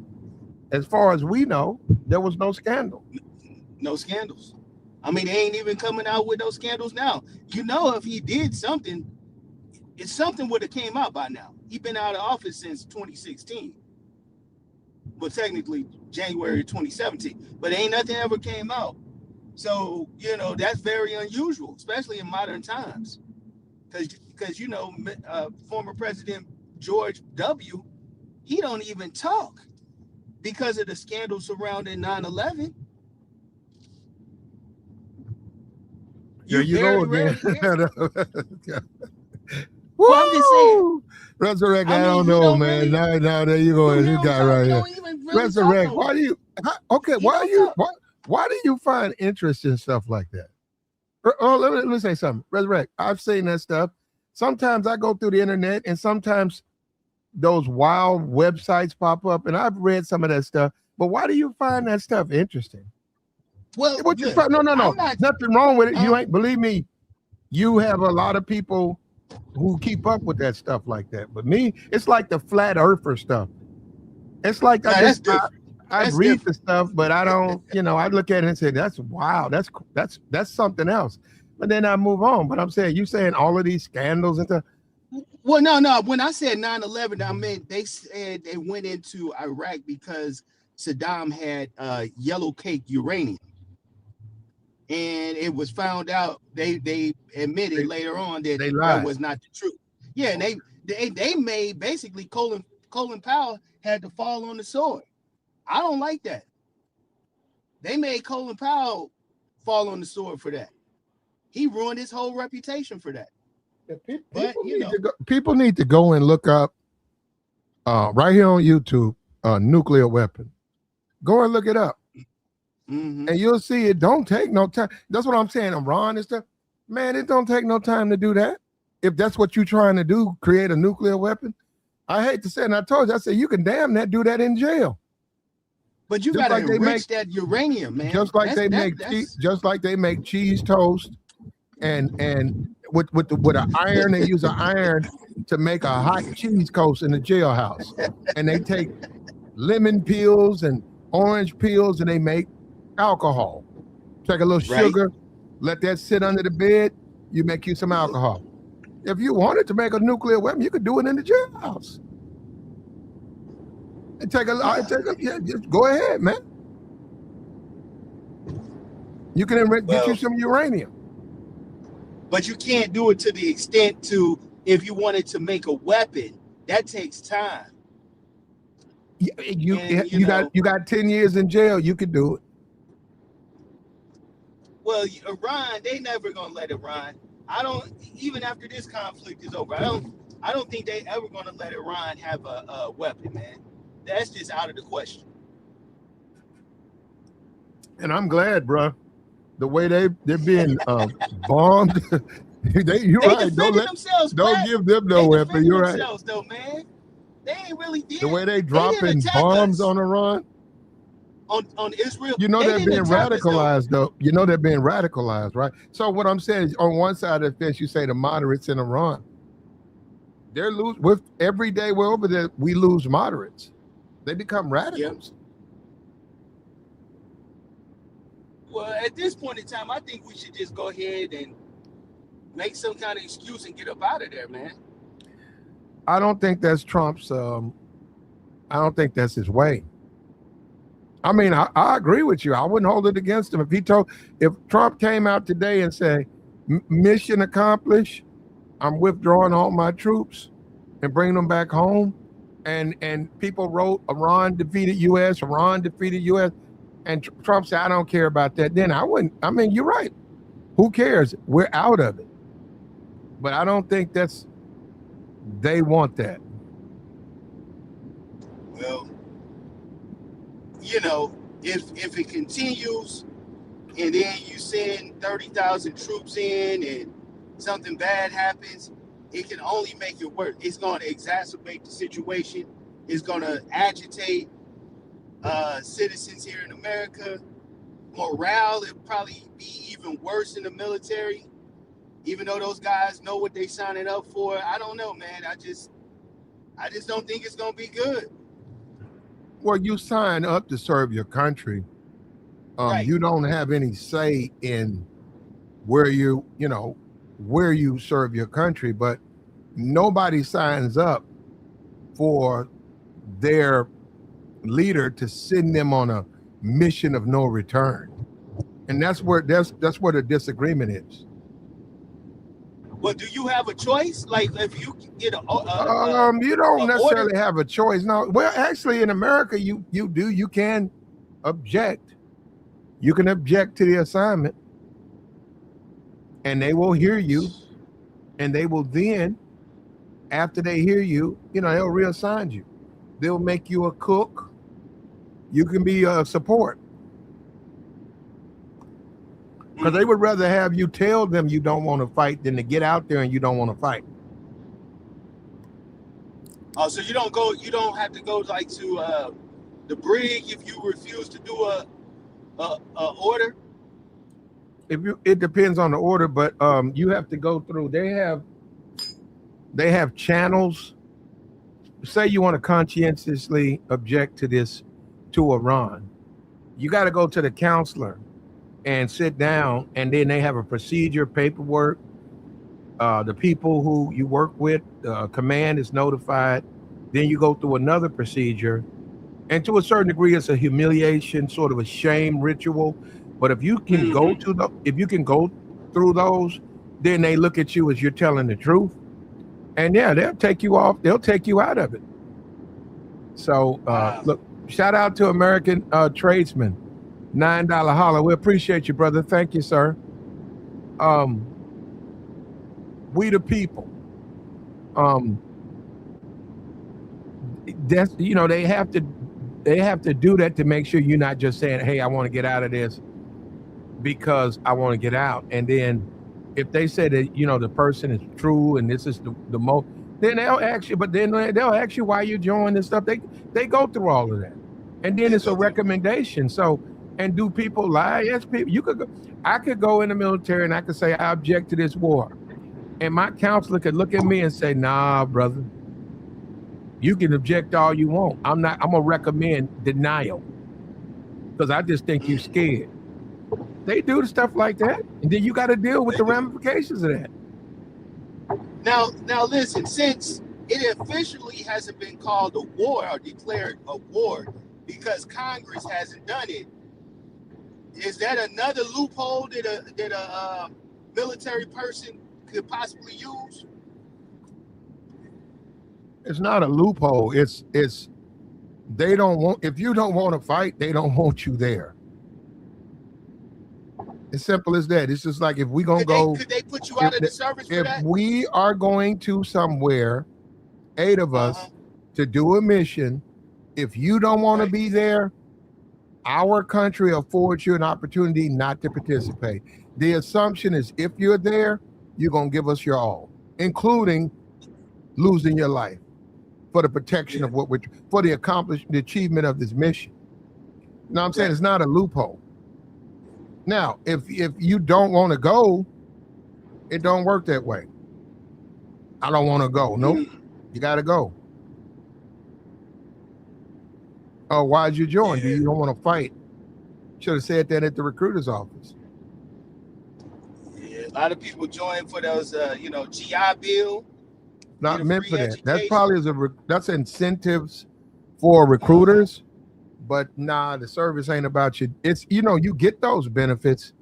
as far as we know, there was no scandal. No scandals. I mean, they ain't even coming out with no scandals now. You know, if he did something, if something would have came out by now. He's been out of office since 2016. Well, technically January 2017, but ain't nothing ever came out. So, you know, that's very unusual, especially in modern times. Because you know, former President George W., he don't even talk because of the scandal surrounding 9/11. There you go again. Well, I'm just saying. Resurrect, I mean, don't he know, don't man. really- Now there you go. he This don't guy talk- right he here. don't even really Resurrect. talk Why do you? Okay, He why don't do you? talk. Why do you find interest in stuff like that? Oh, let me say something. Resurrect. I've seen that stuff. Sometimes I go through the internet, and sometimes those wild websites pop up, and I've read some of that stuff. But why do you find that stuff interesting? Well, What you look, find? No. I'm not- Nothing wrong with it. You Um, ain't believe me. You have a lot of people who keep up with that stuff like that. But me, it's like the flat earther stuff. It's like Nah, that's different. I That's read different. the stuff, but I don't, I look at it and say, that's wow, that's something else. But then I move on. But I'm saying, you saying all of these scandals and stuff. Well, no. When I said 9/11, I meant they said they went into Iraq because Saddam had yellow cake uranium. And it was found out, they admitted later on that They that lied. was not the truth. Yeah, and they made basically Colin Powell had to fall on the sword. I don't like that. They made Colin Powell fall on the sword for that. He ruined his whole reputation for that. But People need to go and look up right here on YouTube, nuclear weapon. Go and look it up. Mhm. And you'll see it don't take no time. That's what I'm saying. Iran and stuff. Man, it don't take no time to do that. If that's what you're trying to do, create a nuclear weapon. I hate to say it, and I told you, I said you can damn that do that in jail. But you Just gotta like they enrich that uranium, man. Just like they make cheese toast, and with an iron, they use an iron to make a hot cheese toast in the jailhouse. And they take lemon peels and orange peels and they make alcohol. Take a little sugar, let that sit under the bed, you make you some alcohol. If you wanted to make a nuclear weapon, you could do it in the jailhouse. And just go ahead, man. You can get you some uranium. But you can't do it to the extent to, if you wanted to make a weapon, that takes time. You got 10 years in jail, you could do it. Well, Iran, they never gonna let Iran. Even after this conflict is over, I don't think they ever gonna let Iran have a weapon, man. That's just out of the question. And I'm glad, bro. The way they're being bombed. You're right. Don't give them no weapon. You're right. Though, man. They ain't really did. The way they dropping bombs on Iran. On Israel. You know they're being radicalized, though. You know they're being radicalized, right? So what I'm saying is, on one side of the fence, you say the moderates in Iran. They're with every day we're over there, we lose moderates. They become radicals. Yep. Well, at this point in time, I think we should just go ahead and make some kind of excuse and get up out of there, man. I don't think that's Trump's. I don't think that's his way. I mean, I agree with you. I wouldn't hold it against him if Trump came out today and said, "Mission accomplished. I'm withdrawing all my troops and bringing them back home," and people wrote Iran defeated U.S. Iran defeated U.S. and Trump said, "I don't care about that." Then I wouldn't. I mean, you're right. Who cares? We're out of it. But I don't think they want that. Well, if it continues and then you send 30,000 troops in and something bad happens, it can only make it worse. It's going to exacerbate the situation. It's going to agitate citizens here in America. Morale will probably be even worse in the military, even though those guys know what they signing up for. I don't know, man. I just don't think it's going to be good. Well, you sign up to serve your country. Right. You don't have any say in where where you serve your country, but nobody signs up for their leader to send them on a mission of no return. And that's where the disagreement is. Well, do you have a choice? Like, if you get you don't necessarily have a choice. No, well, actually, in America, you do. You can object. You can object to the assignment, and they will hear you, and they will then, after they hear you, they'll reassign you. They'll make you a cook. You can be a support. Because they would rather have you tell them you don't want to fight than to get out there and you don't want to fight. Oh, so you don't have to go like to the brig if you refuse to do a order? It depends on the order, but you have to go through. They have channels. Say you want to conscientiously object to Iran. You got to go to the counselor and sit down, and then they have a procedure, paperwork. The people who you work with, command is notified. Then you go through another procedure, and to a certain degree, it's a humiliation, sort of a shame ritual. But if you can go through those, then they look at you as you're telling the truth, and yeah, they'll take you off. They'll take you out of it. So look, shout out to American tradesmen. $9 holler. We appreciate you, brother. Thank you, sir. We the people. That's they have to do that to make sure you're not just saying, "Hey, I want to get out of this because I want to get out." And then if they say that the person is true and this is the most, then they'll ask you. But then they'll ask you why you joined and stuff. They go through all of that, and then it's a recommendation. So. And do people lie? Yes, people. I could go in the military and I could say I object to this war, and my counselor could look at me and say, "Nah, brother, you can object all you want. I'm gonna recommend denial because I just think you're scared." They do stuff like that, and then you got to deal with the ramifications of that. Now, listen. Since it officially hasn't been called a war or declared a war because Congress hasn't done it. Is that another loophole that a military person could possibly use? It's not a loophole. It's they don't want. If you don't want to fight, they don't want you there. As simple as that. It's just like if we gonna go. Could they put you out of the service for that? If we are going to somewhere, 8 of us, to do a mission, if you don't want to be there, our country affords you an opportunity not to participate. The assumption is if you're there, you're going to give us your all, including losing your life for the protection of for the achievement of this mission. You know what I'm saying? It's not a loophole. Now, if you don't want to go, it don't work that way. I don't want to go. Nope. You got to go. Oh, why'd you join? Do you don't want to fight? Should have said that at the recruiter's office. Yeah, a lot of people join for those, GI Bill. Not meant for that. That probably that's incentives for recruiters, but nah, the service ain't about you. It's you get those benefits,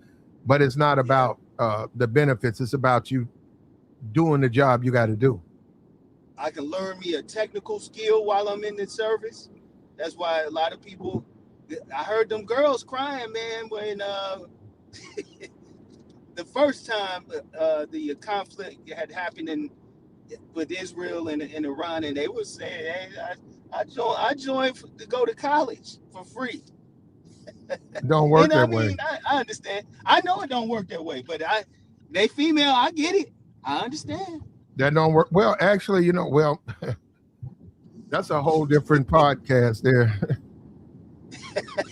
but it's not about the benefits. It's about you doing the job you got to do. I can learn me a technical skill while I'm in the service. That's why a lot of people, I heard them girls crying, man, when the first time the conflict had happened with Israel and Iran, and they were saying, "Hey, I joined to go to college for free." Don't work And I that way. mean, I understand. I know it don't work that way, but they female, I get it. I understand. That don't work. Well, actually, that's a whole different podcast there.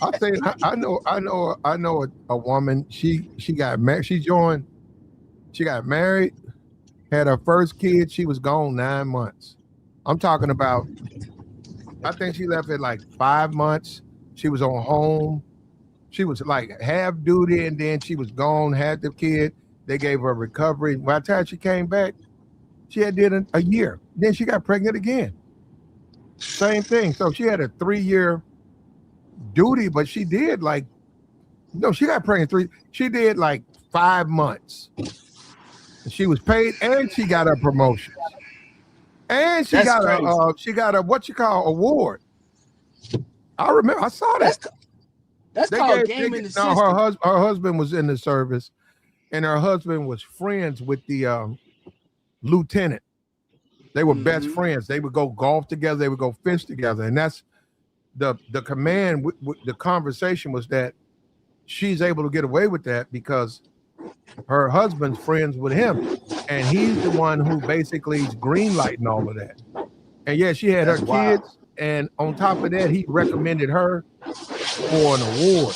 I think I know a woman. She got married. She got married, had her first kid. She was gone 9 months. I'm talking about. I think she left at like 5 months. She was on home. She was like half duty, and then she was gone. Had the kid. They gave her recovery. By the time she came back, she had did a year. Then she got pregnant again. Same thing. So she had a 3-year duty, but she did like she got pregnant she did like 5 months. She was paid and she got a promotion. And she got a what you call award. I remember I saw that. That's called game in the system. Her husband was in the service, and her husband was friends with the lieutenant. They were best friends. They would go golf together. They would go fish together, and that's the command. The conversation was that she's able to get away with that because her husband's friends with him, and he's the one who basically is greenlighting all of that. And yeah, she had her kids, and on top of that, he recommended her for an award,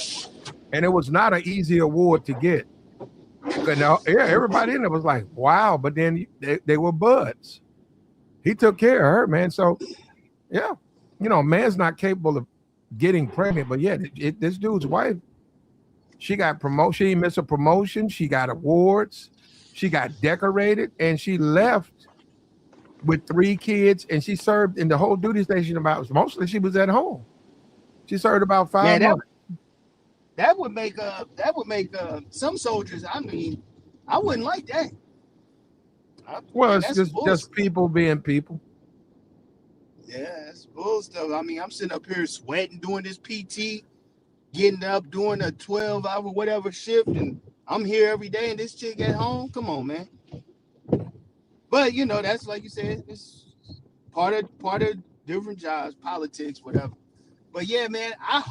and it was not an easy award to get. Now, everybody in there was like, "Wow!" But then they were buds. He took care of her, man. So, yeah, man's not capable of getting pregnant, but yeah, this dude's wife, she got promotion. She didn't miss a promotion. She got awards. She got decorated, and she left with 3 kids, and she served in the whole duty station mostly she was at home. She served about 5 months. That would make some soldiers. I mean, I wouldn't like that. Well, it's just people being people. Yeah, that's bull stuff. I mean, I'm sitting up here sweating, doing this PT, getting up, doing a 12-hour whatever shift, and I'm here every day, and this chick at home. Come on, man. But that's like you said, it's part of different jobs, politics, whatever. But yeah, man, I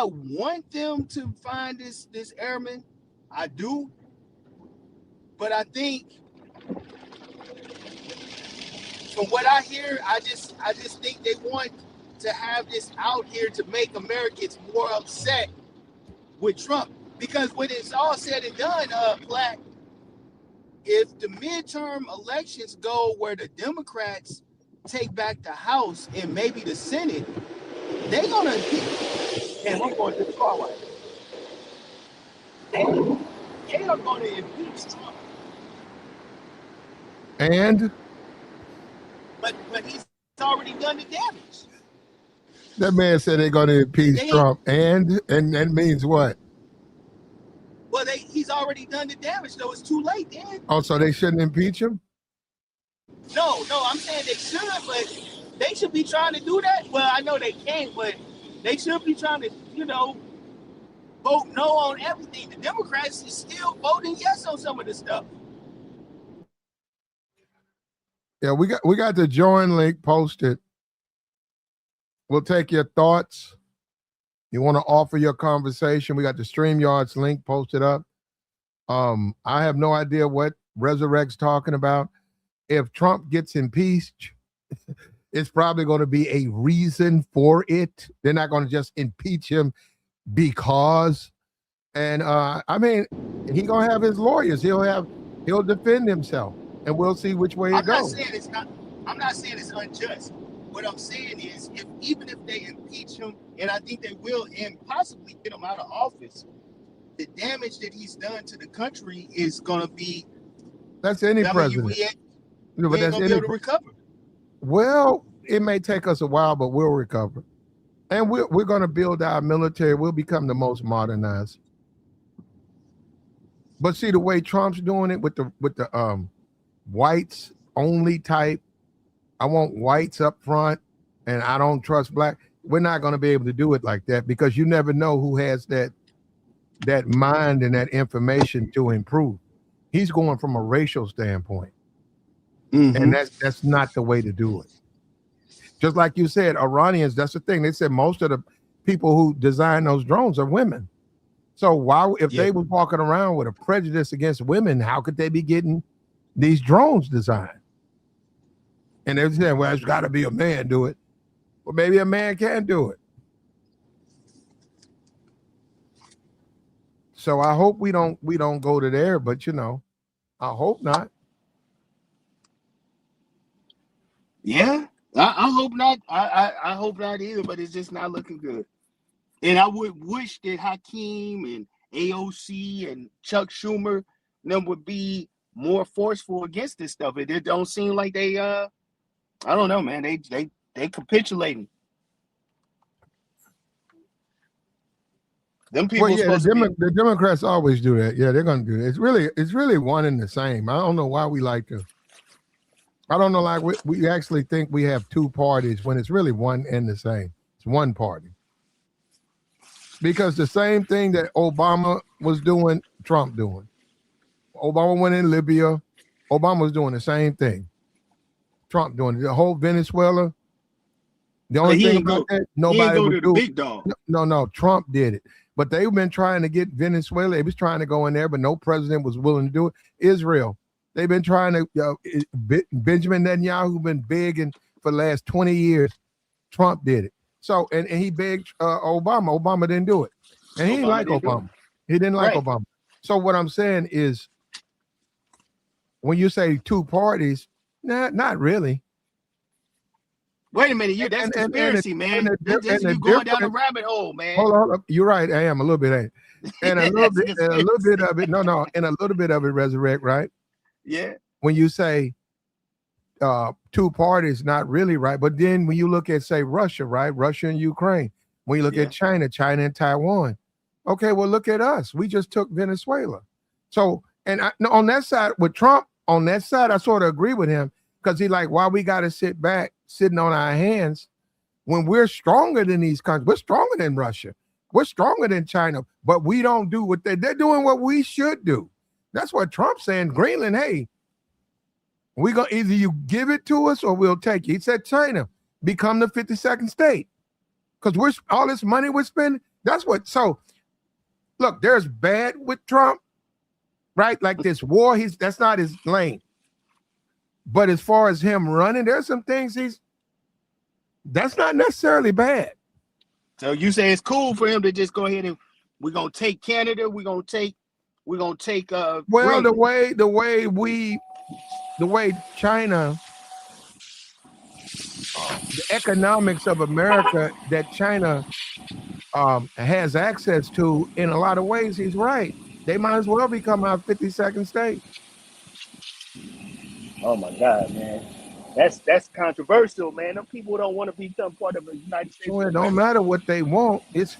want them to find this airman. I do. But I think from what I hear, I just think they want to have this out here to make Americans more upset with Trump. Because when it's all said and done, Platt, if the midterm elections go where the Democrats take back the House and maybe the Senate, they're gonna and I'm going to the car right. They are going to impeach Trump. And but he's already done the damage. That man said they're going to impeach Trump, and that means what? Well, he's already done the damage, though. It's too late, then. Oh, so they shouldn't impeach him? No, I'm saying they should, but they should be trying to do that. Well, I know they can't, but they should be trying to, vote no on everything. The Democrats is still voting yes on some of this stuff. Yeah, we got the join link posted. We'll take your thoughts. You want to offer your conversation? We got the StreamYards link posted up. I have no idea what Resurrect's talking about. If Trump gets impeached, it's probably going to be a reason for it. They're not going to just impeach him because. And I mean, he's going to have his lawyers. He'll defend himself, and we'll see which way it goes. I'm not saying it's unjust. What I'm saying is, even if they impeach him, and I think they will, and possibly get him out of office, the damage that he's done to the country is going to be. That's any president. We ain't going to be able to recover. Well, it may take us a while, but we'll recover, and we're going to build our military. We'll become the most modernized. But see the way Trump's doing it with the whites only type. I want whites up front, and I don't trust black. We're not going to be able to do it like that because you never know who has that that mind and that information to improve. He's going from a racial standpoint, and that's not the way to do it. Just like you said, Iranians. That's the thing. They said most of the people who design those drones are women. So why, if they were walking around with a prejudice against women, how could they be getting these drones designed? And they're saying, well, it's got to be a man do it. Well, maybe a man can do it. So I hope we don't go to there, but I hope not. Yeah, I hope not. I hope not either, but it's just not looking good. And I would wish that Hakeem and AOC and Chuck Schumer them would be more forceful against this stuff. It don't seem like they I don't know, man. They capitulating. Them people the Democrats always do that. Yeah, they're gonna do that. It's really one and the same. I don't know why we like to. I don't know, like we actually think we have two parties when it's really one and the same. It's one party. Because the same thing that Obama was doing, Trump doing. Obama went in Libya. Obama was doing the same thing. Trump doing it. The whole Venezuela. The only thing about that, nobody would do. Big dog. No, Trump did it. But they've been trying to get Venezuela. They was trying to go in there, but no president was willing to do it. Israel. They've been trying to. Benjamin Netanyahu been begging for the last 20 years. Trump did it. So and he begged Obama. Obama didn't do it, and he didn't like Obama. He didn't like Obama. So what I'm saying is, when you say two parties, not really. Wait a minute, that's conspiracy, man. You going down the rabbit hole, man. Hold on, you're right. I am a little bit, and a little bit, and a little bit of it. No, and a little bit of it resurrect, right? Yeah. When you say two parties, not really, right? But then when you look at, say, Russia, right? Russia and Ukraine. When you look at China and Taiwan. Okay, well, look at us. We just took Venezuela. So, and on that side with Trump, on that side, I sort of agree with him because he's like, why we got to sit back, sitting on our hands when we're stronger than these countries. We're stronger than Russia. We're stronger than China, but we don't do what they're doing what we should do. That's what Trump's saying. Greenland, hey, we gonna either you give it to us or we'll take it. He said China become the 52nd state because we're all this money we're spending. That's what. So look, there's bad with Trump, right? Like this war, that's not his lane. But as far as him running, there's some things that's not necessarily bad. So you say it's cool for him to just go ahead and we're gonna take Canada, we're gonna take well, Britain. the way China, the economics of America that China has access to, in a lot of ways, he's right. They might as well become our 52nd state. Oh my God, man. That's controversial, man. Them people don't want to become part of the United States. Well, it don't matter what they want. It's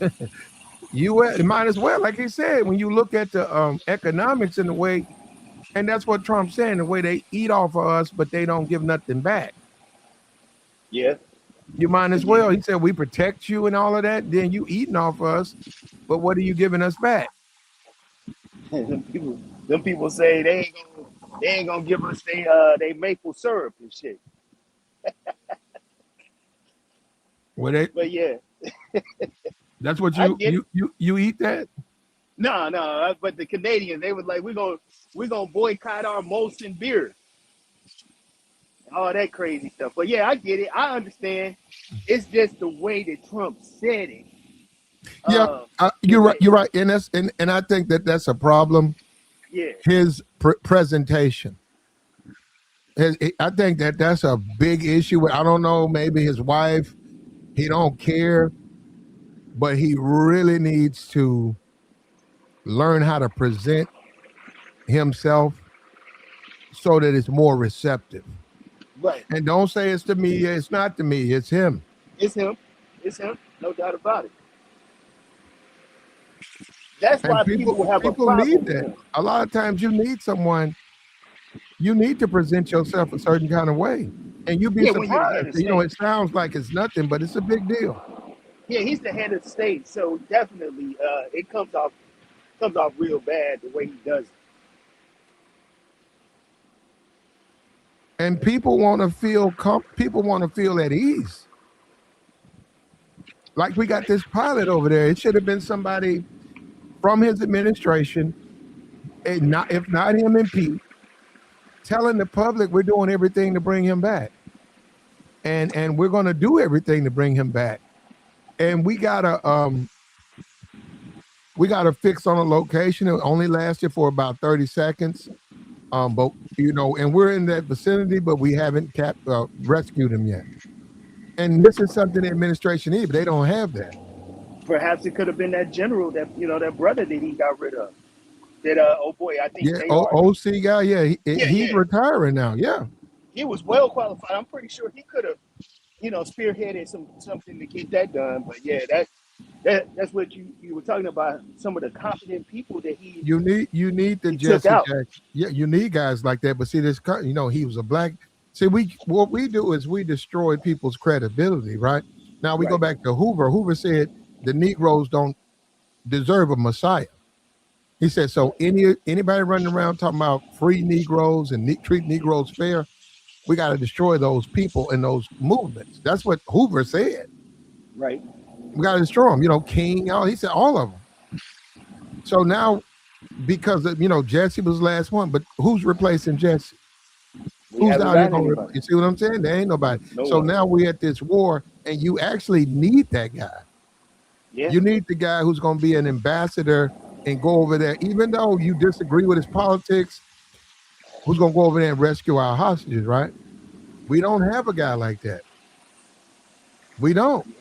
U.S. It might as well, like he said, when you look at the economics and the way, and that's what Trump's saying, the way they eat off of us, but they don't give nothing back. Yeah. You might as well. He said, we protect you and all of that. Then you eating off of us, but what are you giving us back? Them people say they ain't gonna give us they maple syrup and shit. But yeah. That's what you eat that? No, but the Canadians, they was like, we're gonna boycott our Molson beer. All that crazy stuff. But yeah, I get it. I understand. It's just the way that Trump said it. Yeah, you're right. And I think that's a problem. Yeah. His presentation. I think that's a big issue. I don't know, maybe his wife, he don't care, but he really needs to learn how to present himself so that it's more receptive. Right. And don't say it's the media. It's not the media. It's him. It's him. No doubt about it. That's why people have a problem need that. A lot of times you need someone. You need to present yourself a certain kind of way, and you'd be surprised. It sounds like it's nothing, but it's a big deal. Yeah, he's the head of the state, so definitely it comes off comes off real bad the way he does it. And people want to feel at ease. Like we got this pilot over there. It should have been somebody from his administration, and not if not him and Pete, telling the public we're doing everything to bring him back. And we're going to do everything to bring him back. And we got a fix on a location. It only lasted for about 30 seconds. But and we're in that vicinity, but we haven't rescued him yet. And this is something the administration needs, but they don't have that. Perhaps it could have been that general that brother that he got rid of. That I think OC guy, he's retiring now. Yeah. He was well qualified. I'm pretty sure he could have, spearheaded something to get that done. But yeah, that's what you were talking about. Some of the competent people that you need the Jesse Jackson. Yeah, you need guys like that. But see, he was a black. See, what we do is we destroy people's credibility, right? Now we go back to Hoover. Hoover said the Negroes don't deserve a Messiah. He said, so anybody running around talking about free Negroes and treat Negroes fair, we got to destroy those people and those movements. That's what Hoover said. Right. We got to destroy them. King, he said all of them. So now, because Jesse was the last one, but who's replacing Jesse? Who's out here? You see what I'm saying? There ain't nobody. So now we're at this war, and you actually need that guy. Yeah. You need the guy who's going to be an ambassador and go over there, even though you disagree with his politics, who's going to go over there and rescue our hostages, right? We don't have a guy like that. We don't.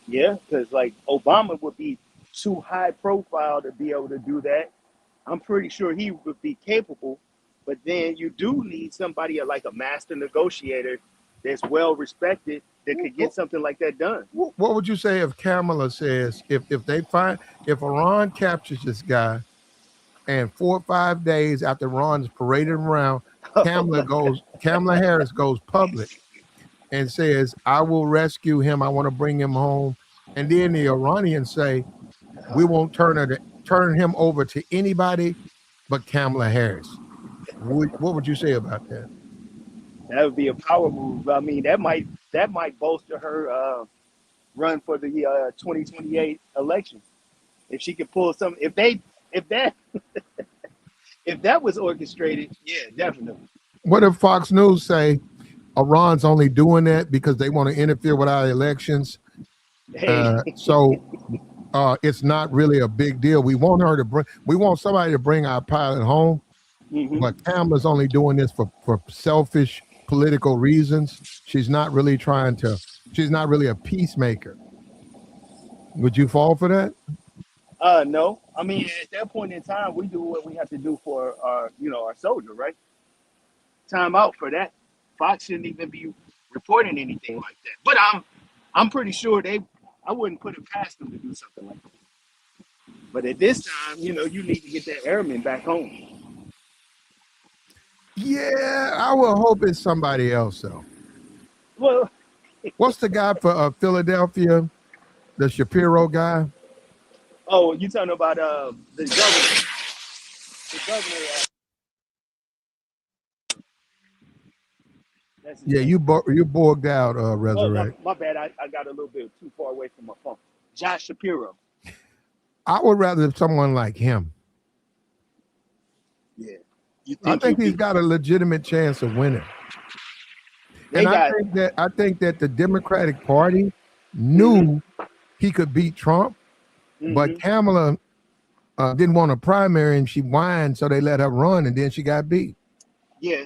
Yeah, because like Obama would be too high profile to be able to do that. I'm pretty sure he would be capable, but then you do need somebody like a master negotiator that's well respected that could get something like that done. What would you say if Kamala says if Iran captures this guy, and 4 or 5 days after Iran's paraded around, Kamala Harris goes public and says, "I will rescue him. I want to bring him home," and then the Iranians say, "We won't turn him over to anybody but Kamala Harris." What would you say about that? That would be a power move. I mean, that might bolster her run for the 2028 election. If she could pull some, if that was orchestrated, yeah, definitely. What if Fox News say Iran's only doing that because they want to interfere with our elections? So it's not really a big deal. We want somebody to bring our pilot home, but Kamala's only doing this for selfish political reasons. She's not really a peacemaker. Would you fall for that? No. I mean, at that point in time, we do what we have to do for our soldier, right? Time out for that. Fox shouldn't even be reporting anything like that. But I'm pretty sure I wouldn't put it past them to do something like that. But at this time, you need to get that airman back home. Yeah, I will hope it's somebody else though. Well, what's the guy for Philadelphia? The Shapiro guy? Oh, you talking about the governor? The governor. Yeah, you bogged out, Resurrect. My bad. I got a little bit too far away from my phone. Josh Shapiro. I would rather have someone like him. Yeah. I think he's got a legitimate chance of winning. And I think that the Democratic Party knew he could beat Trump, but Kamala didn't want a primary and she whined, so they let her run, and then she got beat. Yeah.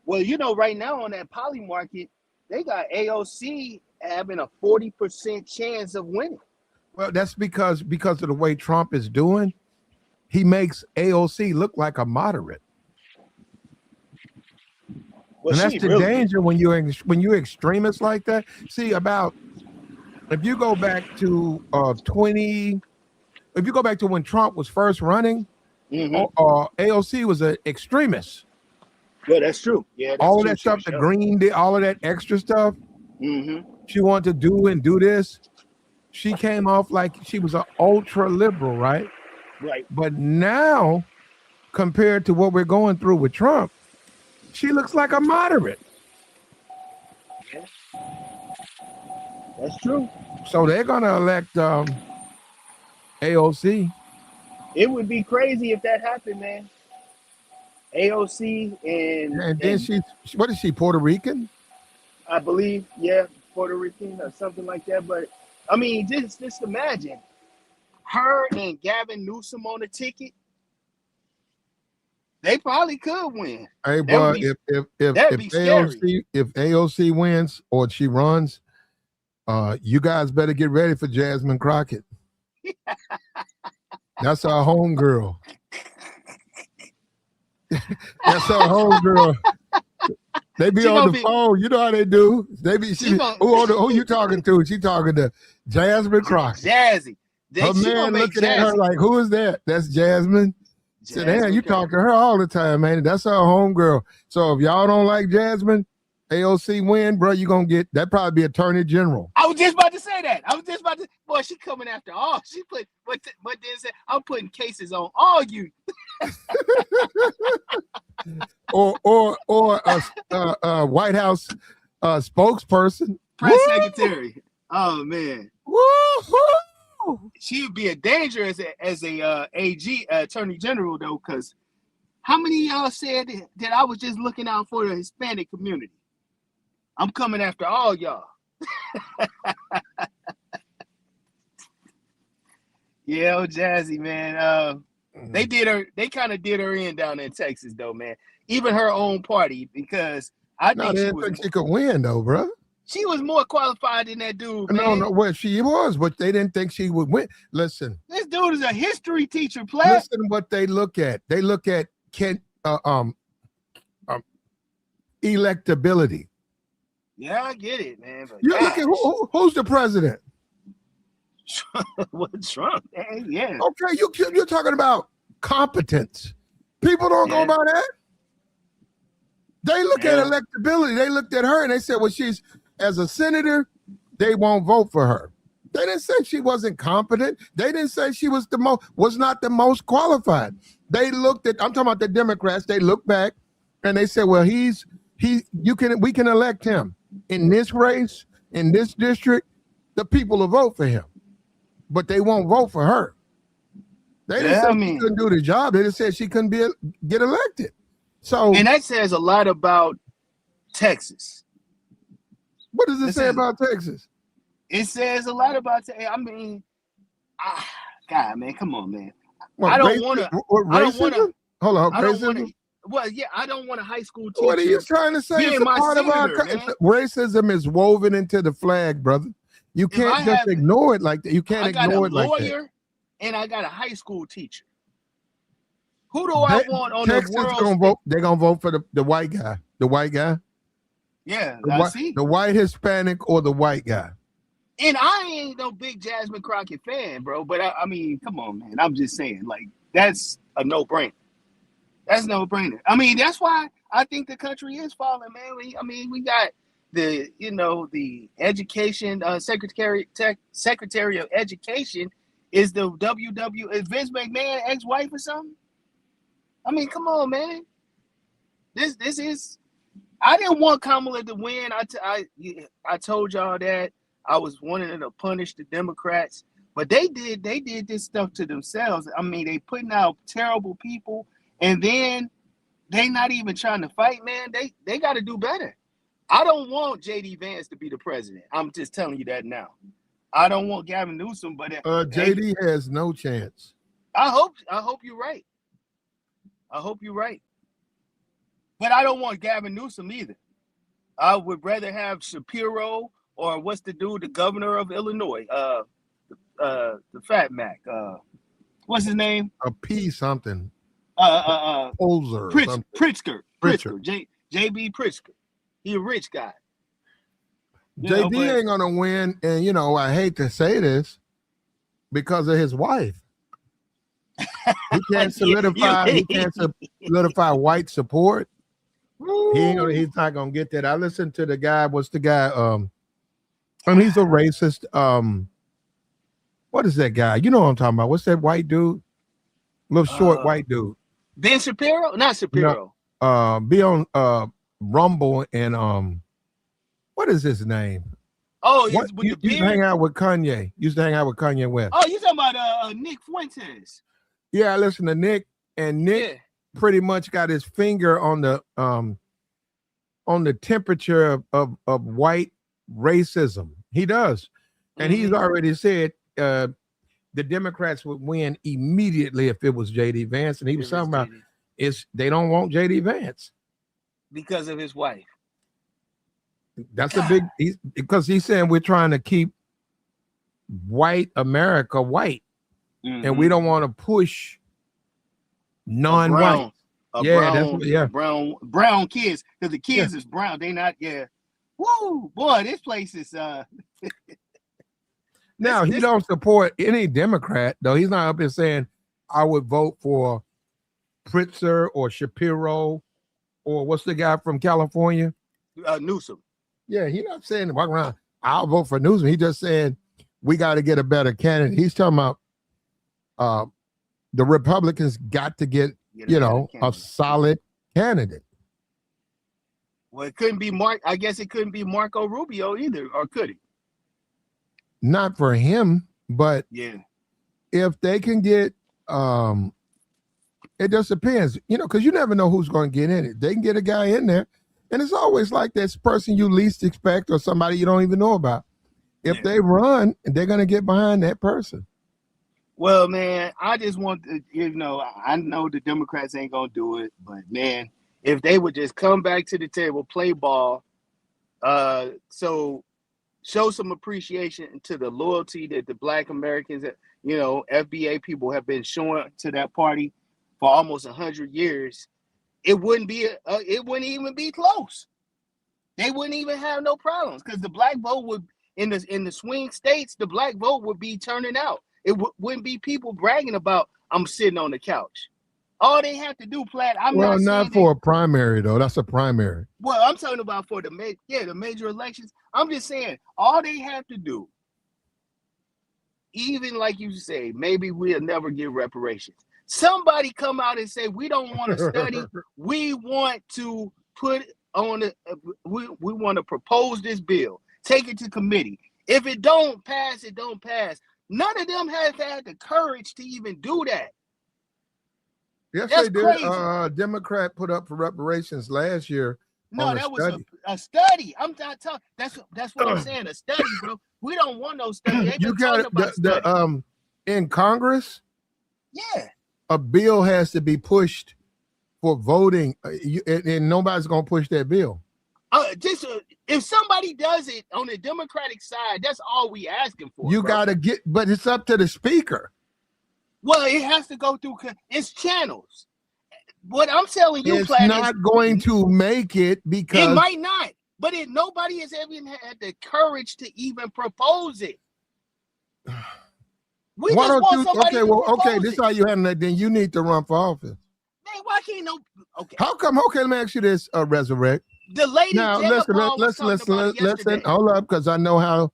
Well, right now on that poly market, they got AOC having a 40% chance of winning. Well, that's because of the way Trump is doing. He makes AOC look like a moderate. Well, and that's the danger when you're extremists like that. See, if you go back to when Trump was first running, AOC was an extremist. Yeah, that's true. Yeah, all of that stuff, the Green did all of that extra stuff. She wanted to do this. She came off like she was an ultra liberal, right? Right. But now, compared to what we're going through with Trump, she looks like a moderate. Yeah. That's true. So they're going to elect AOC. It would be crazy if that happened, man. AOC And then and what is she, Puerto Rican? I believe, yeah, Puerto Rican or something like that. But I mean, just imagine her and Gavin Newsom on the ticket. They probably could win. Hey, That would boy, be if be scary. AOC wins or she runs, you guys better get ready for Jasmine Crockett. That's our homegirl. That's our homegirl. They be on the phone. You know how they do. They be. Who you talking to? She talking to Jasmine Crockett. Jazzy. Her man looking at her like, who is that? That's Jasmine. Said, "Damn, you talk to her all the time, man. That's our homegirl." So if y'all don't like Jasmine, AOC win, bro, you gonna get that. Probably be Attorney General. I was just about to say that. Boy, she coming after all. She put, but then said, I'm putting cases on all you. or a White House spokesperson, press secretary. Oh man, woo-hoo! She would be a danger as a AG Attorney General though, because how many of y'all said that I was just looking out for the Hispanic community? I'm coming after all y'all. Yeah, oh, Jazzy, man. They kind of did her in down in Texas though, man. Even her own party, because I think she could win though, bro. She was more qualified than that dude, man. No, well, she was, but they didn't think she would win. Listen, this dude is a history teacher, player. Listen what they look at. They look at electability. Yeah, I get it, man. But you look at who's the president? Well, Trump, man, yeah. Okay, you're talking about competence. People don't go by that. They look at electability. They looked at her and they said, well, she's, as a senator, they won't vote for her. They didn't say she wasn't competent. They didn't say she was not the most qualified. They looked at, I'm talking about the Democrats, they looked back and they said, well, we can elect him in this race, in this district, the people will vote for him. But they won't vote for her. They didn't say she couldn't do the job. They just said she couldn't get elected. So, and that says a lot about Texas. What does it say about Texas? It says a lot about Texas. I mean, God, man, come on, man. What, I don't want to. Racism? Hold on, racism? Well, yeah, I don't want a high school teacher. What are you trying to say? It's a part of our racism is woven into the flag, brother. You can't just ignore it like that. You can't ignore it like that. I got a lawyer and I got a high school teacher. Who do I want on Texas the world? Gonna vote, they're going to vote for the white guy. The white guy? Yeah, I see. The white Hispanic or the white guy? And I ain't no big Jasmine Crockett fan, bro. But I mean, come on, man. I'm just saying, like, that's a no-brainer. That's a no-brainer. I mean, that's why I think the country is falling, man. We got the education secretary of education is the is Vince McMahon ex-wife or something? I mean, come on, man. This is. I didn't want Kamala to win. I told y'all that I was wanting to punish the Democrats, but they did this stuff to themselves. I mean, they putting out terrible people, and then they not even trying to fight, man. They got to do better. I don't want JD Vance to be the president. I'm just telling you that now. I don't want Gavin Newsom, but JD has no chance. I hope you're right. I hope you're right. But I don't want Gavin Newsom either. I would rather have Shapiro or what's the dude, the governor of Illinois, the Fat Mac. What's his name? A P something. Pritzker. JB Pritzker. He a rich guy. JD ain't gonna win, and I hate to say this because of his wife. He can't solidify. He can't solidify white support. He's not gonna get that. I listened to the guy. What's the guy? He's a racist. What is that guy? You know what I'm talking about? What's that white dude? Little short white dude. Ben Shapiro? Not Shapiro. Be on Rumble and what is his name? Oh, What with the used to beard. hang out with Kanye. Used to hang out with Kanye West. Oh, you talking about Nick Fuentes? Yeah, I listen to Nick, and Nick pretty much got his finger on the temperature of white racism. He does, and he's already said the Democrats would win immediately if it was J.D. Vance, and he was talking about they don't want J.D. Vance because of his wife. That's a big because he's saying we're trying to keep white America white, and we don't want to push non-white. Brown kids, because the kids is brown. They not Woo, boy, this place is Now he don't support any Democrat though. He's not up here saying I would vote for Pritzker or Shapiro or what's the guy from California? Newsom. Yeah, he's not saying walk around. I'll vote for Newsom. He's just saying we got to get a better candidate. He's talking about the Republicans got to get a solid candidate. Well, it couldn't be I guess it couldn't be Marco Rubio either, or could it? Not for him, but if they can get it just depends, because you never know who's going to get in it. They can get a guy in there. And it's always like this person you least expect or somebody you don't even know about. If they run, they're going to get behind that person. Well, man, I just want to, I know the Democrats ain't going to do it, but man, if they would just come back to the table, play ball, so show some appreciation to the loyalty that the Black Americans, FBA people have been showing to that party for almost 100 years. It wouldn't even be close. They wouldn't even have no problems because the black vote would in the swing states. The black vote would be turning out. It wouldn't be people bragging about I'm sitting on the couch. All they have to do, Platt. Not for a primary though. That's a primary. Well, I'm talking about for the major elections. I'm just saying all they have to do. Even like you say, maybe we'll never get reparations. Somebody come out and say we don't want to study. We want to put on we want to propose this bill. Take it to committee. If it don't pass, it don't pass. None of them have had the courage to even do that. Yes, that's they did. Crazy. Democrat put up for reparations last year. No, that was a study. I'm not talking. That's what I'm saying. A study, bro. We don't want no study. You got the in Congress. Yeah. A bill has to be pushed for voting, and nobody's going to push that bill. If somebody does it on the Democratic side, that's all we asking for. You got to but it's up to the speaker. Well, it has to go through its channels. What I'm telling you, it's not going to make it because it might not. But nobody has ever had the courage to even propose it. Why don't you? Okay. This is how you handle that. Then you need to run for office. Man, why can't no? Okay. How come? Okay, let me ask you this, Resurrect. The lady. Now listen. Hold up, because I know how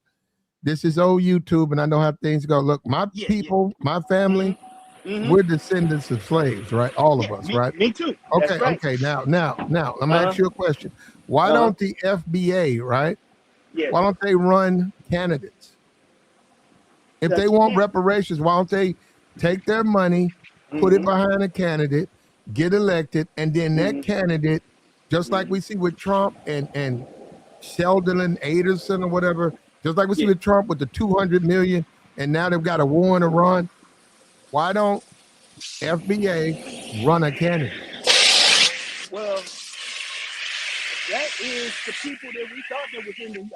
this is old YouTube, and I know how things go. Look, my people, my family, we're descendants of slaves, right? All of us, right? Me too. Okay. Right. Okay. Now, let me ask you a question. Why don't the FBA, right? Yeah. Why don't they run candidates? If they want reparations, why don't they take their money, put it behind a candidate, get elected, and then that candidate, just like we see with Trump and Sheldon and Adelson or whatever, just like we see with Trump with the 200 million, and now they've got a war in Iran. Why don't FBA run a candidate? Well, that is the people that we thought that was in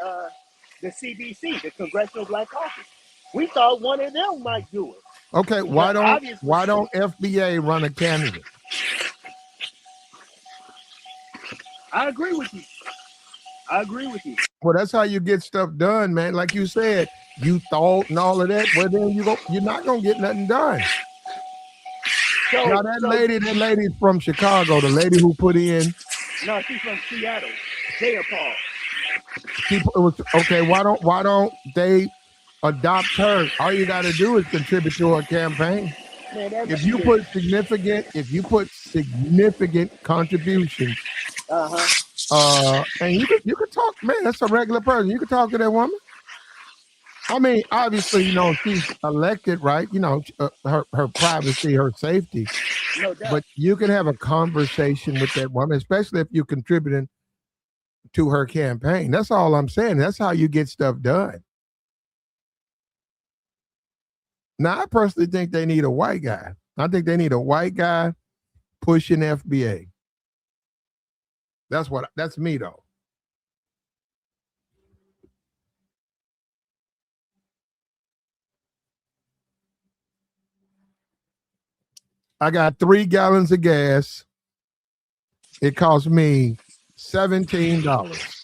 the CBC, the Congressional Black Caucus. We thought one of them might do it. Okay, why don't FBA run a candidate? I agree with you. Well, that's how you get stuff done, man. Like you said, you thought and all of that. Well, then you're not gonna get nothing done. Now that lady's from Chicago, the lady who put in. No, she's from Seattle. Jaya Paul. Okay. Why don't they adopt her? All you got to do is contribute to her campaign. Man, that if you put significant contributions, and you could talk, man, that's a regular person. You could talk to that woman. I mean, obviously, she's elected, right? Her privacy, her safety. no doubt. But you can have a conversation with that woman, especially if you're contributing to her campaign. That's all I'm saying. That's how you get stuff done. Now, I personally think they need a white guy. I think they need a white guy pushing FBA. That's me though. I got 3 gallons of gas. It cost me $17.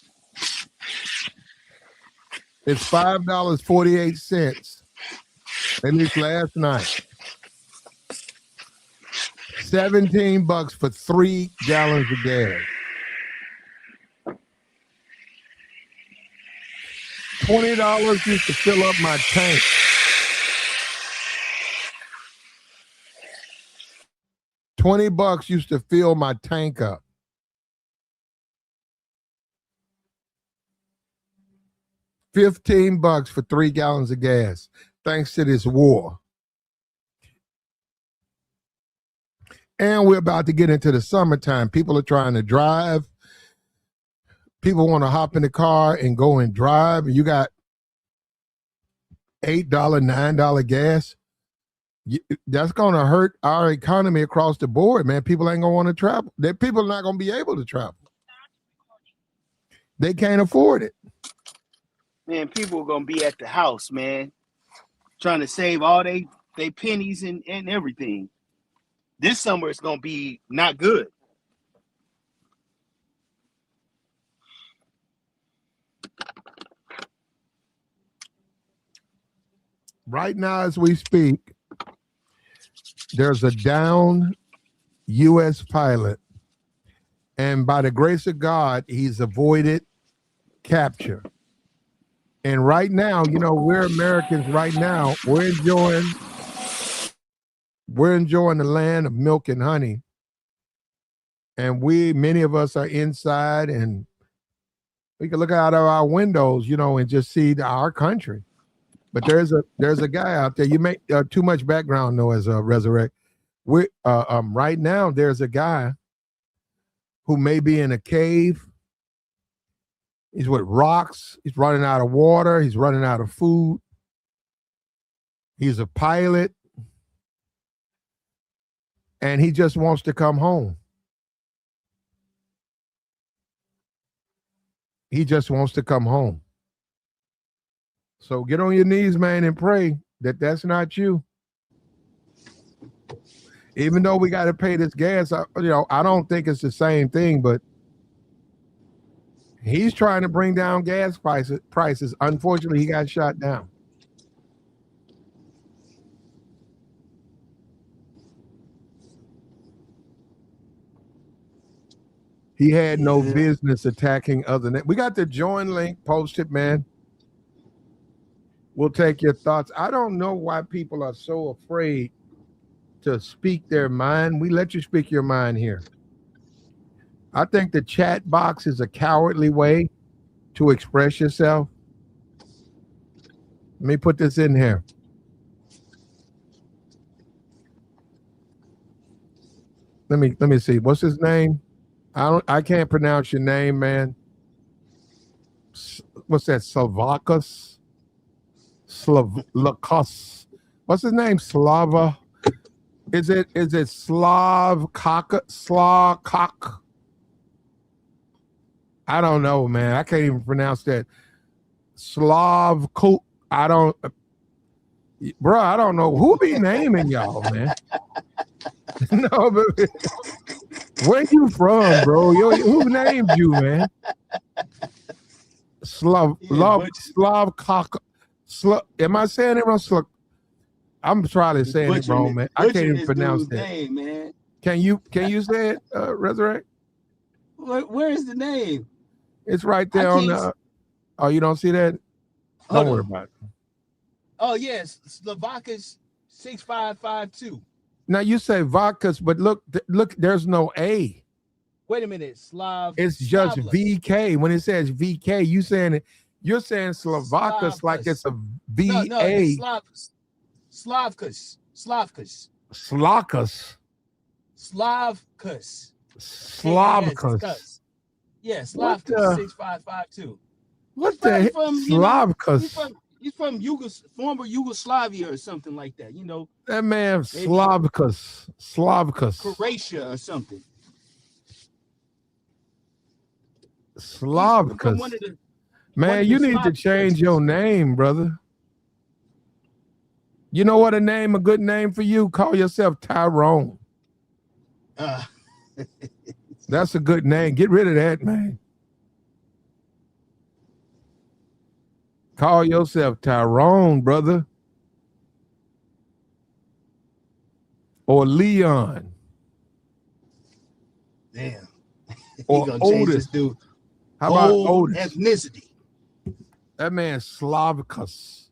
It's $5.48. At least last night. $17 for 3 gallons of gas. $20 used to fill up my tank. $20 used to fill my tank up. $15 for 3 gallons of gas, thanks to this war. And we're about to get into the summertime. People are trying to drive. People want to hop in the car and go and drive. You got $8, $9 gas. That's going to hurt our economy across the board, man. People ain't going to want to travel. People are not going to be able to travel. They can't afford it. Man, people are going to be at the house, man, trying to save all they pennies and everything. This summer it's going to be not good. Right now, as we speak, there's a down U.S. pilot, and by the grace of God, he's avoided capture. And right now, we're Americans right now, we're enjoying the land of milk and honey. And many of us are inside, and we can look out of our windows, and just see our country. But there's a guy out there. You make too much background noise, Resurrect. Right now, there's a guy who may be in a cave. He's with rocks. He's running out of water. He's running out of food. He's a pilot. And he just wants to come home. He just wants to come home. So get on your knees, man, and pray that that's not you. Even though we got to pay this gas, I don't think it's the same thing, but he's trying to bring down gas prices. Unfortunately, he got shot down. He had no business attacking other than we got the join link posted, man. We'll take your thoughts. I don't know why people are so afraid to speak their mind. We let you speak your mind here. I think the chat box is a cowardly way to express yourself. Let me put this in here. Let me see. What's his name? I can't pronounce your name, man. What's that? Slavakos? Slavakos. What's his name? Slava. Is it Slavkok? I don't know, man. I can't even pronounce that. Slavkok. I don't know who be naming y'all, man. No, but where you from, bro? Who named you, man? Slavkok. Am I saying it wrong? I'm probably saying it wrong, man. I can't even pronounce that. Name, man. Can you say it, Resurrect? Where is the name? It's right there on the. Oh, you don't see that? Don't worry about it. Oh yes, Slovakia's 6552. Now you say vodkas, but look, there's no A. Wait a minute, It's just Slavlas. VK. When it says VK, you're saying Slovakas like it's a VA. No, it's Slavkas. Slakas. Slavkas. Slavkas. Yeah, What the- Slavkas 6552. What the heck? Slavkas. He's from former Yugoslavia or something like that. You know, That man, Maybe- Slavkas. Croatia or something. From Slavkas. one of the- Man, you need to Slav change countries. your name, brother. You know what a good name for you? Call yourself Tyrone. uh, That's a good name. Get rid of that, man. Call yourself Tyrone, brother. Or Leon. damn. Or He gonna change Otis. this dude. How about whole Otis? ethnicity. That man Slavkas.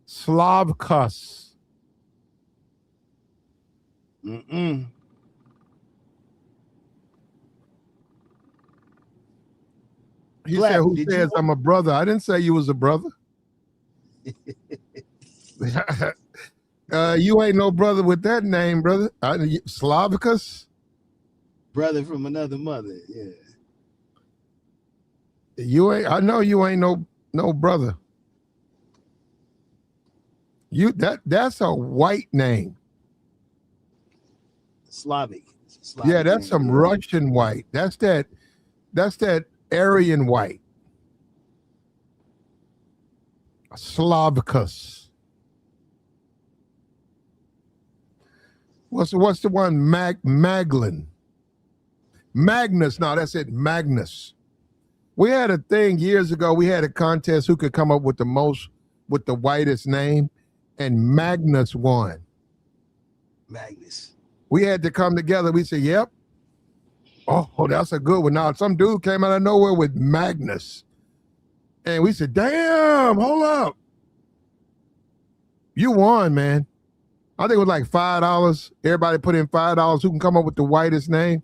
Slavkas. Mm-mm. He Black, said, who did you says want- I'm a brother? I didn't say you was a brother. You ain't no brother with that name, brother. Slavkas? Brother from another mother. Yeah. I know you ain't no brother. That's a white name. Slavic. Yeah, that's name. some Russian white. That's that Aryan white. Slavkas. What's the one? Maglin. Magnus. No, that's it. Magnus. We had a thing years ago. We had a contest who could come up with the whitest name, and Magnus won. Magnus. We had to come together. We said, yep. Oh, that's a good one. Now, some dude came out of nowhere with Magnus. And we said, damn, hold up. You won, man. I think it was like $5. Everybody put in $5. Who can come up with the whitest name?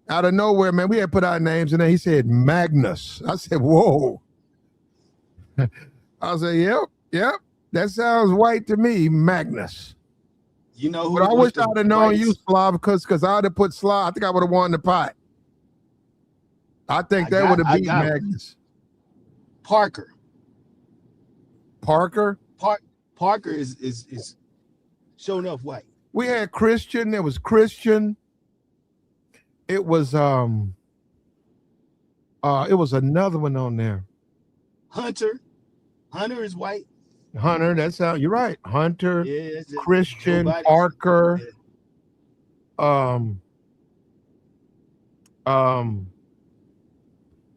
Out of nowhere, man, we had put our names and then he said Magnus. I said, whoa. I said, yep. That sounds white to me, Magnus. You know who? But I was wish the I'd have known you, whites? Slav, because I'd have put Slav. I think I would have won the pot. I think that would have beat I got Magnus. Parker. Parker. Parker is showing enough white. We had Christian. There was Christian. It was another one on there. Hunter is white. Hunter. That's how you're right. Hunter. Yeah, it's just Christian. Joe Biden. Parker.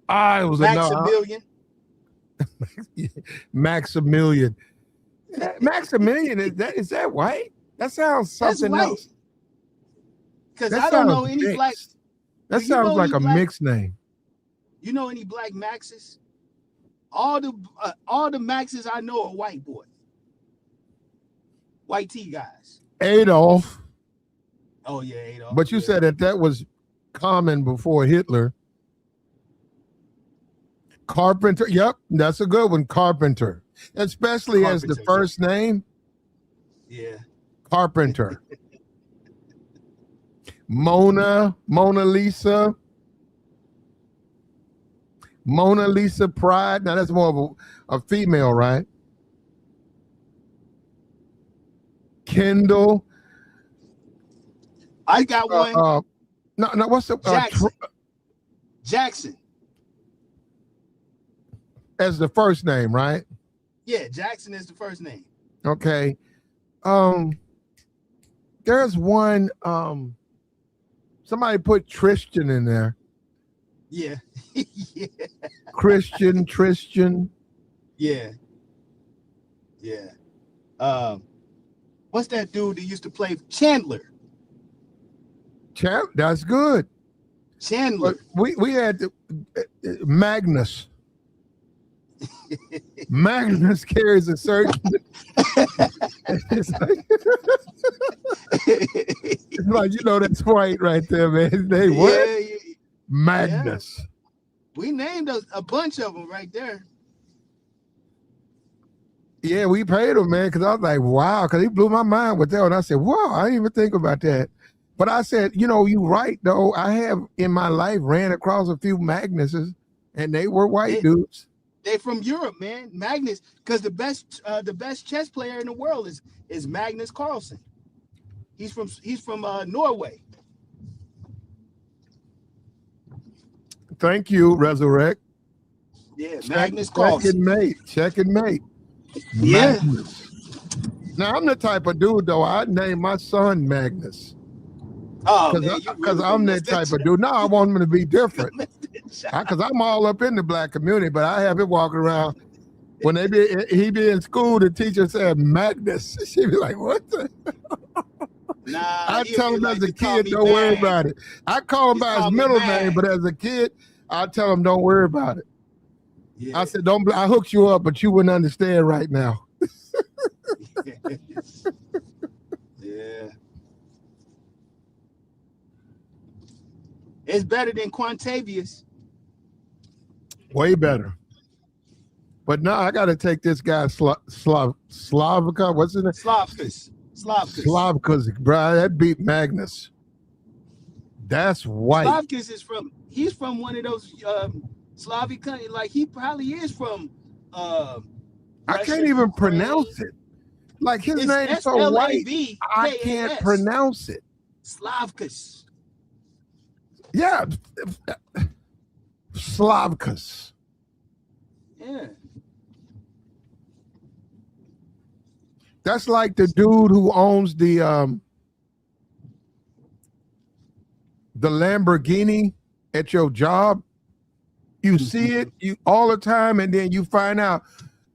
It was Maximilian. Maximilian. Maximilian, is that white? That sounds That's something white. else. Because That I don't know sounds any mixed. black. That Do you sounds know like any a black- mixed name. You know any black Maxes? All the Maxes I know are white boys. White T guys. Adolf, Oh yeah, Adolf. but you yeah. said that was common before Hitler. Carpenter, yep, that's a good one. Carpenter, especially as the Carpenter, first name. Yeah. Carpenter. Mona Lisa. Mona Lisa Pride. Now that's more of a female, right? Kendall. I got one. No. What's the Jackson. Jackson. as the first name, right? Yeah, Jackson is the first name. Okay. There's one. Somebody put Tristan in there. Yeah. Yeah. Christian, Tristan. Yeah. Yeah. What's that dude that used to play Chandler? That's good. Chandler. But we had Magnus. Magnus carries a certain. It's like, it's like, that's white right there, man. His name what? Yeah. Magnus. We named a bunch of them right there. Yeah, we paid him, man, because I was like, wow, because he blew my mind with that. And I said, wow, I didn't even think about that. But I said, you're right, though. I have in my life ran across a few Magnuses, and they were white dudes. They from Europe, man. Magnus, because the best chess player in the world is Magnus Carlsen. He's from Norway. Thank you, Resurrect. Yeah, Magnus Carlsen. Check and mate. Yeah. Magnus. Now I'm the type of dude though. I'd name my son Magnus. Oh, because I'm that type of dude. No, I want him to be different. Because I'm all up in the black community, but I have him walking around. When he be in school, the teacher said Magnus. She'd be like, "What the?" Nah, I tell him as a kid, don't worry about it. I call him by his middle name, but as a kid, I tell him don't worry about it. Yeah. I said, "Don't." I hooked you up, but you wouldn't understand right now. Yeah. It's better than Quantavious. Way better. But now I got to take this guy Slavica. What's his name? Slavkas, bro. That beat Magnus. That's white. Slavkas he's from one of those Slavic countries. Like he probably is from I can't even pronounce it. Like his name is so white. I can't pronounce it. Slavkas. Yeah. Slavkas. Yeah. That's like the dude who owns the Lamborghini at your job. You see it all the time, and then you find out,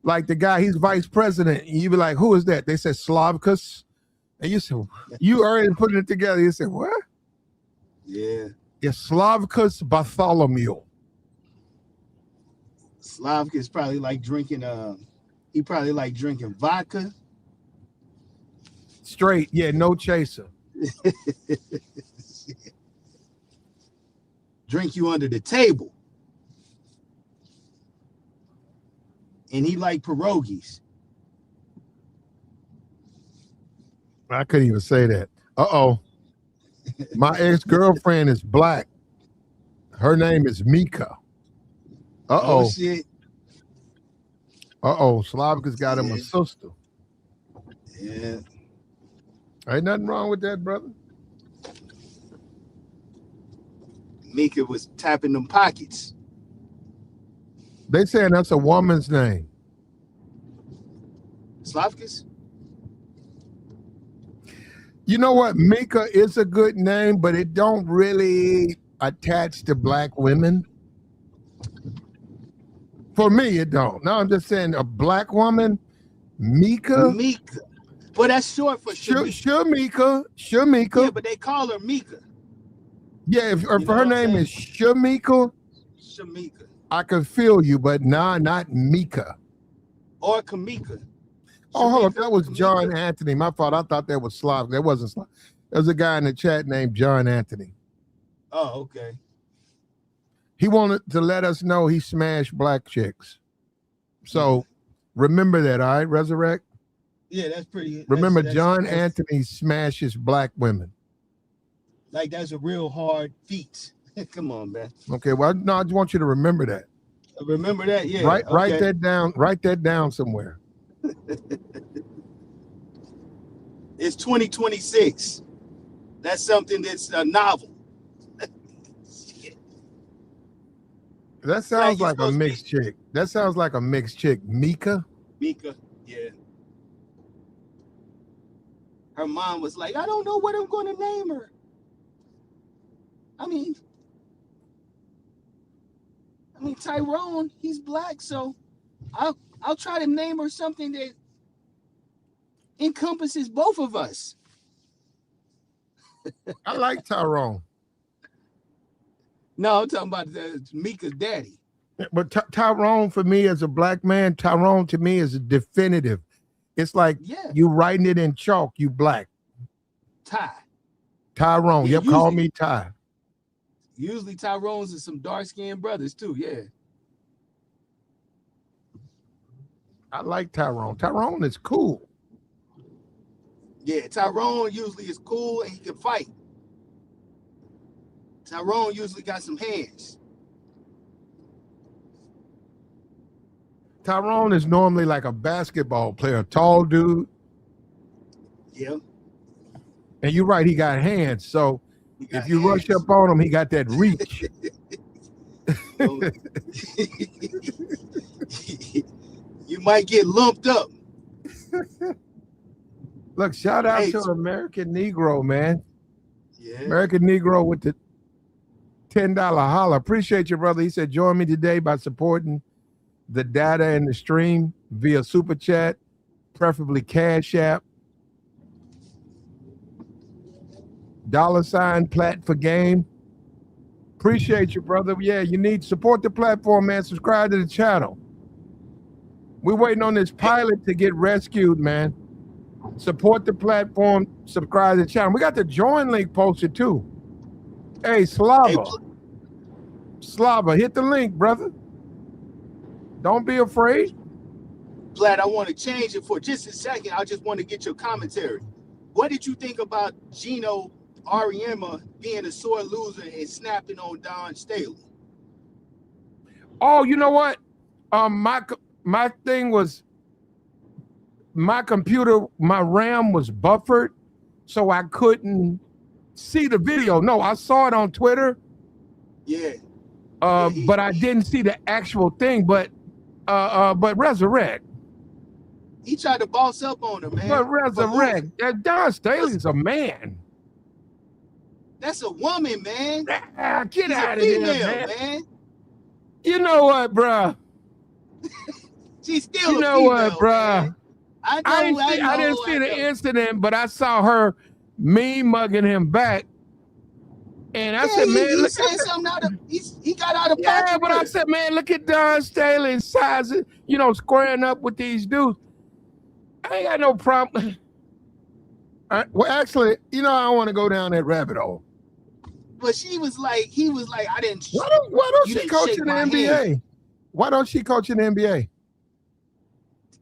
like the guy, he's vice president, and you be like, "Who is that?" They said Slavkas, and you said, "You already putting it together." You said, "What?" Yeah. It's Slavkas Bartholomew. Slavkas probably like drinking. He probably like drinking vodka. Straight, yeah, no chaser. Drink you under the table. And he like pierogies. I couldn't even say that. Uh-oh. My ex-girlfriend is black. Her name is Mika. Uh-oh. Oh, shit. Uh-oh. Slavka's got him a sister. Yeah. Ain't nothing wrong with that, brother. Mika was tapping them pockets. They saying that's a woman's name. Slavkas? You know what? Mika is a good name, but it don't really attach to black women. For me, it don't. No, I'm just saying a black woman, Mika. Mika. Well, that's short for Shamika. Yeah, but they call her Mika. Yeah, if her name is Shamika, I can feel you, but nah, not Mika. Or Kamika. Oh, hold on. That was John Anthony. My fault. I thought that was Slav. That wasn't Slav. There's a guy in the chat named John Anthony. Oh, okay. He wanted to let us know he smashed black chicks. So remember that, all right, Resurrect? Yeah, that's pretty. Remember, John Anthony smashes black women. Like that's a real hard feat. Come on, man. Okay, well, no, I just want you to remember that. Remember that, yeah. Write that down. Write that down somewhere. It's 2026. That's something that's a novel. That sounds like a mixed chick. That sounds like a mixed chick. Mika? Mika, yeah. Her mom was like, I don't know what I'm going to name her. I mean, Tyrone, he's black, so I'll try to name her something that encompasses both of us. I like Tyrone. No, I'm talking about Mika's daddy. But Tyrone, for me as a black man, Tyrone to me is a definitive. It's like Yeah, you writing it in chalk. You black. Ty. Tyrone. Yeah, Yep, call me Ty. usually Tyrone's and some dark skinned brothers too. Yeah. I like Tyrone. Tyrone is cool. Yeah, Tyrone usually is cool and he can fight. Tyrone usually got some hands. Tyrone is normally like a basketball player, a tall dude. Yeah. And you're right, he got hands. So if you rush up on him, he got that reach. You might get lumped up. Look, shout out to American Negro, man. Yeah. American Negro with the $10 holler. Appreciate you, brother. He said, join me today by supporting the data and the stream via Super Chat, preferably Cash App. $ plat for game. Appreciate you, brother. Yeah, you need to support the platform, man. Subscribe to the channel. We're waiting on this pilot to get rescued, man. Support the platform, subscribe to the channel. We got the join link posted too. Hey, Slava. Slava, hit the link, brother. Don't be afraid. Vlad, I want to change it for just a second. I just want to get your commentary. What did you think about Gino Auriemma being a sore loser and snapping on Don Staley? Oh, you know what? My thing was my computer, my RAM was buffered, so I couldn't see the video. No, I saw it on Twitter. Yeah. But I didn't see the actual thing. But Resurrect. He tried to boss up on him, man. But Resurrect. Don Staley's a man. That's a woman, man. Get out of here, man. You know what, bruh? She's still you know what, bruh? I didn't see the incident, but I saw her mug-mugging him back. And I said, man, he said something he got out of pocket. Yeah, but I said, man, look at Don Staley sizing, squaring up with these dudes. I ain't got no problem. Well, actually, I don't want to go down that rabbit hole. But he was like, I didn't. Why don't she coach in the NBA? Hand. Why don't she coach in the NBA?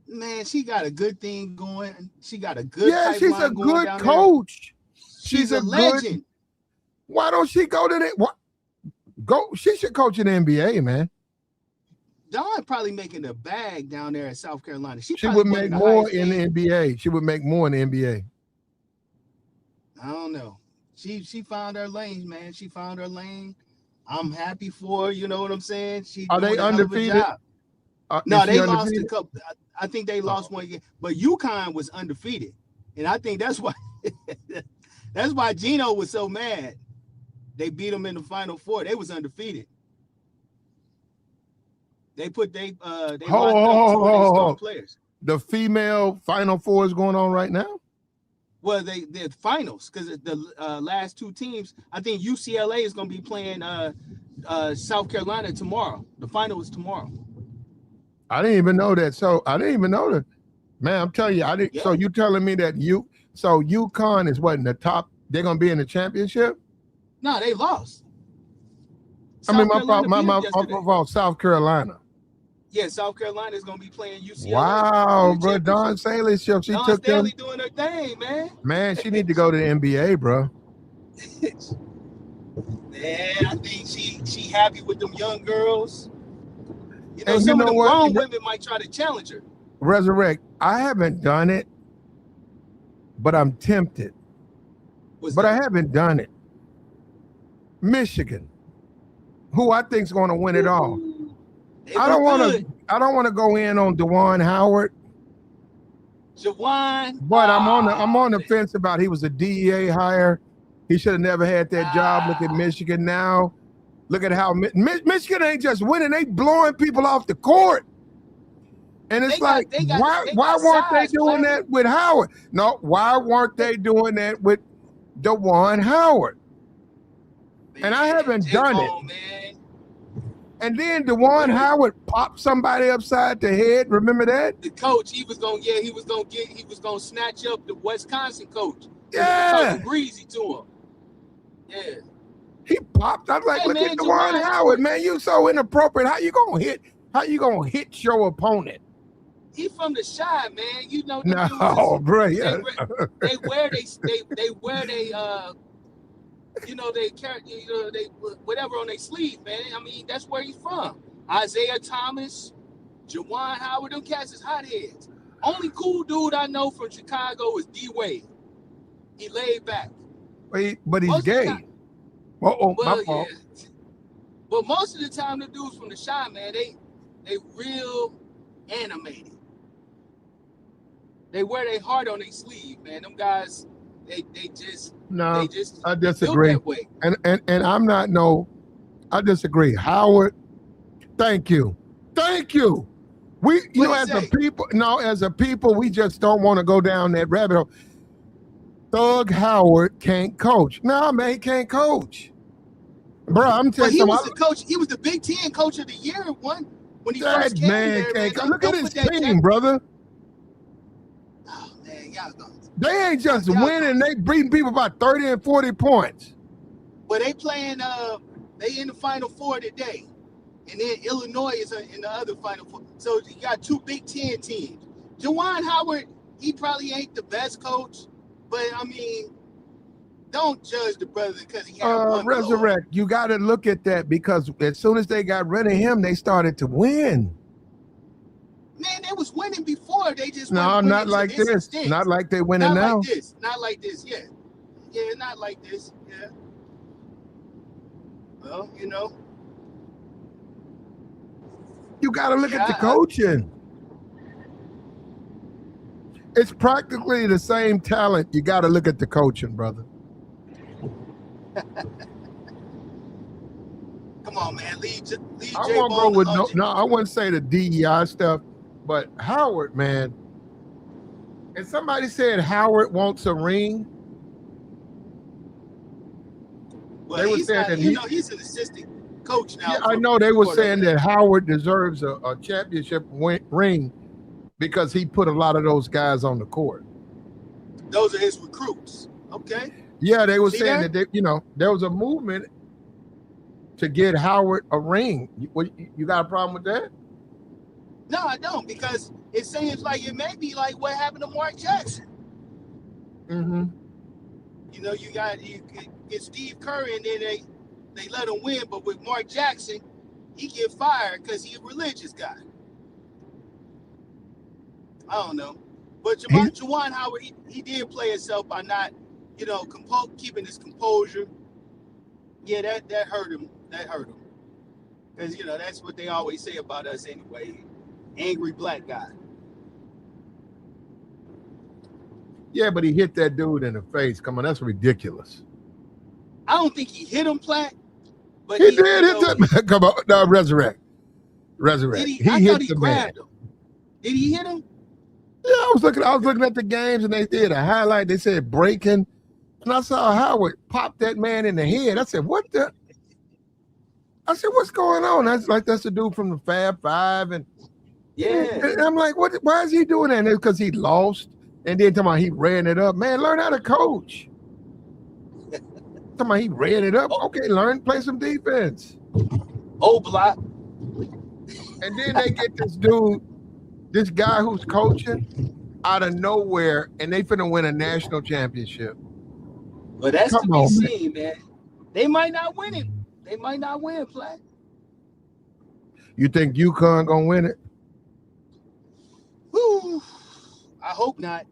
Man, she got a good thing going. She got a good. Yeah, she's a good coach. She's a legend. Why don't she go to the? She should coach in the NBA, man. Dawn probably making a bag down there at South Carolina. She would make more in the NBA. She would make more in the NBA. I don't know. She found her lane, man. She found her lane. I'm happy for her. You know what I'm saying? Are they undefeated? No, they lost a couple. I think they lost one game, but UConn was undefeated, and I think that's why Gino was so mad. They beat them in the Final Four. They was undefeated. They put they locked up players. The female Final Four is going on right now. Well, they're finals because the last two teams. I think UCLA is going to be playing South Carolina tomorrow. The final is tomorrow. I didn't even know that. So I didn't even know that. Man, I'm telling you, I didn't. Yeah. So you telling me that UConn is what in the top? They're going to be in the championship? No, they lost. My fault. South Carolina. Yeah, South Carolina is going to be playing UCLA. Wow, bro. Dawn Staley, she took them. Doing her thing, man. Man, she need to go to the NBA, bro. Man, I think she happy with them young girls. Some of them grown women might try to challenge her. Resurrect. I haven't done it, but I'm tempted. I haven't done it. Michigan, who I think is going to win it all. I don't want to go in on Juwan Howard. But I'm on the fence about he was a DEA hire. He should have never had that job. Look at Michigan now. Look at how Michigan ain't just winning; they blowing people off the court. And it's why weren't they doing that with Howard? No, why weren't they doing that with Juwan Howard? Man, and I haven't done it. Man. And then DeJuan Howard popped somebody upside the head. Remember that? The coach, he was gonna snatch up the Wisconsin coach. Yeah. Talking greasy to him. Yeah. He popped. I was like, look at DeJuan Howard, man. You so inappropriate. How you gonna hit your opponent? He from the Shy, man. You know. No, bro. Yeah. They wear they whatever on their sleeve, man. I mean, that's where he's from. Isaiah Thomas, Jawan Howard, them cats is hotheads. Only cool dude I know from Chicago is D Wade. He laid back. But he's gay. My fault. Yeah. But most of the time, the dudes from the Shy, man, they real animated. They wear their heart on their sleeve, man. Them guys, they just I disagree. That way. And I'm not I disagree. Howard, thank you. We as a people, we just don't want to go down that rabbit hole. Thug Howard can't coach. No, man, he can't coach. Bro, I'm telling you. He was the coach. He was the Big Ten Coach of the Year when he first came there. Look at his team, brother. Oh man, y'all go. They ain't just winning; they beating people by 30 and 40 points. But they playing. They in the Final Four today, and then Illinois is in the other Final Four. So you got two Big Ten teams. Jawan Howard, he probably ain't the best coach, but I mean, don't judge the brother because he had one Resurrect. You got to look at that because as soon as they got rid of him, they started to win. Man, they was winning before. They just not like this. Not like they winning now. Not like this. Yeah, not like this. Yeah. Well, you got to look at the coaching. It's practically the same talent. You got to look at the coaching, brother. Come on, man. I won't go with I wouldn't say the DEI stuff, but Howard, man. And somebody said Howard wants a ring. Well, they were saying that he's an assistant coach now. Yeah, I know they were saying that Howard deserves a championship ring because he put a lot of those guys on the court. Those are his recruits. Okay. Yeah, they were saying that there was a movement to get Howard a ring. You got a problem with that? No, I don't, because it seems like it may be like what happened to Mark Jackson. Mm-hmm. You get Steve Curry and then they let him win, but with Mark Jackson, he get fired because he's a religious guy. I don't know. But Jawan Howard, he did play himself by not, keeping his composure. Yeah, that hurt him. Because, that's what they always say about us anyway. Angry black guy. Yeah, but he hit that dude in the face. Come on, that's ridiculous. I don't think he hit him, Platt. But he did hit that. Come on, no, resurrect. I thought he grabbed him. Did he hit him? Yeah, I was looking at the games and they did a highlight. They said breaking. And I saw Howard pop that man in the head. I said, what the? I said, what's going on? That's the dude from the Fab Five. And I'm like, what? Why is he doing that? And it's because he lost. And then talking about he ran it up. Man, learn how to coach. Talking about he ran it up. Okay, play some defense. Block. And then they get this guy who's coaching out of nowhere, and they finna win a national championship. But that's to be seen, man. They might not win it. They might not win, Platt. You think UConn gonna win it? Whew. I hope not.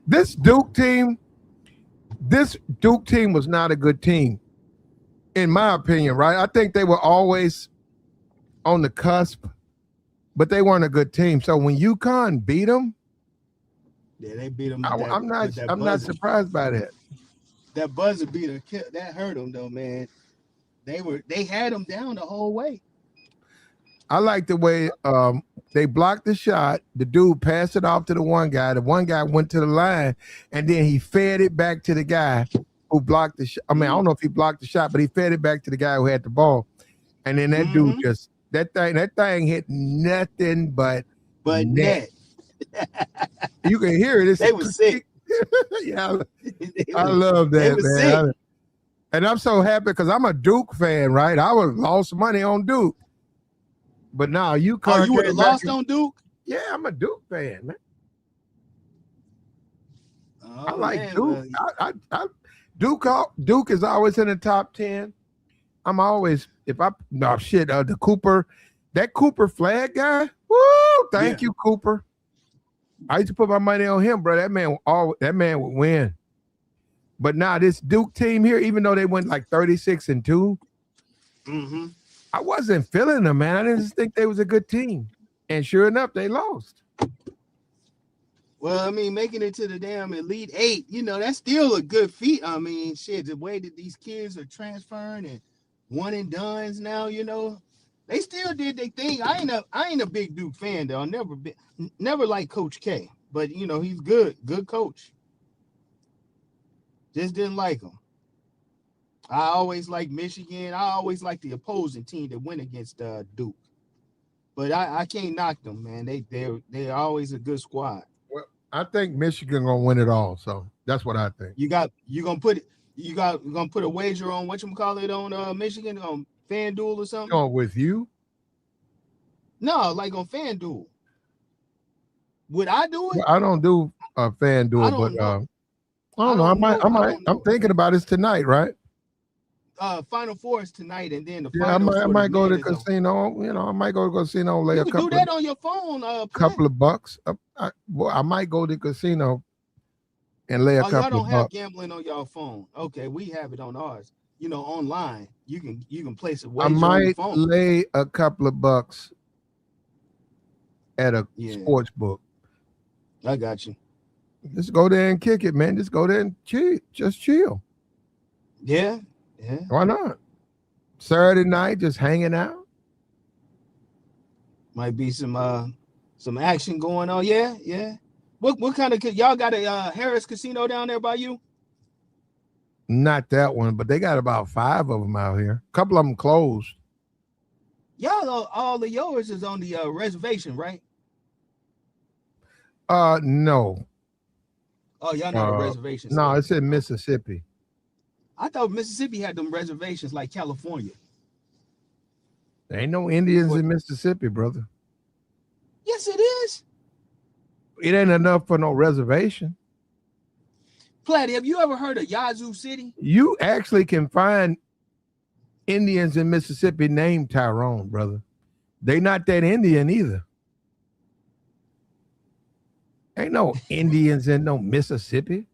This Duke team was not a good team, in my opinion, right? I think they were always on the cusp, but they weren't a good team. So when UConn beat them, they beat them. I'm not surprised by that. That buzzer beater that hurt them though, man. They had them down the whole way. I like the way they blocked the shot. The dude passed it off to the one guy. The one guy went to the line, and then he fed it back to the guy who blocked the shot. I mean, I don't know if he blocked the shot, but he fed it back to the guy who had the ball. And then that dude just that thing hit nothing but net. You can hear it. It's They was sick. Yeah, I love that, man. And I'm so happy because I'm a Duke fan, right? I was lost money on Duke. But now you would have lost on Duke? Yeah, I'm a Duke fan, man. I like man, Duke. Duke is always in the top 10. I'm always the Cooper, that Cooper flag guy. Woo! Thank you, Cooper. I used to put my money on him, bro. That man would win. But now this Duke team here, even though they went like 36-2, I wasn't feeling them, man. I didn't think they was a good team. And sure enough, they lost. Well, I mean, making it to the damn Elite Eight, that's still a good feat. I mean, shit, the way that these kids are transferring and one and dones now, they still did their thing. I ain't a big Duke fan though. Never liked Coach K, but he's good coach. Just didn't like him. I always liked Michigan. I always liked the opposing team that went against Duke. But I can't knock them, man. They're always a good squad. Well, I think Michigan gonna win it all. So that's what I think. You gonna put a wager on whatchamacallit on Michigan on FanDuel or something? Going with you? No, like on FanDuel. Would I do it? Well, I don't do FanDuel, but I don't know. I'm thinking about it tonight, right? Final Four is tonight, and then I might go to the casino. I might go to the casino. You can do that on your phone. Couple of bucks. I might go to the casino and lay a couple of bucks. Y'all don't have gambling on your phone. Okay, we have it on ours. Online. You can place a wager I might on your phone. lay a couple of bucks at a sports book. I got you. Just go there and kick it, man. Just go there and chill. Just chill. Yeah. Why not? Saturday night, just hanging out. Might be some action going on. Yeah. What kind of y'all got a Harris Casino down there by you? Not that one, but they got about 5 of them out here. A couple of them closed. Y'all, all of yours is on the reservation, right? No. Oh, y'all not a reservation. No, it's in Mississippi. I thought Mississippi had them reservations like California. There ain't no Indians in Mississippi, brother. Yes, it is. It ain't enough for no reservation. Platty, have you ever heard of Yazoo City? You actually can find Indians in Mississippi named Tyrone, brother. They not that Indian either. Ain't no Indians in no Mississippi.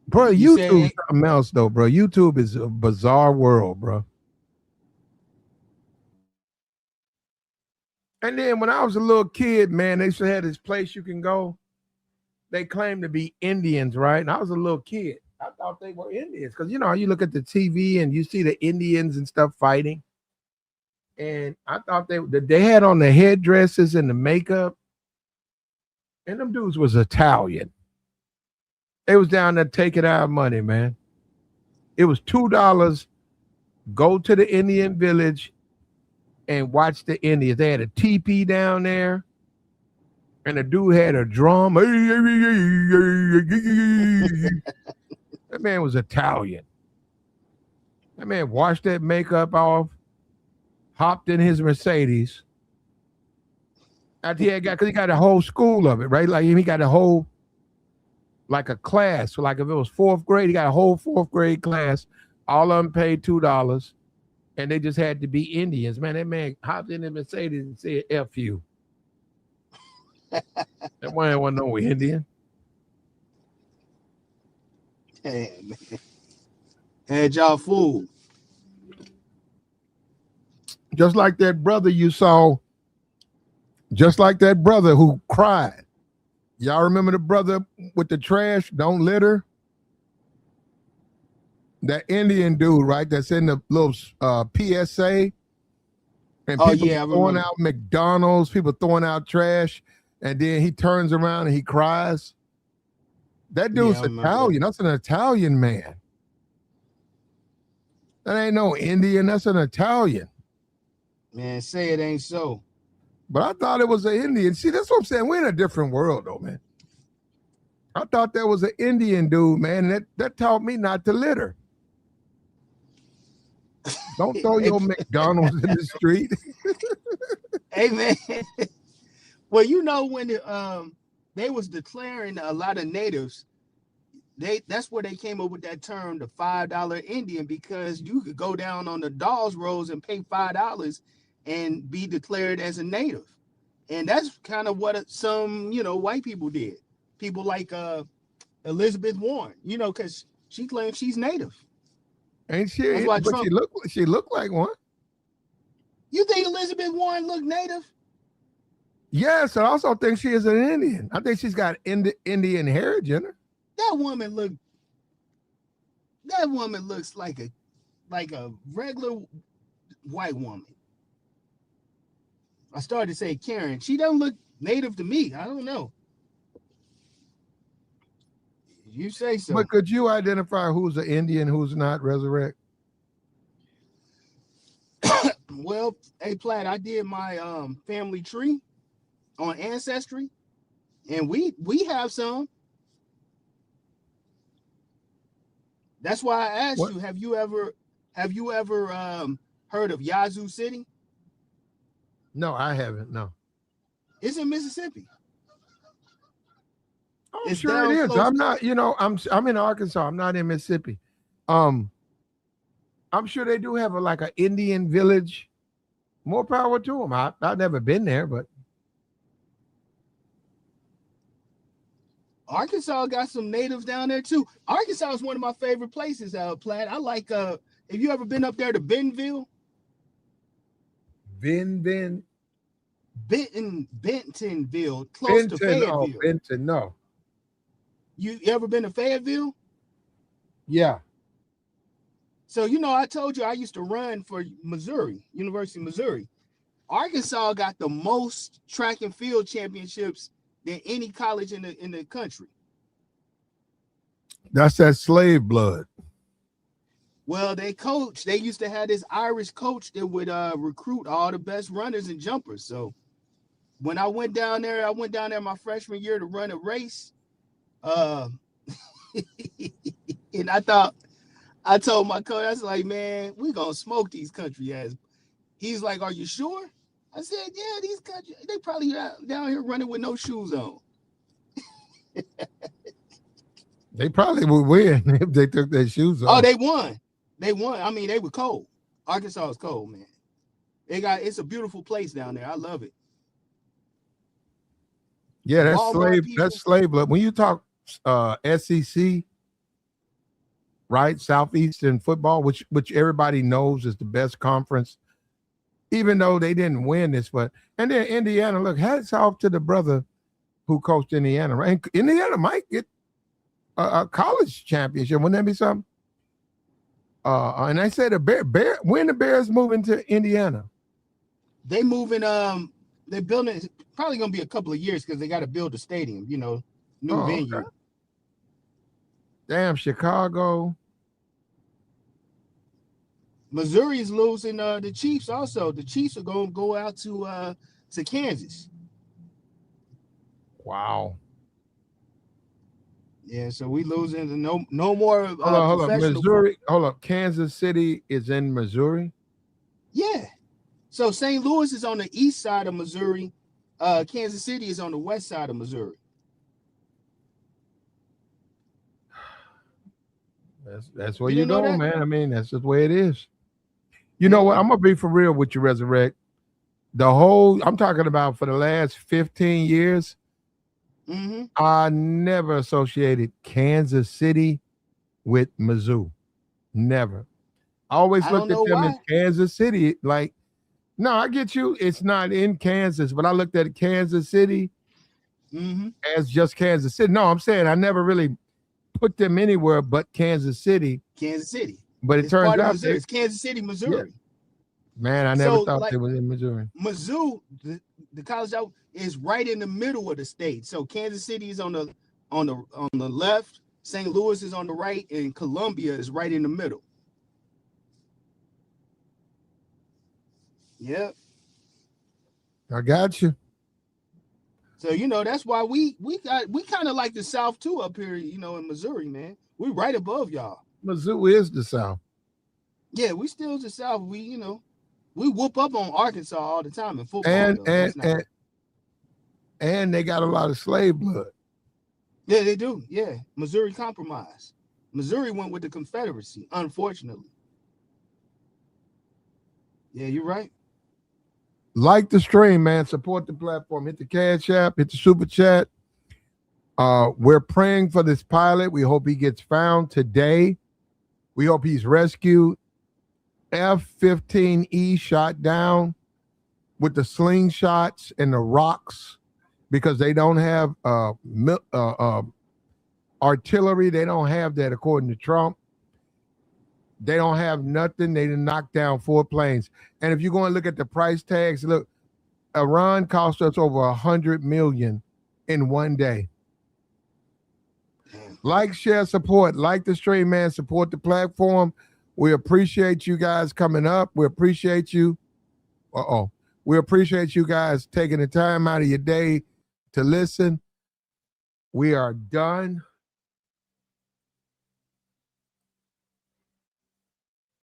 Bro, YouTube is something else though, bro. YouTube is a bizarre world, bro. And then when I was a little kid, man, they used to have this place you can go. They claim to be Indians, right? And I was a little kid. I thought they were Indians because, you look at the TV and you see the Indians and stuff fighting. And I thought they had on the headdresses and the makeup. And them dudes was Italian. They was down there taking our money, man. It was $2. Go to the Indian village and watch the Indians. They had a teepee down there. And the dude had a drum. That man was Italian. That man washed that makeup off, hopped in his Mercedes. After he got a whole school of it, right? Like he got a whole, like a class. So like if it was 4th grade, he got a whole 4th grade class. All of them paid $2. And they just had to be Indians. Man, that man hopped in his Mercedes and said, F you. That one wasn't no Indian. Hey, man. Had y'all fooled. Just like that brother you saw, just like that brother who cried. Y'all remember the brother with the trash, don't litter? That Indian dude, right? That's in the little PSA. And people throwing out McDonald's, people throwing out trash. And then he turns around and he cries. That dude's Italian. That's an Italian man. That ain't no Indian. That's an Italian. Man, say it ain't so. But I thought it was an Indian. See, that's what I'm saying. We're in a different world, though, man. I thought that was an Indian dude, man. That taught me not to litter. Don't throw your McDonald's in the street. Hey, man. Well, you know, when they was declaring a lot of natives, that's where they came up with that term, the $5 Indian, because you could go down on the Dawes Roads and pay $5 and be declared as a native. And that's kind of what some, white people did. People like Elizabeth Warren, because she claims she's native. Ain't she? That's why But Trump, she looked like one. You think Elizabeth Warren looked native? Yes, I also think she is an Indian. I think she's got Indian heritage in her. That woman looks like a regular white woman. I started to say Karen. She doesn't look native to me. I don't know. You say so. But could you identify who's an Indian, who's not, Resurrect? Well, hey Platt, I did my family tree on Ancestry, and we have some. That's why I asked you, have you ever heard of Yazoo City? No, I haven't. No. It's in Mississippi. I'm sure it is. I'm not, I'm in Arkansas. I'm not in Mississippi. I'm sure they do have like an Indian village. More power to them. I've never been there, but Arkansas got some natives down there too. Arkansas is one of my favorite places, Platt. I like have you ever been up there to Bentonville? Bentonville, close to Fayetteville. Oh, Benton, no. You ever been to Fayetteville? Yeah. So, I told you I used to run for Missouri, University of Missouri. Arkansas got the most track and field championships than any college in the country. That's that slave blood. Well, they used to have this Irish coach that would recruit all the best runners and jumpers. So when I went down there my freshman year to run a race. And I told my coach, I was like, man, we're going to smoke these country ass. He's like, are you sure? I said, yeah, these country, they probably down here running with no shoes on. They probably would win if they took their shoes off. Oh, they won. I mean, they were cold. Arkansas is cold, man. It's a beautiful place down there. I love it. Yeah, that's slave blood. When you talk SEC, right? Southeastern football, which everybody knows is the best conference, even though they didn't win this, and then Indiana, look, hats off to the brother who coached Indiana, right? And Indiana might get a college championship. Wouldn't that be something? And I said when the Bears moving to Indiana? They moving, they're building, it's probably gonna be a couple of years because they got to build a stadium, new venue. Okay. Damn, Chicago. Missouri's losing the Chiefs also. The Chiefs are going to go out to Kansas. Wow. Yeah, so we losing no more. Hold on. Missouri. Hold up. Kansas City is in Missouri. Yeah. So St. Louis is on the east side of Missouri. Kansas City is on the west side of Missouri. That's where you go, man. I mean, that's just the way it is. You know what? I'm gonna be for real with you, Resurrect. I'm talking about for the last 15 years. Mm-hmm. I never associated Kansas City with Mizzou. Never. I always looked at them as Kansas City. Like, no, I get you. It's not in Kansas, but I looked at Kansas City as just Kansas City. No, I'm saying I never really put them anywhere but Kansas City. Kansas City. But it turns out it's Kansas City, Missouri. Yeah. Man, I never thought they was in Missouri. Mizzou, the college out is right in the middle of the state. So Kansas City is on the left, St. Louis is on the right, and Columbia is right in the middle. Yeah. I got you. So that's why we kind of like the South too up here. In Missouri, man, we right above y'all. Mizzou is the South. Yeah, we still the South. We whoop up on Arkansas all the time in football And though. and That's not. and they got a lot of slave blood. Yeah, they do. Yeah, Missouri compromise. Missouri went with the Confederacy, unfortunately. Yeah, you're right. Like the stream, man. Support the platform. Hit the Cash App. Hit the Super Chat. We're praying for this pilot. We hope he gets found today. We hope he's rescued. F-15E shot down with the slingshots and the rocks because they don't have artillery. They don't have that, according to Trump. They don't have nothing. They didn't knock down 4 planes. And if you go and look at the price tags, look, Iran cost us over $100 million in one day. Like, share, support. Like the stream, man. Support the platform. We appreciate you guys coming up. We appreciate you. We appreciate you guys taking the time out of your day to listen. We are done.